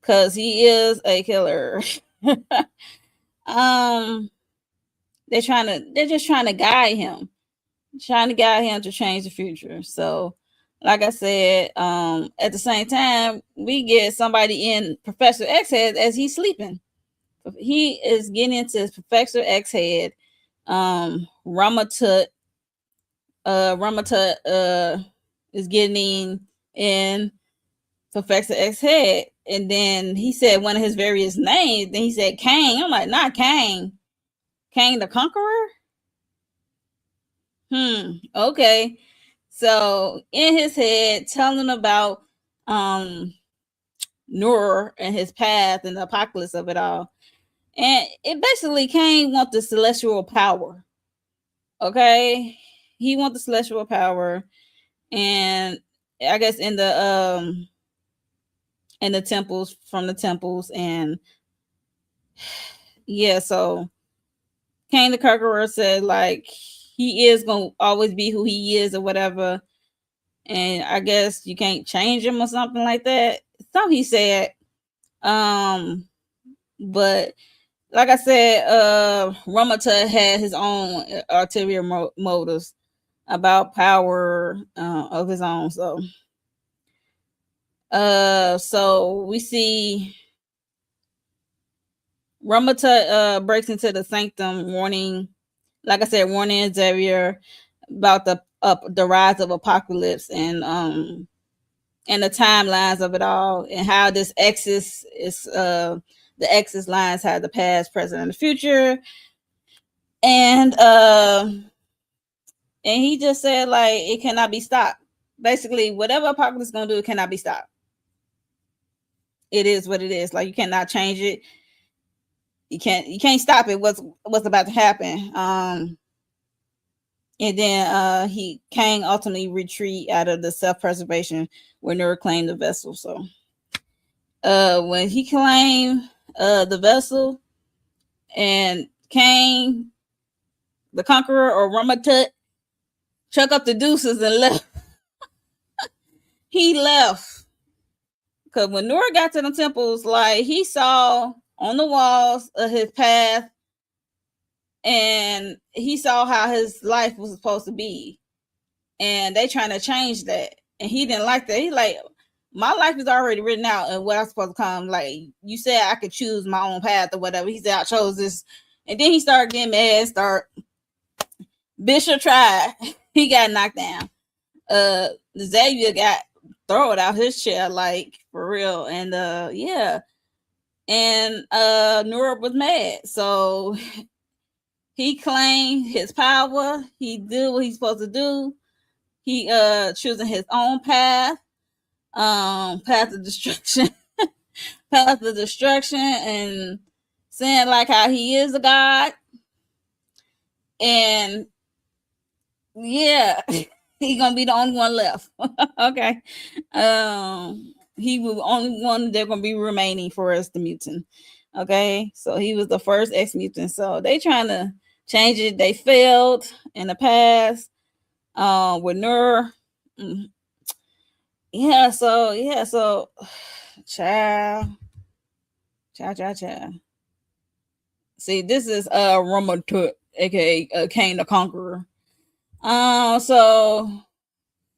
because he is a killer. um they're just trying to guide him, to change the future. So like I said, at the same time, we get somebody in Professor X head as he's sleeping. He is getting into his Professor X head. Ramatut is getting in Professor X head, and then he said one of his various names. Then he said Kang. I'm like, not Kang. Kang the Conqueror? Okay. So in his head, telling about Nur and his path and the apocalypse of it all. And it basically Kang want the celestial power. Okay. He want the celestial power. And I guess in the temples, from the temples, and yeah, so Kang the Conqueror said like he is gonna always be who he is or whatever, and I guess you can't change him or something like that. So he said, but like I said, Ramata had his own ulterior motives about power of his own. So we see Ramata breaks into the sanctum, warning, like I said, warning Xavier about the rise of apocalypse, and the timelines of it all, and how this X's is the X's lines have the past, present, and the future. And he just said like it cannot be stopped. Basically, whatever apocalypse is gonna do, it cannot be stopped. It is what it is. Like you cannot change it. You can't stop it. What's about to happen. And then Kang ultimately retreat out of the self-preservation where Nerd claimed the vessel. So when he claimed the vessel, and Kang the Conqueror or Ramatut chuck up the deuces and left. He left. Because when Nora got to the temples, like he saw on the walls of his path, and he saw how his life was supposed to be, and they trying to change that, and he didn't like that. He like, my life is already written out and what I'm supposed to come. Like you said, I could choose my own path or whatever. He said I chose this, and then he started getting mad. Bishop tried. He got knocked down. Xavier got thrown out his chair, like for real. And yeah. And Nora was mad. So he claimed his power. He did what he's supposed to do. He choosing his own path. Path of destruction. Path of destruction, and saying like how he is a god. And yeah, he gonna be the only one left. Okay. He was the only one they're gonna be remaining for us, the mutant. Okay, so he was the first X-Mutant. So they trying to change it. They failed in the past. With Nur. Yeah, so child. See, this is Ramatut, aka Kane the Conqueror. So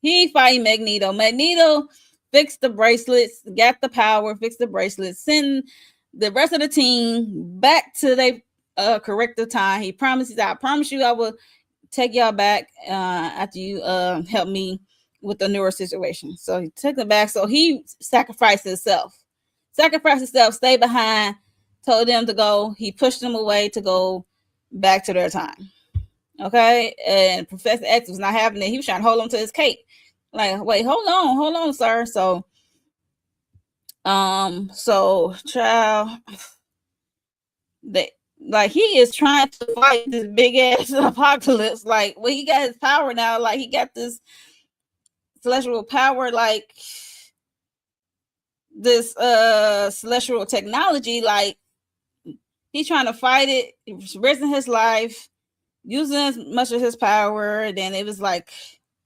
he fighting Magneto. Magneto fixed the bracelets, got the power, fixed the bracelets, send the rest of the team back to their corrective time. He promises, I promise you I will take y'all back after you help me with the newer situation. So he took them back. So he sacrificed himself, stay behind, told them to go. He pushed them away to go back to their time. Okay, and Professor X was not having it. He was trying to hold on to his cape. Like, wait, hold on, sir. So child, they like he is trying to fight this big ass apocalypse. Like, well, he got his power now. Like, he got this celestial power, like this celestial technology. Like, he's trying to fight it. He's risking his life, using as much of his power. Then it was like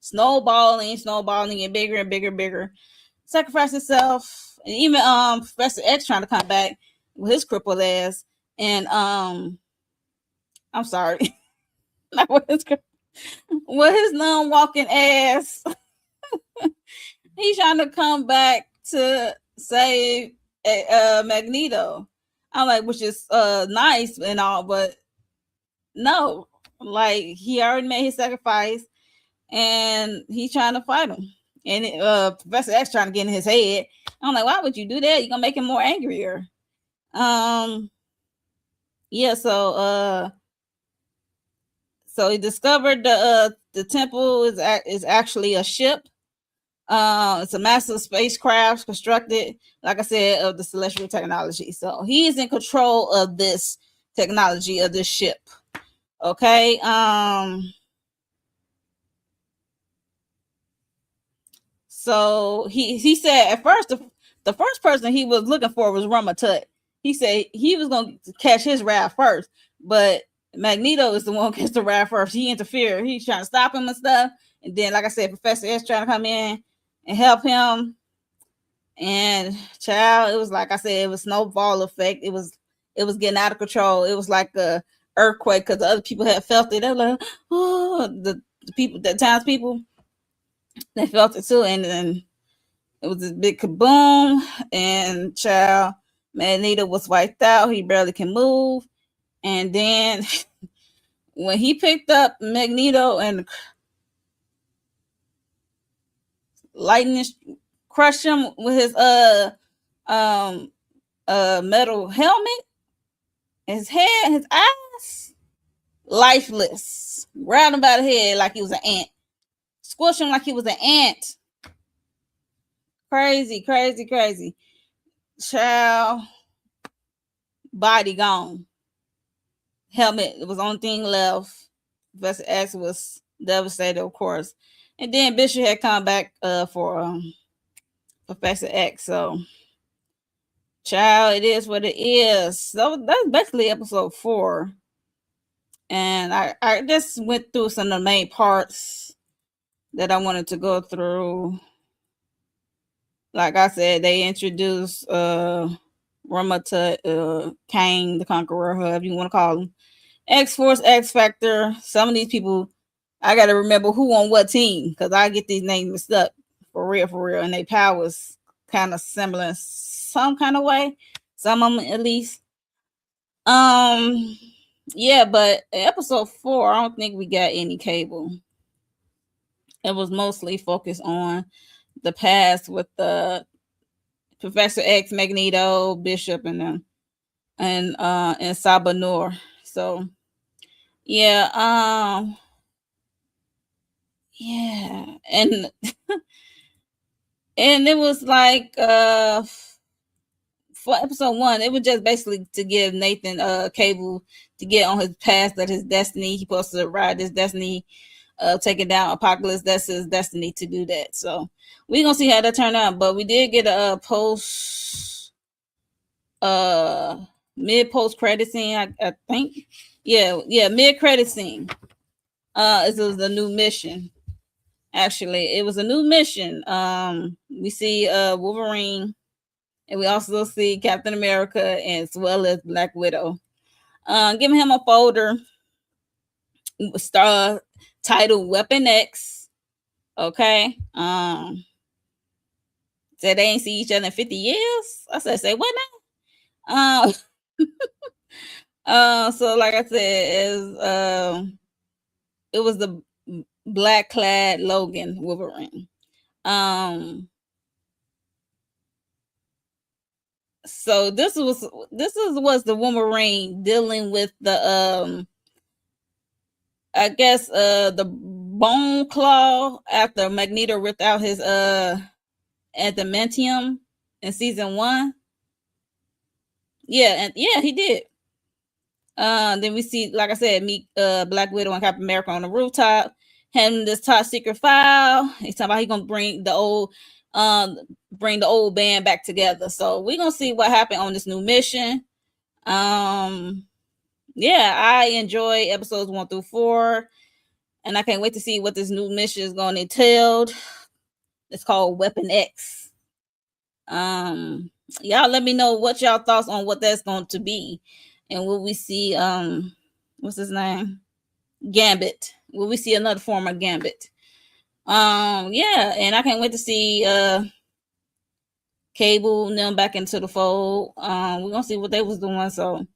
snowballing, and bigger. Sacrifice himself, and even Professor X trying to come back with his crippled ass, and I'm sorry, not with his non-walking ass. He's trying to come back to save Magneto. I'm like, which is nice and all, but no, like he already made his sacrifice, and he's trying to fight him. And Professor X trying to get in his head. I'm like, why would you do that? You're gonna make him more angrier. Yeah. So he discovered the temple is actually a ship. It's a massive spacecraft constructed, like I said, of the celestial technology. So he is in control of this technology of this ship. Okay. So he said at first the first person he was looking for was Ramatut. He said he was going to catch his wrath first, but Magneto is the one who gets the wrath first. He interfered. He's trying to stop him and stuff. And then, like I said, Professor S trying to come in and help him. And child, it was like I said, it was snowball effect. It was getting out of control. It was like a earthquake because the other people had felt it. They were like, oh, the people, the townspeople, they felt it too. And then it was this big kaboom, and child, Magneto was wiped out. He barely can move. And then when he picked up Magneto and lightning crushed him with his metal helmet, his head, his eyes, lifeless. Grabbed him by the head like he was an ant. Squished him like he was an ant. Crazy. Child, body gone. Helmet, it was the only thing left. Professor X was devastated, of course. And then Bishop had come back for Professor X. So, child, it is what it is. So that's basically episode 4. And I just went through some of the main parts that I wanted to go through. Like I said, they introduced Ramatut, Kane the Conqueror, however you want to call him. X-Force, X-Factor. Some of these people, I got to remember who on what team, because I get these names mixed up for real. And their powers kind of similar in some kind of way. Some of them at least. Yeah, but episode 4, I don't think we got any Cable. It was mostly focused on the past with the Professor X, Magneto, Bishop, and them, and Sabanur. So yeah, yeah, and and it was like for episode 1, it was just basically to give Nathan Cable to get on his path that his destiny. He's supposed to ride this destiny, taking down Apocalypse. That's his destiny to do that. So we're gonna see how that turn out. But we did get a post mid post credit scene, I think. Yeah, mid credit scene. This was a new mission. Actually, it was a new mission. We see Wolverine, and we also see Captain America, as well as Black Widow. Giving him a folder, star titled Weapon X. Okay. Said they ain't see each other in 50 years. I said, say what now? So like I said, it was the black clad Logan Wolverine. So this was the Wolverine dealing with the I guess the bone claw after Magneto ripped out his adamantium in season 1. Yeah, he did. Then we see, like I said, meet Black Widow and Captain America on the rooftop, having this top secret file. He's talking about he's gonna bring the old band back together. So we're gonna see what happened on this new mission. Yeah, I enjoy episodes 1 through 4, and I can't wait to see what this new mission is gonna entail. It's called Weapon X. Y'all let me know what y'all thoughts on what that's going to be. And will we see what's his name? Gambit. Will we see another form of Gambit? Yeah, and I can't wait to see Cable and them back into the fold. We're gonna see what they was doing. So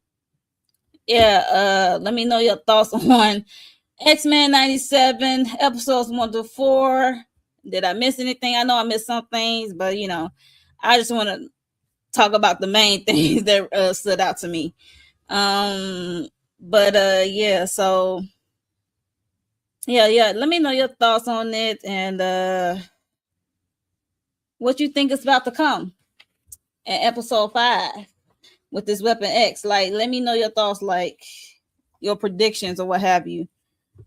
yeah, let me know your thoughts on Xmen 97 episodes 1 to 4. Did I miss anything? I know I missed some things, but you know, I just want to talk about the main things that stood out to me. But yeah, so yeah, let me know your thoughts on it, and what you think is about to come in episode 5 with this Weapon X. Like, let me know your thoughts, like your predictions or what have you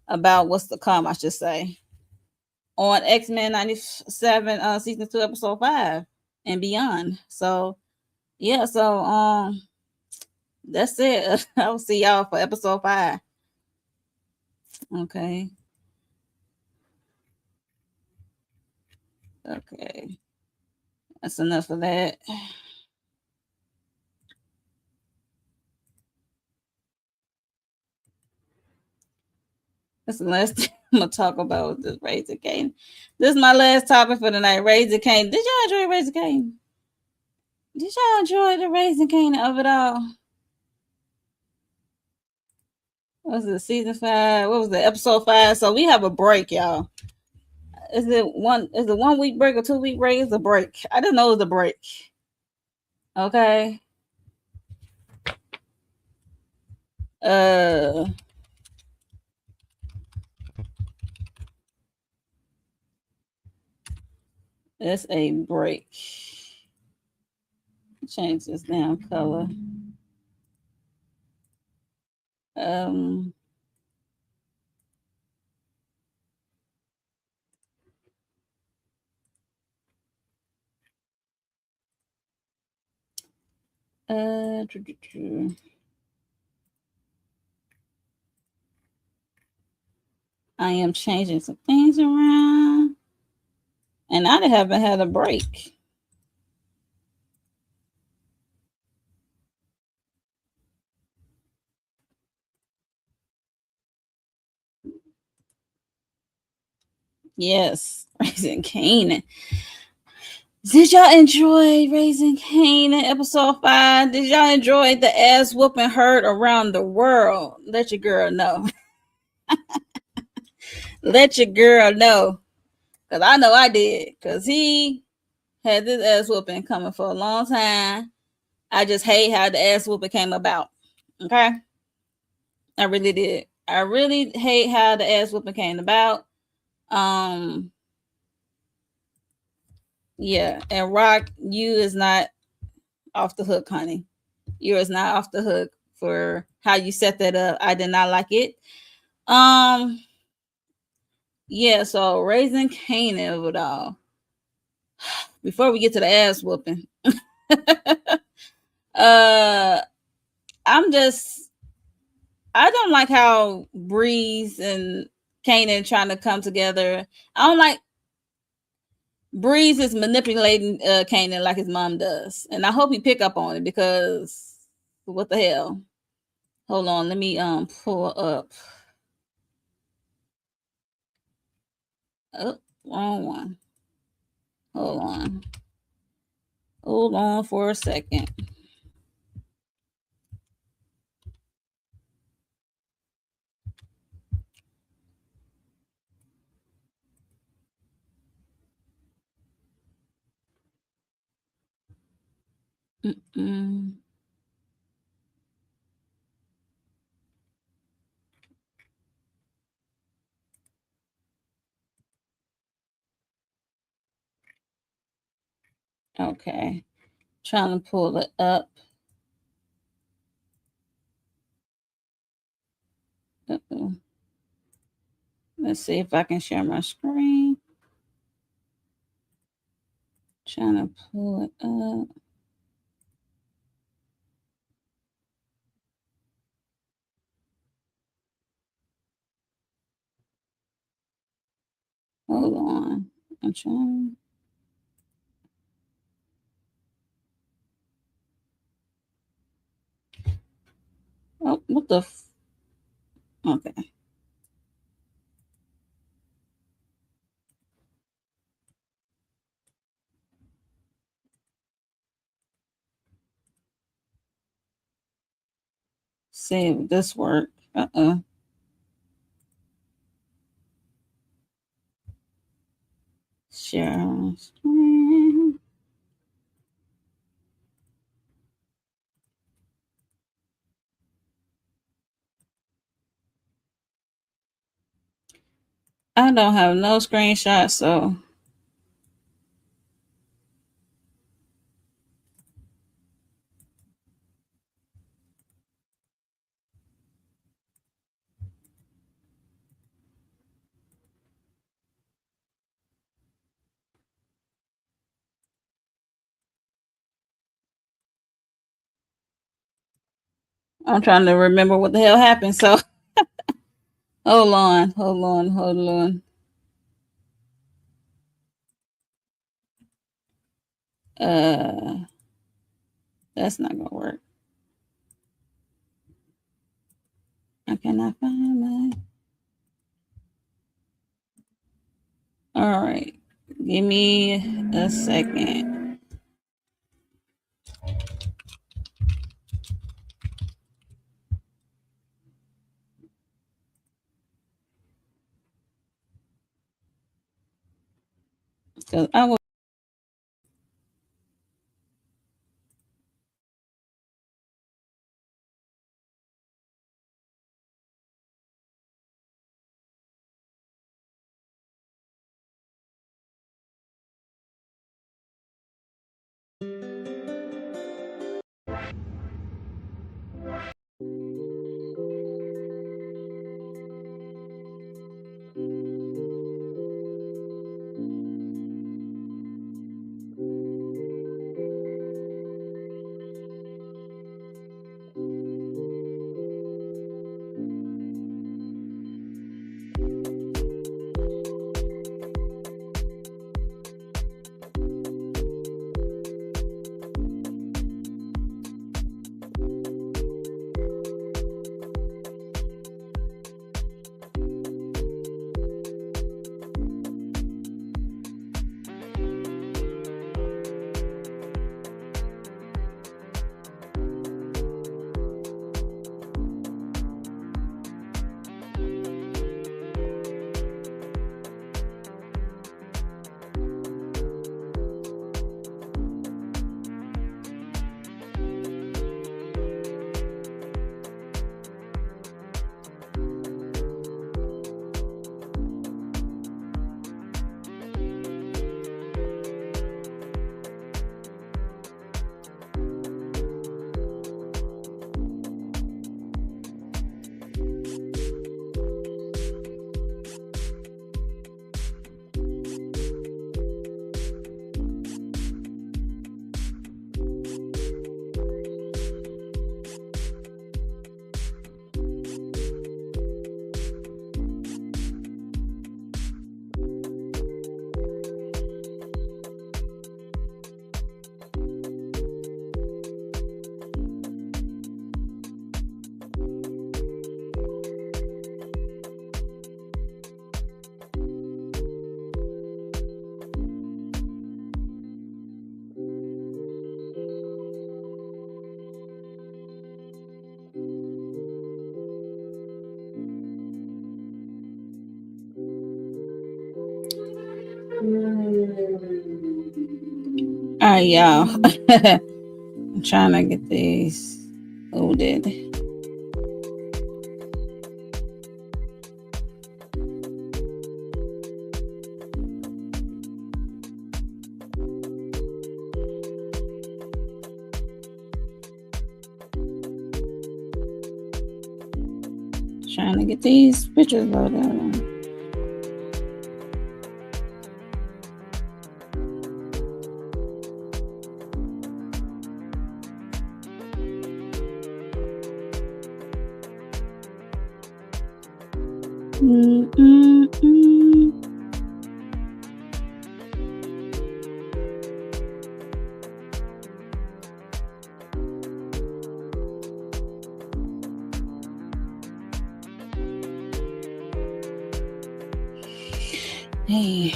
about what's to come, I should say, on Xmen 97 season 2 episode 5 and beyond. So yeah, so that's it. I'll see y'all for episode 5. Okay. That's enough of that. That's the last thing I'm gonna talk about, this Raising Kanan. This is my last topic for the night. Raising Kanan. Did y'all enjoy Raising Kanan? Did y'all enjoy the Raising Kanan of it all? What was it, season 5? What was it, episode 5? So we have a break, y'all. Is it 1 week break or 2 week break? It's a break. I didn't know it was a break. Okay. It's a break. Change this damn color. I am changing some things around, and I haven't had a break. Yes, Raising Kanan. Did y'all enjoy Raising Kanan episode 5? Did y'all enjoy the ass whooping heard around the world? Let your girl know. Let your girl know. Because I know I did. Because he had this ass whooping coming for a long time. I just hate how the ass whooping came about. Okay? I really did. I really hate how the ass whooping came about. Yeah, and Rock, you is not off the hook, honey. You is not off the hook for how you set that up. I did not like it. Um, yeah, so raising Kanan of it all. Before we get to the ass whooping, uh, I'm just I don't like how Breeze and Kanan trying to come together. I don't like Breeze is manipulating Kanan like his mom does, and I hope he pick up on it because what the hell? Hold on, let me pull up. Oh, wrong one. Hold on. Hold on for a second. Mm-mm. Okay. Trying to pull it up. Uh-oh. Let's see if I can share my screen. Trying to pull it up. Hold on. I'm trying. Oh, what the? Okay. See if this work. Uh-oh. Share screen. I don't have no screenshots, so I'm trying to remember what the hell happened. So hold on, hold on, hold on. That's not gonna work. I cannot find my. All right, give me a second. Cause I will. All right, y'all. I'm trying to get these loaded. Trying to get these pictures loaded. Hey.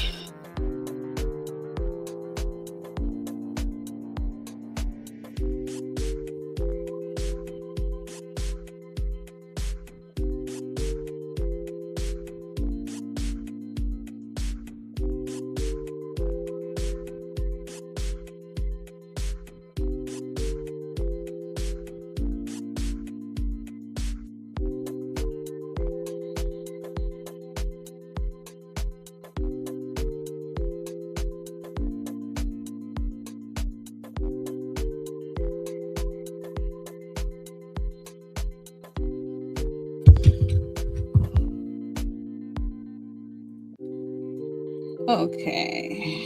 Okay.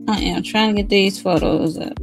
I am trying to get these photos up.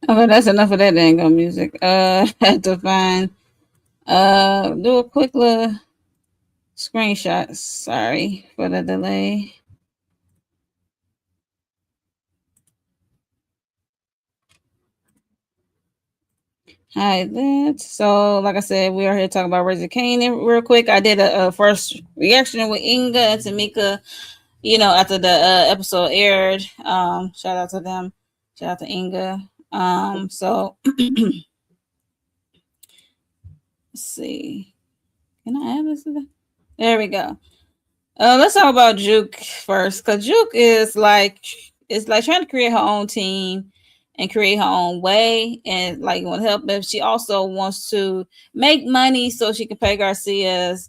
Okay, that's enough of that dang on music. Had to find do a quick little screenshot. Sorry for the delay. Hi, that. So, like I said, we are here talking about Raising Kanan real quick. I did a first reaction with Inga and Tamika, after the episode aired. Shout out to them. Shout out to Inga. So let's see. Can I add this? There we go. Let's talk about Juke first, because Juke is like trying to create her own team and create her own way, and like want to help. But she also wants to make money so she can pay Garcia's,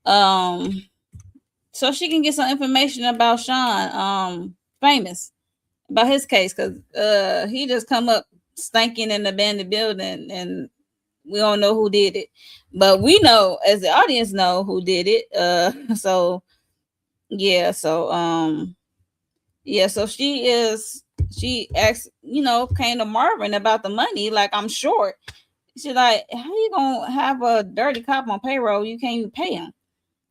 so she can get some information about Sean, famous, about his case, because he just come up stinking in the abandoned building, and we don't know who did it, but we know, as the audience, know who did it. So yeah, so so she asked, came to Marvin about the money, like, I'm short. She's like, how you gonna have a dirty cop on payroll? You can't even pay him.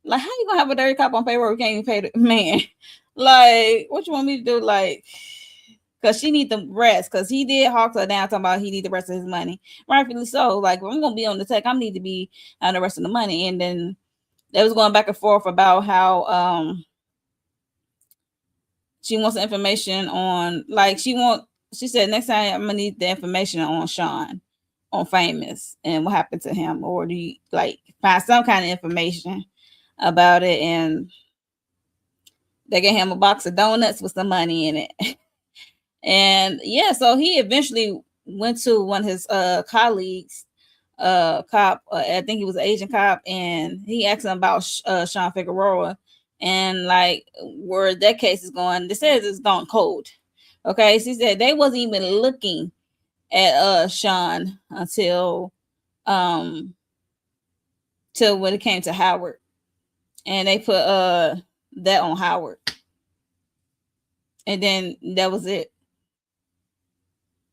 Like, how you gonna have a dirty cop on payroll? You can't even pay the man. Like, what you want me to do? Like, because she need the rest, because he did hawk her down talking about he need the rest of his money, rightfully so. Like, if I'm gonna be on the tech, I need to be on the rest of the money. And then they was going back and forth about how she wants the information on, like, she said next time I'm gonna need the information on Sean, on famous, and what happened to him, or do you like find some kind of information about it. And They gave him a box of donuts with some money in it. And yeah, so he eventually went to one of his colleagues, cop, I think he was an Asian cop, and he asked him about Sean Figueroa and like where that case is going. They says it's gone cold. Okay, so he said they wasn't even looking at Sean until till when it came to Howard, and they put that on Howard, and then that was it.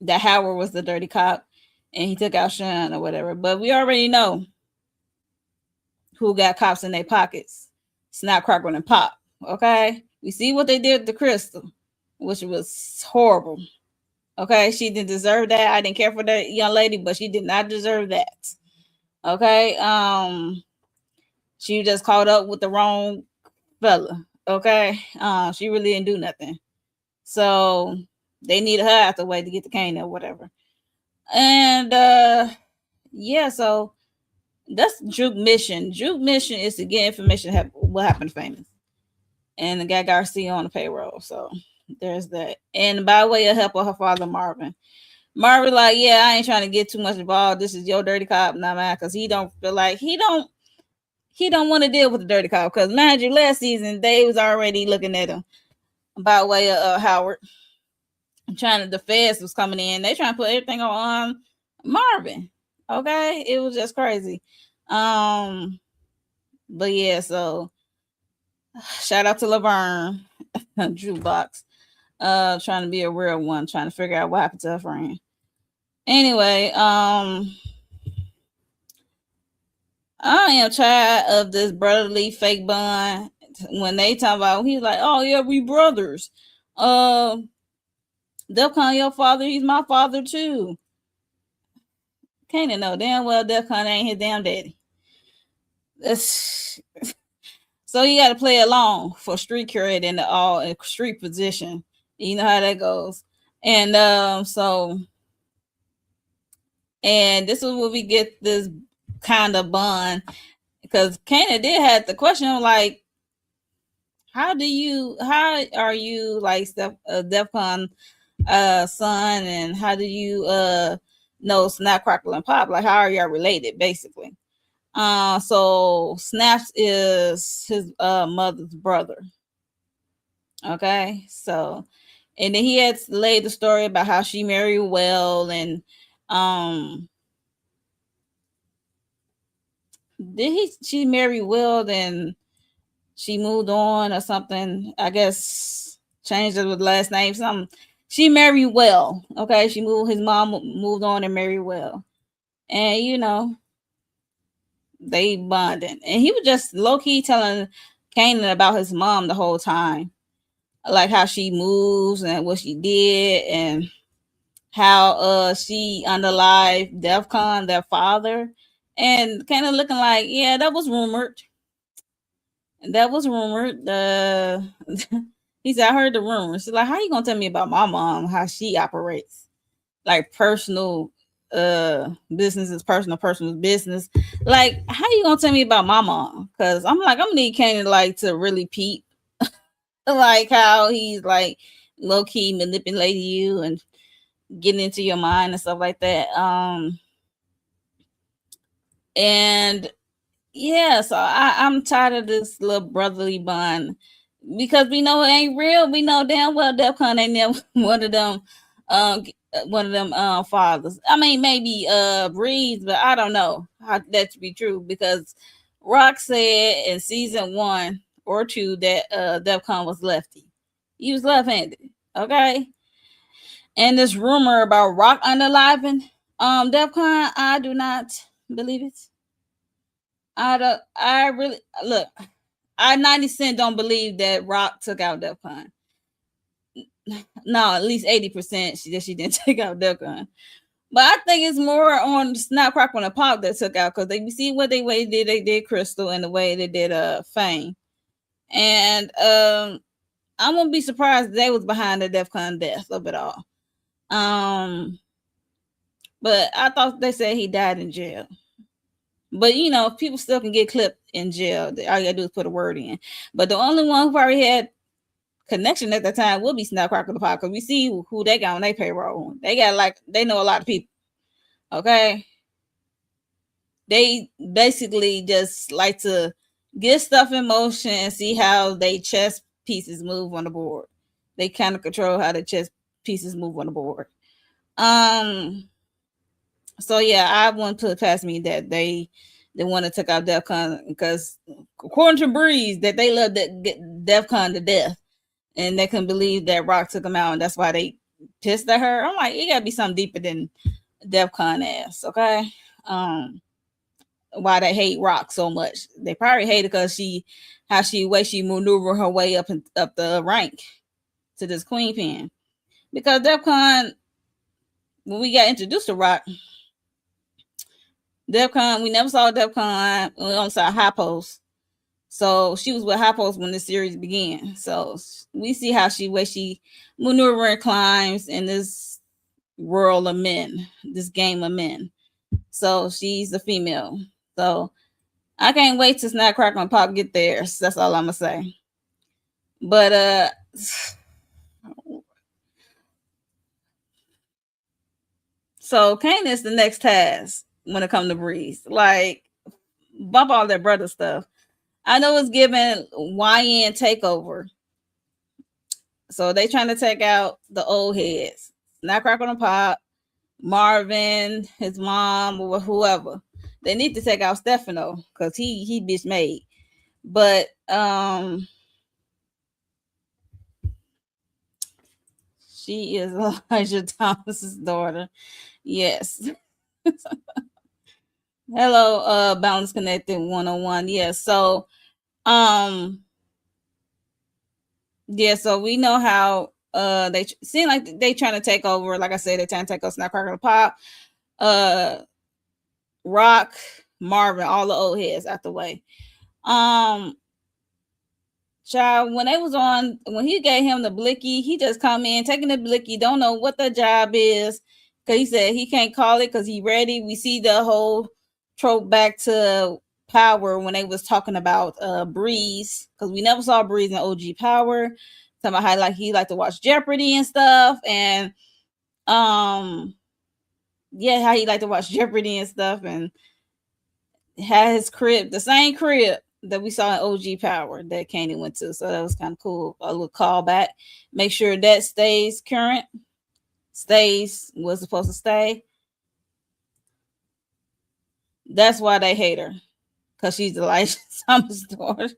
That Howard was the dirty cop, and he took out Sean or whatever. But we already know who got cops in their pockets. Snap, crackle, and pop. Okay, we see what they did to Crystal, which was horrible. Okay, she didn't deserve that. I didn't care for that young lady, but she did not deserve that. Okay, she just caught up with the wrong fella. Okay, she really didn't do nothing. So they needed her out the way to get the cane or whatever. And yeah, so that's Juke mission. Juke mission is to get information what happened to Famous, and the guy Garcia on the payroll. So there's that. And by way of help of her father Marvin. Marvin like, yeah, I ain't trying to get too much involved. This is your dirty cop, not mine, because he don't feel like he don't want to deal with the dirty cop. Because mind you, last season they was already looking at him by way of Howard. The feds was coming in. They trying to put everything on Marvin. Okay, it was just crazy. But yeah, so shout out to Laverne, Jukebox, trying to be a real one, trying to figure out what happened to her friend. Anyway, I am tired of this brotherly fake bond. When they talk about, he's like, oh yeah, we brothers. Defcon your father, he's my father too. Kanan know damn well Defcon ain't his damn daddy. So you got to play along for street cred and all street position. You know how that goes. And and this is where we get this kind of bond, because Kanan did have the question like, how are you like Defcon son, and how do you know Snap, Crackle, and Pop? Like, how are y'all related, basically? So Snaps is his mother's brother. Okay, so and then he had laid the story about how she married well, and she married well, then she moved on or something. I guess changed it with last name, something. She married well. Okay, his mom moved on and married well, and you know they bonded, and he was just low key telling Kanan about his mom the whole time, like how she moves and what she did, and how she unalived Defcon, their father, and kind of looking like, yeah, that was rumored. That was rumored. He said, I heard the rumors. She's like, how you gonna tell me about my mom, how she operates? Like personal business is personal business. Like, how you gonna tell me about my mom? Because I'm gonna need Kanan like to really peep like how he's like low-key manipulating you and getting into your mind and stuff like that. And yeah, so I'm tired of this little brotherly bond, because we know it ain't real. We know damn well Defcon ain't never one of them fathers. I mean, maybe Breeze, but I don't know how that to be true, because Rock said in season 1 or 2 that Defcon was lefty. He was left-handed. Okay. And this rumor about Rock unaliving Defcon, I do not believe it. I really look. I 90% don't believe that Rock took out Defcon. No, at least 80% she didn't take out Defcon. But I think it's more on Snap, Crackle, and Pop that took out, because they see what they did Crystal, and the way they did Fame. And I won't be surprised if they was behind the Defcon death of it all. But I thought they said he died in jail. But you know, people still can get clipped in jail. All you gotta do is put a word in. But the only one who probably had connection at the time will be Snapcrackle the Pop because we see who they got on their payroll. They got like they know a lot of people. Okay. They basically just like to get stuff in motion and see how they chess pieces move on the board. They kind of control how the chess pieces move on the board. So yeah, I wouldn't put it past me that they want to take out DEFCON because according to Breeze that they love DEFCON to death, and they couldn't believe that Rock took them out, and that's why they pissed at her. I'm like, it gotta be something deeper than DEFCON ass, okay? Why they hate Rock so much? They probably hate it because she maneuver her way up the rank to this queen pin. Because DEFCON, when we got introduced to Rock, DEFCON, we never saw DEFCON. We only saw High Post. So she was with High Post when the series began. So we see how she maneuver and climbs in this world of men, this game of men. So she's a female. So I can't wait till Snapcrackle and Pop get theirs. That's all I'm gonna say. But so Kanan is the next task when it comes to Breeze. Like, bump all that brother stuff. I know it's given YN takeover. So they trying to take out the old heads. Snapcrackle and Pop, Marvin, his mom, or whoever. They need to take out Stefano because he bitch made. But she is Elijah Thomas's daughter. Yes. Hello, Balance Connected 101. Yes. So yeah, so we know how they seem like they trying to take over. Like I said, they're trying to take over Snapcrackle Pop, Rock, Marvin, all the old heads out the way. Child, when he gave him the blicky, he just come in taking the blicky, don't know what the job is, because he said he can't call it because he ready. We see the whole trope back to Power when they was talking about Breeze, because we never saw Breeze in OG Power. Talking about how he liked to watch Jeopardy and stuff, and yeah, how he liked to watch Jeopardy and stuff, and had his crib, the same crib that we saw in OG Power that Kanan went to. So that was kind of cool. A little callback. Make sure that stays current. Stays was supposed to stay. That's why they hate her. Because she's Elijah Thomas' daughter.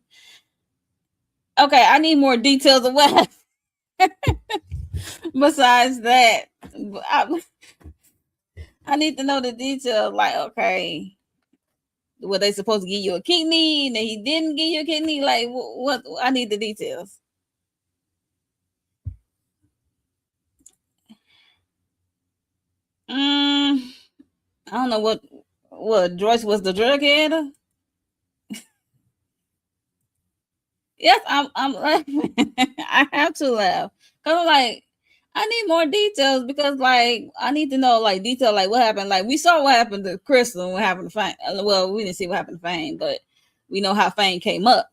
Okay, I need more details of what besides that. I need to know the details. Like, okay, were they supposed to give you a kidney and he didn't give you a kidney? Like, what? I need the details. I don't know what Joyce was the drug head. Yes, I'm laughing. I have to laugh because I'm like, I need more details because like I need to know like detail like what happened. Like we saw what happened to Crystal and what happened to Fame. Well, we didn't see what happened to Fame, but we know how Fame came up.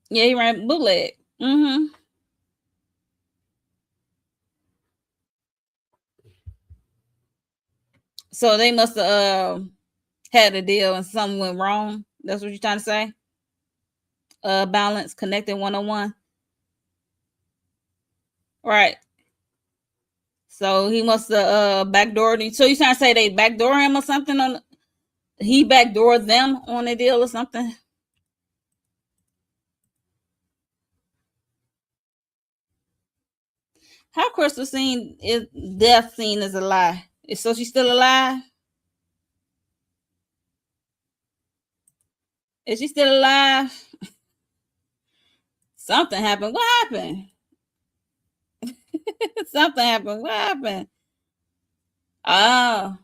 Yeah, he ran bootleg. So they must have had a deal and something went wrong. That's what you're trying to say? Balance connected 101. Right. So he must have backdoored him. So you trying to say they backdoor him or something on he backdoored them on a deal or something? How Crystal seen is death seen as a lie? So she's still alive? Is she still alive? Something happened. What happened? Something happened. What happened? Oh.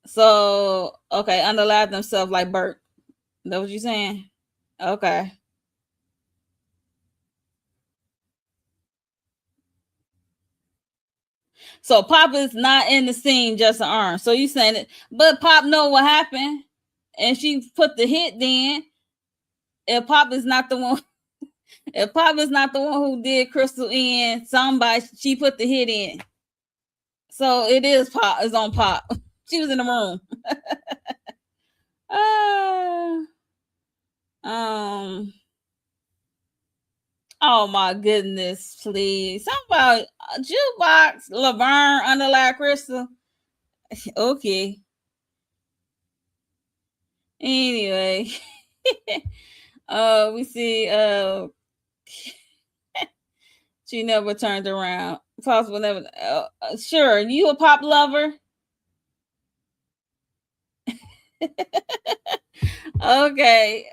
So okay, unalive themselves like Bert. Is that what you saying? Okay. So Pop is not in the scene, just an arm. So you saying it, but Pop know what happened, and she put the hit then. if Pop is not the one, if Pop is not the one who did Crystal in, somebody she put the hit in. So it is Pop. It's on Pop. She was in the room. Oh my goodness, please. Something about jukebox, Laverne, Underlie Crystal. Okay. Anyway. We see she never turned around. Possible never sure, you a Pop lover? Okay.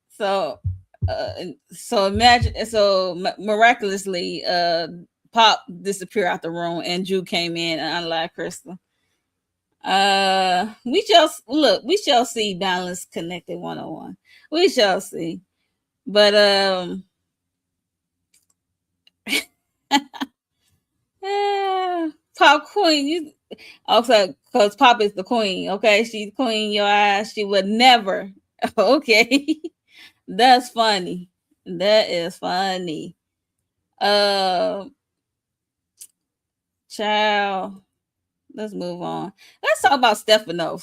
So imagine miraculously Pop disappeared out the room and Drew came in and unlocked Crystal. We shall see balance connected 101. We shall see. But Pop Queen, you also because Pop is the queen, okay? She's queen your ass. She would never. Okay. That's funny. That is funny. Child. Let's move on. Let's talk about Stefano.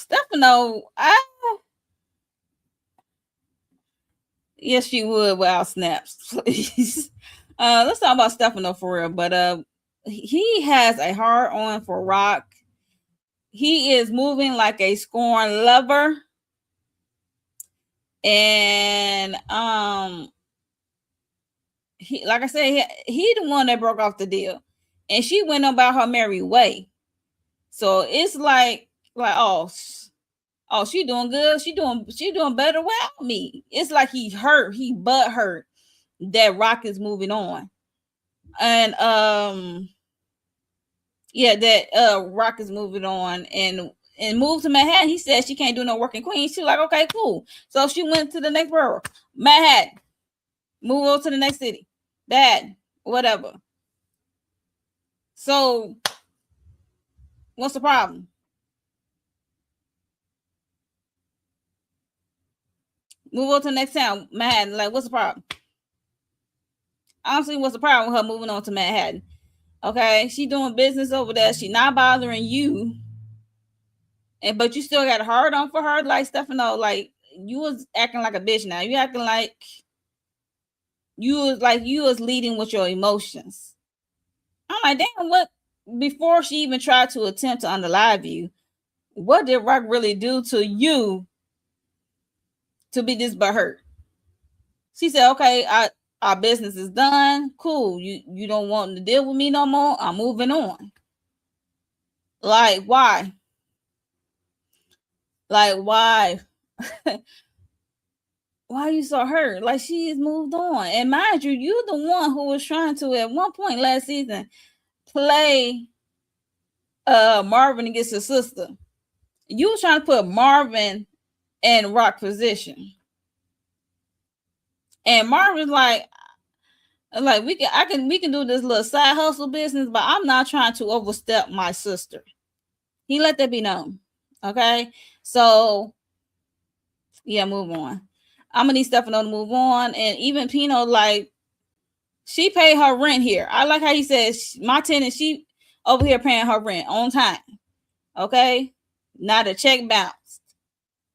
Yes, she would without snaps, please. Let's talk about Stefano for real. But he has a hard on for Rock. He is moving like a scorned lover. And he, like I said, he the one that broke off the deal. And she went about her merry way. So it's like oh, she doing good. She doing better without me. It's like he butt hurt that Rock is moving on. And Rock is moving on and moved to Manhattan. He said she can't do no work in Queens. She's like, okay, cool. So she went to the next borough, Manhattan. Move over to the next city. Bad, whatever. So what's the problem? Move over to the next town, Manhattan. Like, what's the problem? Honestly, what's the problem with her moving on to Manhattan? Okay, she doing business over there. She not bothering you, but you still got a hard on for her, like Stefano. Like you was acting like a bitch. Now you acting like you was leading with your emotions. I'm like, damn, what? Before she even tried to attempt to unalive you, what did Rock really do to you to be this butthurt? She said, okay, our business is done. Cool. You don't want to deal with me no more. I'm moving on. Like, why? Like, why? Why are you so hurt? Like, she has moved on. And mind you, you're the one who was trying to, at one point last season, play Marvin against his sister. You were trying to put Marvin in Rock position. And Marvin's like we can do this little side hustle business, but I'm not trying to overstep my sister. He let that be known. Okay. So yeah, move on. I'm gonna need Stefano to move on. And even Pino, like, she paid her rent here. I like how he says my tenant, she over here paying her rent on time. Okay. Not a check bounced.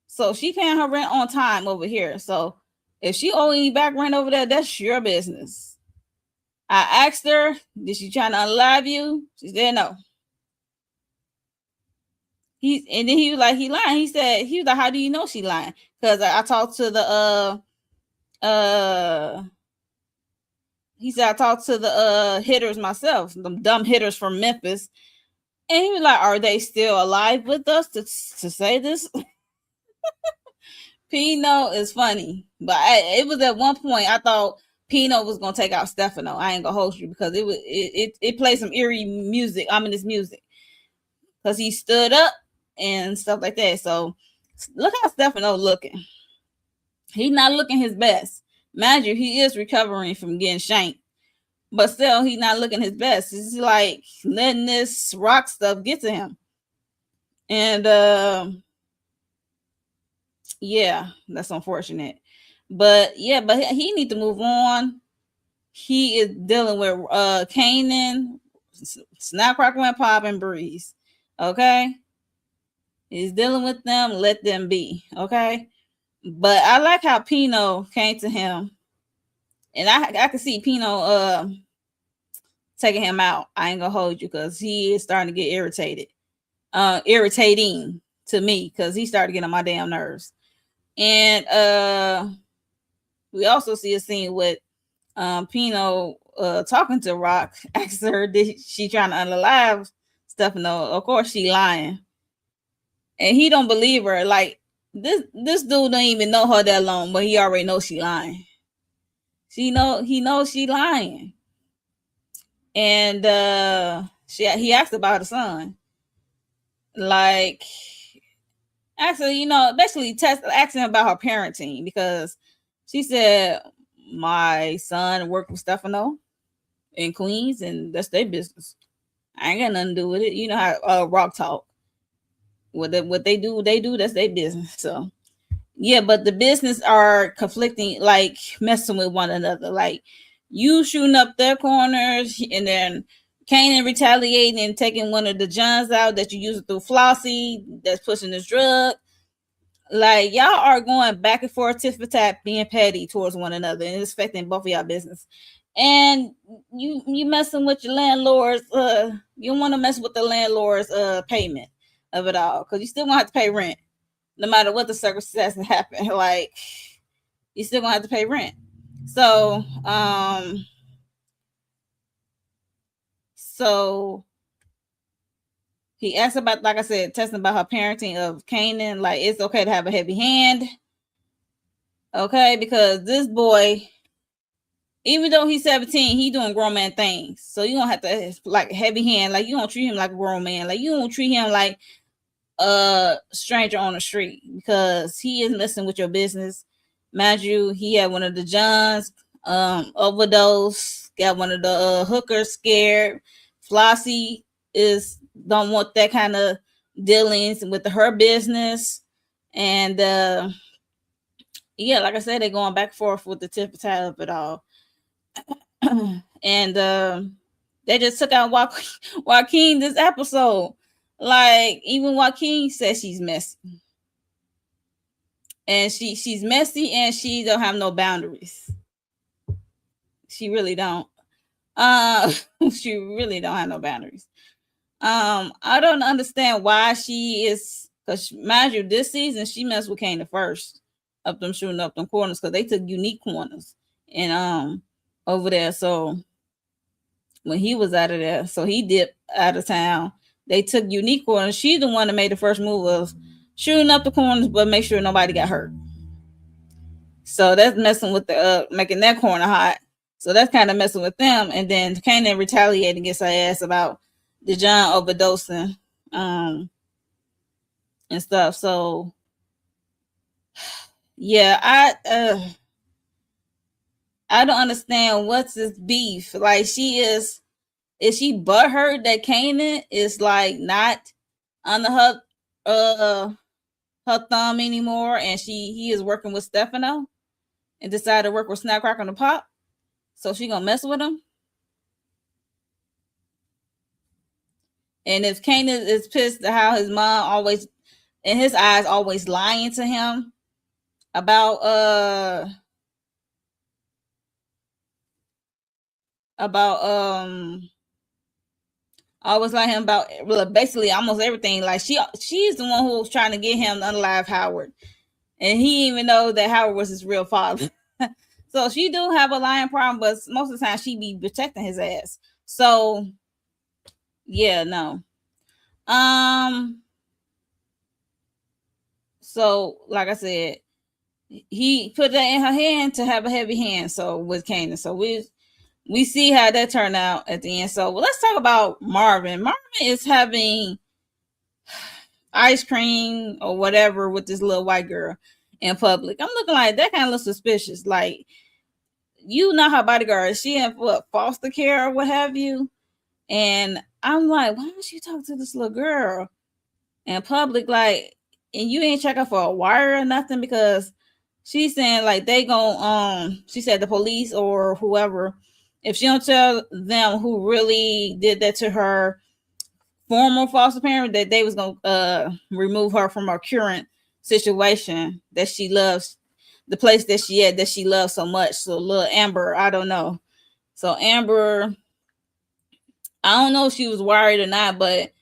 So she paying her rent on time over here. So if she owe any back rent over there, that's your business. I asked her, did she trying to unalive you? She said no. And then he was like, he lying. He was like, how do you know she lying? Because I talked to the he said I talked to the hitters myself, the dumb hitters from Memphis. And he was like, are they still alive with us to say this? Pino is funny. But it was at one point I thought Pino was gonna take out Stefano. I ain't gonna hold you because it played some eerie music, ominous music. Because he stood up and stuff like that. So look how Stefano looking. He's not looking his best. Mind you, he is recovering from getting shanked. But still, he's not looking his best. It's like letting this Rock stuff get to him. And Yeah, that's unfortunate. But yeah, but he need to move on. He is dealing with Kanan, Snap Crackle and Pop and Breeze. Okay? He's dealing with them, let them be. Okay? But I like how Pino came to him. And I can see Pino taking him out. I ain't gonna hold you because he is starting to get irritated. Irritating to me because he started getting on my damn nerves. And we also see a scene with Pino talking to Rock, asking her did she trying to unalive Stefano. Of course she lying. And he don't believe her. Like this dude don't even know her that long, but he already knows she lying. He knows she lying. And he asked about her son. Like actually, basically asking about her parenting because she said my son worked with Stefano in Queens and that's their business. I ain't got nothing to do with it. You know how Rock talk. What they do, that's their business. So yeah, but the business are conflicting, like messing with one another. Like you shooting up their corners and then Kanan retaliating and taking one of the Johns out that you use through Flossie that's pushing this drug. Like y'all are going back and forth, tit for tat, being petty towards one another, and it's affecting both of y'all business. And you messing with your landlord's. You want to mess with the landlord's payment of it all because you still gonna have to pay rent, no matter what the circumstances happen. Like you still gonna have to pay rent. So so he asked about, like I said, testing about her parenting of Kanan. Like it's okay to have a heavy hand. Okay, because this boy, even though he's 17, he doing grown man things. So you don't have to like heavy hand. Like you don't treat him like a grown man. Like you don't treat him like a stranger on the street because he is messing with your business. Mind you, he had one of the Johns overdose, got one of the hookers scared. Flossie don't want that kind of dealings with her business. And yeah, like I said, they're going back and forth with the tip of it all. And they just took out Joaquin this episode. Like even Joaquin says she's messy, and she's messy, and she don't have no boundaries. She really don't. She really don't have no boundaries. I don't understand why she is, because mind you, this season she messed with Kanan first, up them shooting up them corners because they took unique corners and over there. So when he was out of there, so he dipped out of town. They took unique corners. She's the one that made the first move of shooting up the corners, but make sure nobody got hurt. So that's messing with the making that corner hot. So that's kind of messing with them. And then Kanan retaliated against her ass about the John overdosing and stuff. So yeah, I don't understand what's this beef. Like is she butthurt that Kanan is like not under her thumb anymore, and he is working with Stefano and decided to work with Snapcracker and the Pop. So she gonna mess with him. And if Kanan is pissed at how his mom always, in his eyes, always lying to him about always like him about basically almost everything. Like she's the one who was trying to get him to unalive Howard, and he didn't even know that Howard was his real father. So she do have a lying problem, but most of the time she be protecting his ass. So yeah, no. So like I said, he put that in her hand to have a heavy hand. So with Kanan, so we see how that turned out at the end. So let's talk about Marvin. Marvin is having ice cream or whatever with this little white girl in public. I'm looking like that kind of looks suspicious. Like you not her bodyguard. She in what, foster care or what have you. And I'm like, why don't you talk to this little girl in public? Like and you ain't checking for a wire or nothing, because she's saying like they gon' she said the police or whoever, if she don't tell them who really did that to her former foster parent, that they was gonna remove her from her current situation that she loves, the place that she loves so much. So little Amber, I don't know. So Amber, I don't know if she was worried or not, but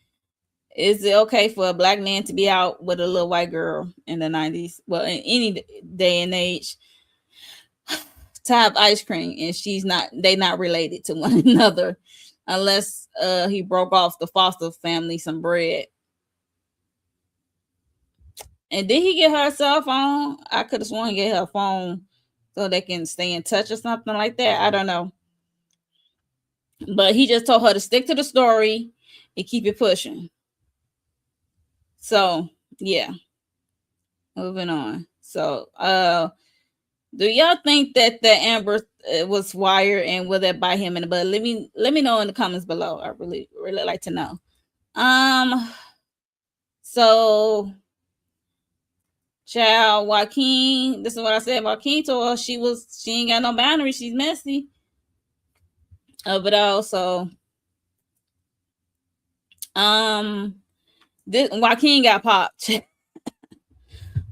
is it okay for a black man to be out with a little white girl in the 90s? Well, in any day and age, to have ice cream, and they not related to one another, unless he broke off the foster family some bread. And did he get her a cell phone? I could have sworn he get her a phone so they can stay in touch or something like that. I don't know. But he just told her to stick to the story and keep it pushing. So, yeah. Moving on. So, do y'all think that the Amber was wired, and will that bite him in the butt? Let me know in the comments below. I really like to know. So child Joaquin, this is what I said. Joaquin told her she ain't got no boundaries. She's messy. But also, this Joaquin got popped.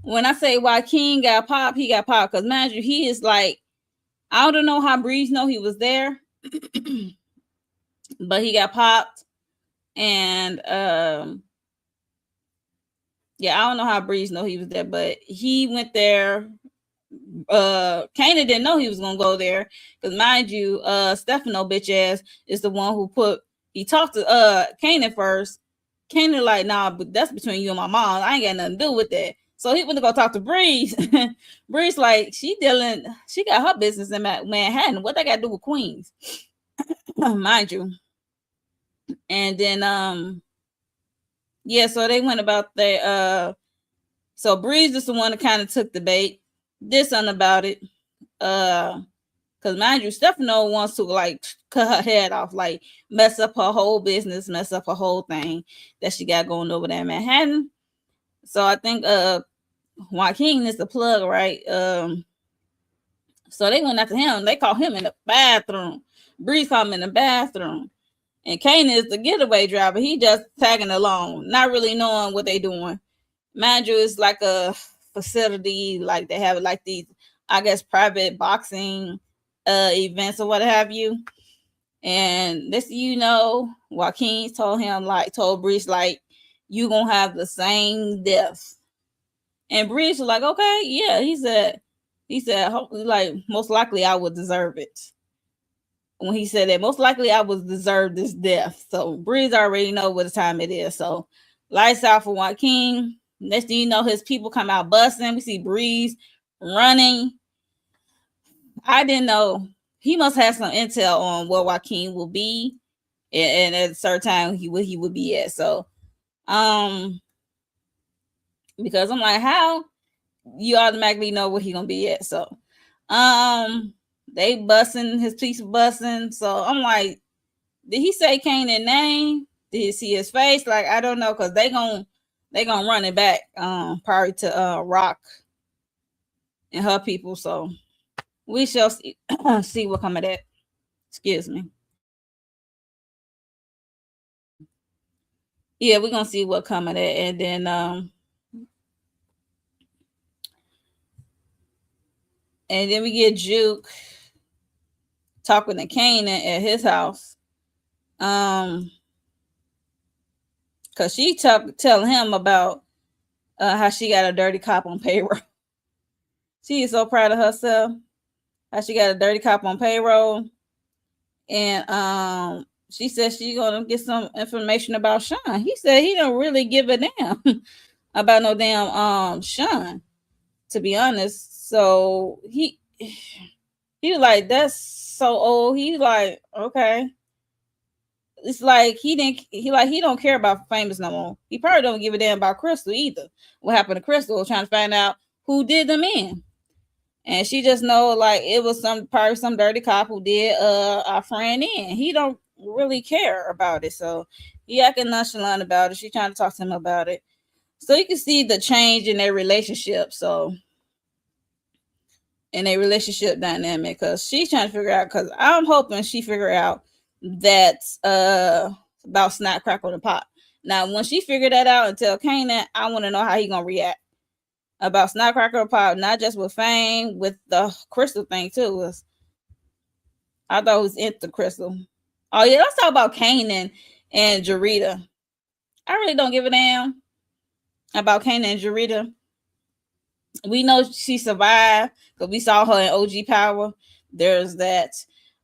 When I say Joaquin got popped, he got popped because, mind you, he is like, I don't know how Breeze know he was there, but he got popped. And yeah, I don't know how Breeze know he was there, but he went there. Kanan didn't know he was gonna go there because, mind you, Stefano bitch ass is the one who he talked to Kanan first. Kanan like, nah, but that's between you and my mom. I ain't got nothing to do with that. So he went to go talk to Breeze. Breeze like, she got her business in Manhattan. What they got to do with Queens? Mind you. And then yeah, so they went about their so Breeze is the one that kind of took the bait, did something about it. Because, mind you, Stefano wants to like cut her head off, like mess up her whole business, mess up her whole thing that she got going over there in Manhattan. So I think Joaquin is the plug, right? So they went after him. They caught him in the bathroom. Breeze caught him in the bathroom. And Kanan is the getaway driver. He just tagging along, not really knowing what they doing. Mind you, it's like a facility, like they have like these, I guess, private boxing events or what have you. And this, Joaquin told Breeze like, you gonna have the same death. And Breeze was like, okay, yeah. He said, like, most likely I would deserve it. When he said that, most likely I would deserve this death. So Breeze already know what the time it is. So lights out for Joaquin. Next thing you know, his people come out busting. We see Breeze running. I didn't know. He must have some intel on where Joaquin will be, and at a certain time he would be at. So, because I'm like, how you automatically know where he gonna be at? So, they busting his piece of busting. So I'm like, did he say Kanan name? Did he see his face? Like, I don't know, because they gonna run it back probably to Rock and her people. So we shall see, see what come of that. Excuse me. Yeah, we're gonna see what come of that. And then we get Juke talking to Kanan at his house. Cause she telling him about how she got a dirty cop on payroll. She is so proud of herself. How she got a dirty cop on payroll. And she said she gonna get some information about Sean. He said he don't really give a damn about no damn Sean, to be honest. So he was like, that's so old. He's like, okay. It's like he don't care about Famous no more. He probably don't give a damn about Crystal either. What happened to Crystal? Trying to find out who did them in. And she just know like it was probably some dirty cop who did our friend in. He don't really care about it. So he acting nonchalant about it. She trying to talk to him about it. So you can see the change in their relationship. So in a relationship dynamic, because she's trying to figure out, because I'm hoping she figure out that about snap crackle and pop. Now when she figured that out and tell Kanan, I want to know how he gonna react about snap crackle and pop, not just with Fame, with the crystal thing too. I thought it was into crystal. Oh yeah, let's talk about Kanan and Jarita. I really don't give a damn about Kanan and Jarita. We know she survived because we saw her in OG Power. There's that.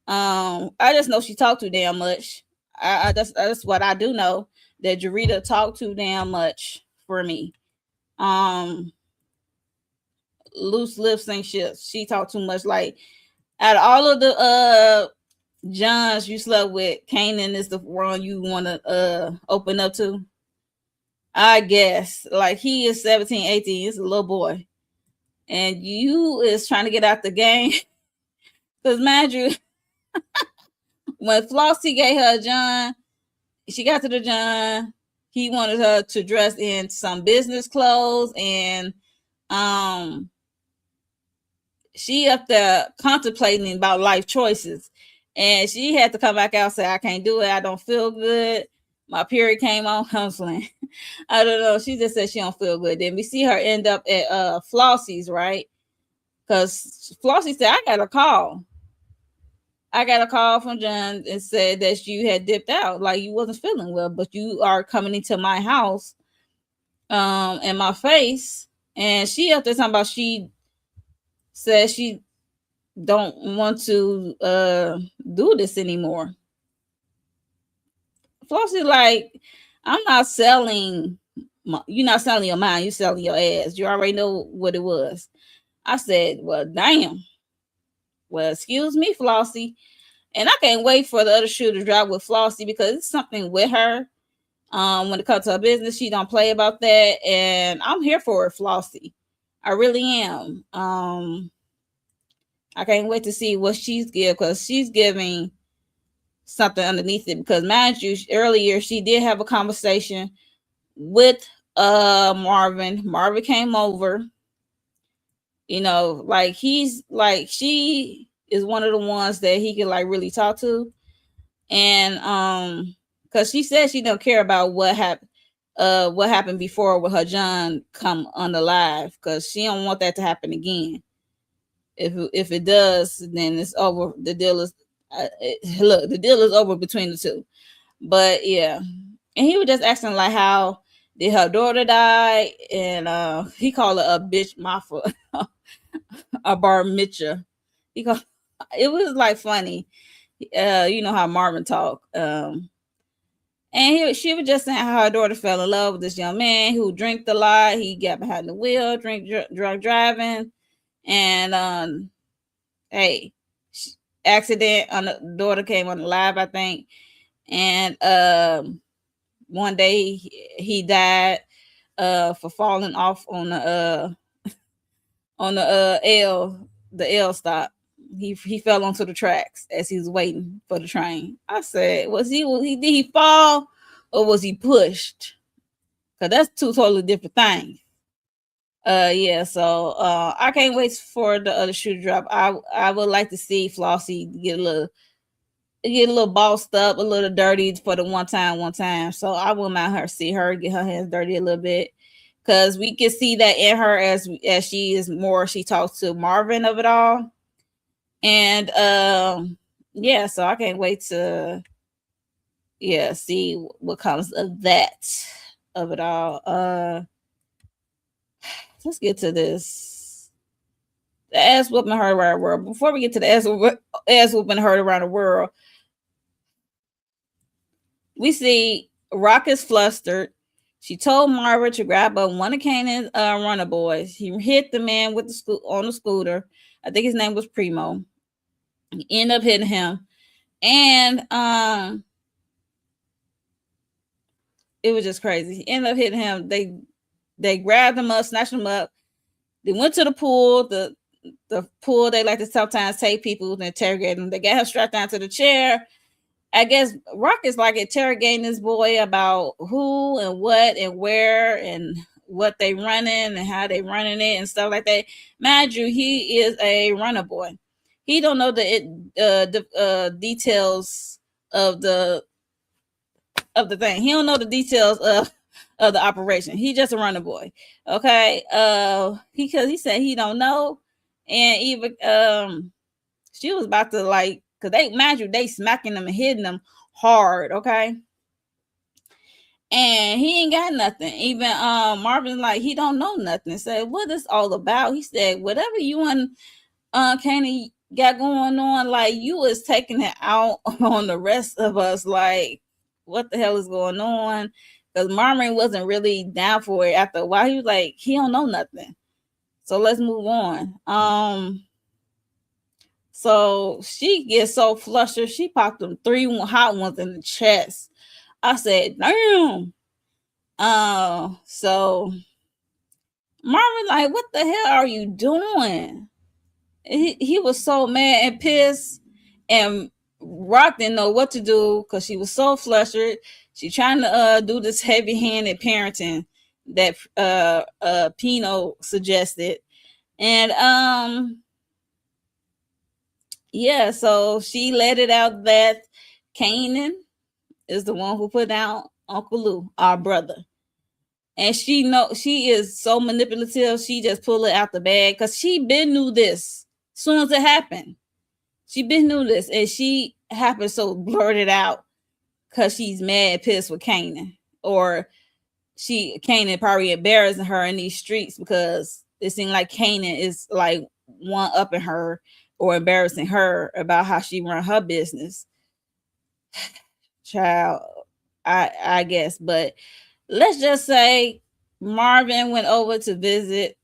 I just know she talked too damn much. That's what I do know, that Jarita talked too damn much for me. Loose lips ain't shit. She talked too much. Like, out of all of the Johns you slept with, Kanan is the one you want to open up to. I guess. Like, he is 17, 18. He's a little boy. And you is trying to get out the game. Because mind you, when Flossie gave her a John, she got to the John, he wanted her to dress in some business clothes, and she up there contemplating about life choices. And she had to come back out and say, I can't do it. I don't feel good. My period came on counseling. I don't know. She just said she don't feel good. Then we see her end up at Flossie's, right? Because Flossie said, I got a call. I got a call from John and said that you had dipped out, like you wasn't feeling well, but you are coming into my house in my face. And she up there talking about she said she don't want to do this anymore. Flossie like, I'm not selling, you're not selling your mind, you're selling your ass. You already know what it was. I said, well, damn. Well, excuse me, Flossie. And I can't wait for the other shoe to drop with Flossie, because it's something with her. When it comes to her business, she don't play about that. And I'm here for it, Flossie. I really am. I can't wait to see what she's giving, because she's giving something underneath it. Because mind you, earlier she did have a conversation with Marvin. Marvin came over. You know, like he's like, she is one of the ones that he can like really talk to. And because she said she don't care about what happened before with her John come unalive, because she don't want that to happen again. If it does, then it's over. The deal is look, the deal is over between the two. But yeah, and he was just asking like, how did her daughter die? And he called her a bitch mafa, a bar mitcha. He called, it was like funny. You know how Marvin talk. And she was just saying how her daughter fell in love with this young man who drank a lot. He got behind the wheel, drunk driving, and hey, accident on the daughter came on the live, I think. And one day he died for falling off on the L stop. He fell onto the tracks as he was waiting for the train. I said, did he fall or was he pushed? Because that's two totally different things. Yeah, so I can't wait for the other shoe to drop. I would like to see Flossie get a little bossed up, a little dirty for the one time. So I wouldn't mind her see her get her hands dirty a little bit, because we can see that in her as she is more. She talks to Marvin of it all, and yeah. So I can't wait to see what comes of that of it all. Let's get to this. The ass whooping heard around the world. Before we get to the ass whooping heard around the world, we see Rock is flustered. She told Marva to grab up one of Kanan's runner boys. He hit the man with on the scooter. I think his name was Primo. He ended up hitting him. And it was just crazy. He ended up hitting him. They grabbed him up, snatched him up. They went to the pool. The pool, they like to sometimes take people to interrogate them. They got him strapped down to the chair. I guess Rock is like interrogating this boy about who and what and where and what they running and how they running it and stuff like that. Mind you, he is a runner boy. He don't know the details of the thing. He don't know the details of the operation. He just a runner boy. Okay. Because he said he don't know, and even she was about to like, cause they, mind you, they smacking them and hitting them hard. Okay. And he ain't got nothing. Even Marvin, like, he don't know nothing. Said, what is all about? He said, whatever you and Kanan got going on, like, you was taking it out on the rest of us. Like, what the hell is going on? Because Marvin wasn't really down for it. After a while, he was like, he don't know nothing. So let's move on. So she gets so flustered, she popped them 3 hot ones in the chest. I said, damn. So Marvin, like, what the hell are you doing? He was so mad and pissed, and Rock didn't know what to do because she was so flustered. She trying to do this heavy-handed parenting that Pino suggested. And yeah, so she let it out that Kanan is the one who put down Uncle Lou, our brother. And she is so manipulative. She just pull it out the bag because she been knew this as soon as it happened. She been knew this, and she happened so blurted out because she's mad pissed with Kanan, or Kanan probably embarrassing her in these streets because it seemed like Kanan is like one upping her or embarrassing her about how she run her business. Child, I guess, but let's just say Marvin went over to visit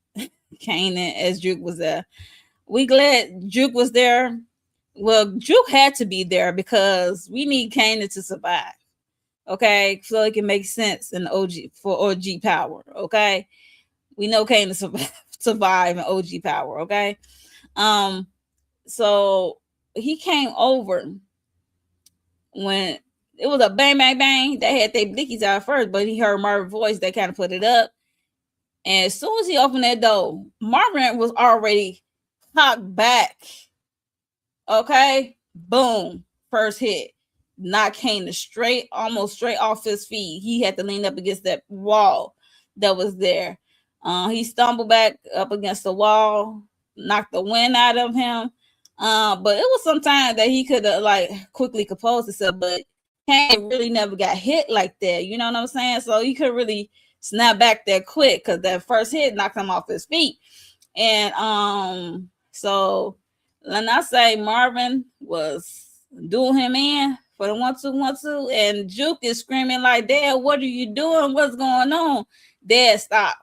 Kanan as Juke was there. We glad Juke was there. Well, Juke had to be there because we need Kanan to survive. Okay, so it can make sense in OG for OG power. Okay, we know Kanan survive in OG power. Okay, so he came over when it was a bang, bang, bang. They had their blickies out first, but he heard Marvin's voice. They kind of put it up. And as soon as he opened that door, Marvin was already cocked back. Okay? Boom. First hit. Knocked Kanan almost straight off his feet. He had to lean up against that wall that was there. He stumbled back up against the wall, knocked the wind out of him. But it was some time that he could have like quickly composed himself, but Kanan really never got hit like that. You know what I'm saying? So he could really snap back that quick because that first hit knocked him off his feet. And so when I say Marvin was doing him in for the 1-2-1-2, and Juke is screaming like, Dad, what are you doing? What's going on? Dad, stop.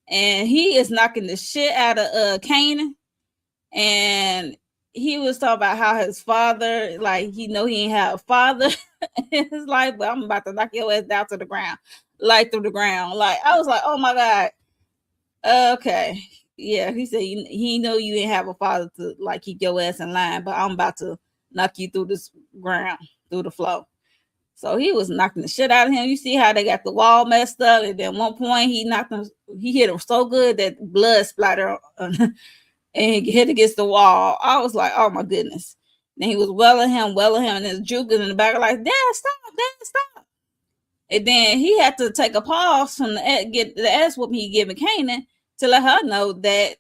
And he is knocking the shit out of Kanan. And he was talking about how his father, like, he ain't have a father in his life, but I'm about to knock your ass down to the ground, like through the ground. Like, I was like, oh my God. Okay. Yeah, he said he know you ain't have a father to like keep your ass in line, but I'm about to knock you through this ground, through the floor. So he was knocking the shit out of him. You see how they got the wall messed up, and then one point he hit him so good that blood splattered and he hit against the wall. I was like, oh my goodness. Then he was welling him, and then juking in the back, like, Dad, stop. And then he had to take a pause from get the ass whooping he giving Kanan to let her know that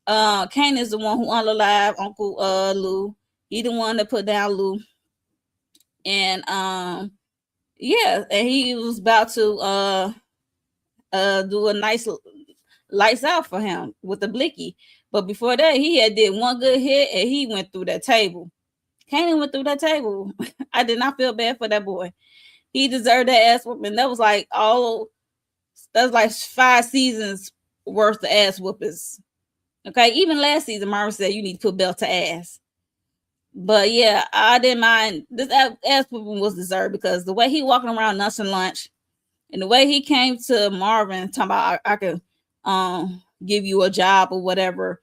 Kanan is the one who unalived Uncle Lou. He the one that put down Lou. And yeah, and he was about to do a nice lights out for him with the blicky. But before that, he had did one good hit and he went through that table. Kanan went through that table. I did not feel bad for that boy. He deserved that ass whooping. That was like 5 seasons worth of ass whoopings. Okay, even last season, Marvin said you need to put belt to ass. But yeah, I didn't mind. This ass whooping was deserved because the way he walking around lunch, and the way he came to Marvin talking about I could give you a job or whatever,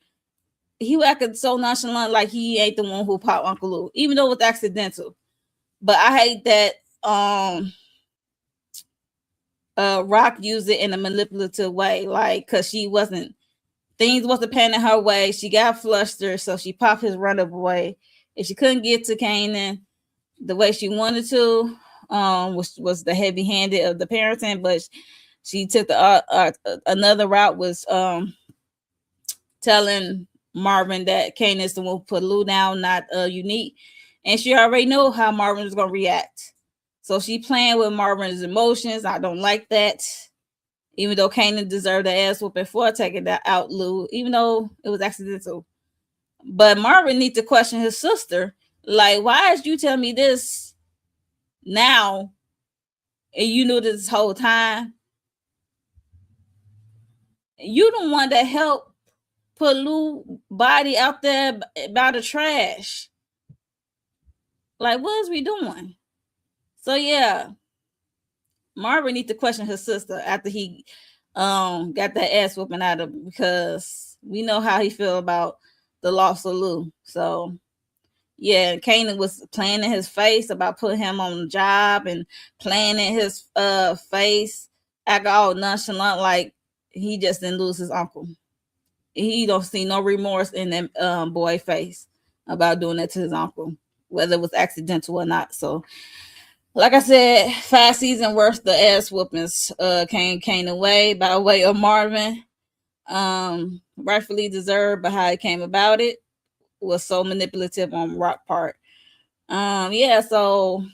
he acted so nonchalant like he ain't the one who popped Uncle Lou, even though it was accidental. But I hate that Rock used it in a manipulative way, like because things wasn't panning her way. She got flustered, so she popped his runner away. If she couldn't get to Kanan the way she wanted to, which was the heavy handed of the parenting, but she took the another route, was telling Marvin that Kanan is the one who put Lou down, not Unique, and she already knew how Marvin was gonna react. So she playing with Marvin's emotions. I don't like that. Even though Kanan deserved the ass whooping for taking that out Lou, even though it was accidental. But Marvin needs to question his sister. Like, why is you telling me this now and you knew this whole time? You the one that helped put Lou body out there by the trash. Like, what is we doing? So yeah, Marvin needs to question his sister after he got that ass whooping out of him, because we know how he feel about the loss of Lou. So yeah, Kanan was playing in his face about putting him on the job and playing in his face, act all nonchalant like he just didn't lose his uncle. He don't see no remorse in that boy face about doing that to his uncle, whether it was accidental or not. So like I said, 5 seasons worth the ass whoopings came away by way of Marvin. Rightfully deserved, but how it came about it was so manipulative on Rock part. Yeah, so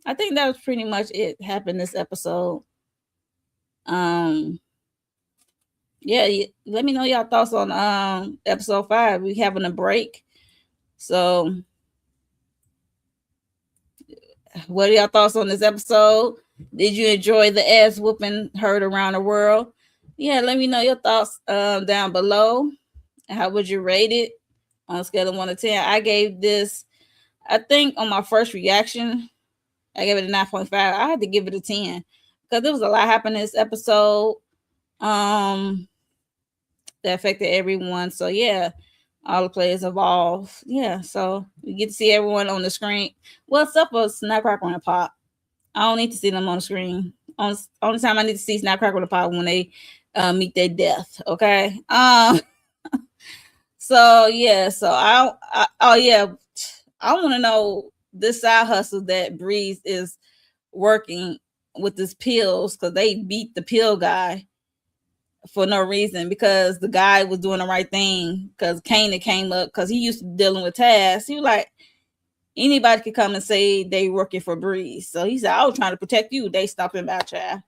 I think that was pretty much it happened this episode. Yeah, let me know y'all thoughts on episode 5. We having a break. So what are y'all thoughts on this episode? Did you enjoy the ass whooping heard around the world? Yeah, let me know your thoughts down below. How would you rate it on a scale of 1 to 10? I gave this, I think on my first reaction, I gave it a 9.5. I had to give it a 10 because there was a lot happening in this episode that affected everyone. So yeah, all the players involved. Yeah, so we get to see everyone on the screen. Well, except for Snapcracker and Pop. I don't need to see them on the screen. Only time I need to see Snapcracker and Pop when they meet their death. Okay. So yeah. So oh yeah, I want to know this side hustle that Breeze is working with his pills, because they beat the pill guy for no reason, because the guy was doing the right thing, because Kanan came up because he used to dealing with Taz. He was like, anybody could come and say they working for Breeze. So he said, I was trying to protect you. They stopped him out, child.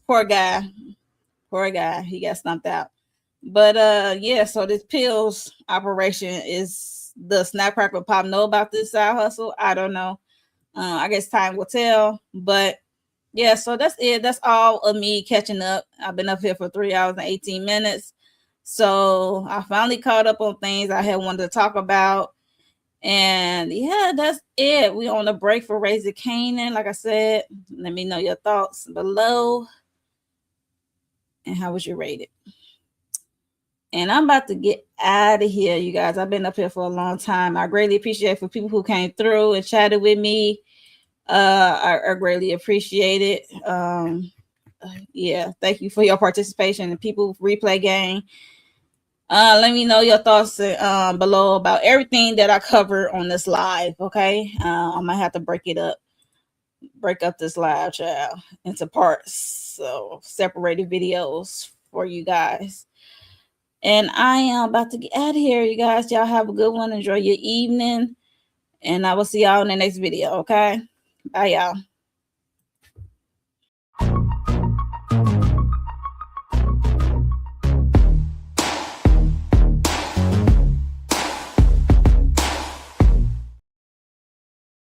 Poor guy. Poor guy. He got stumped out. But yeah, so this pills operation is the Snapcracker Pop know about this side hustle? I don't know. I guess time will tell. But yeah, so that's it. That's all of me catching up. I've been up here for 3 hours and 18 minutes. So I finally caught up on things I had wanted to talk about. And yeah, that's it. We on a break for Raising Kanan. Like I said, let me know your thoughts below. And how would you rate it? And I'm about to get out of here, you guys. I've been up here for a long time. I greatly appreciate for people who came through and chatted with me. I greatly appreciate it. Yeah, thank you for your participation. And people replay game. Let me know your thoughts below about everything that I covered on this live. Okay, I might have to break up this live, child, into parts, so separated videos for you guys. And I am about to get out of here, you guys. Y'all have a good one. Enjoy your evening, and I will see y'all in the next video. Okay, bye, y'all.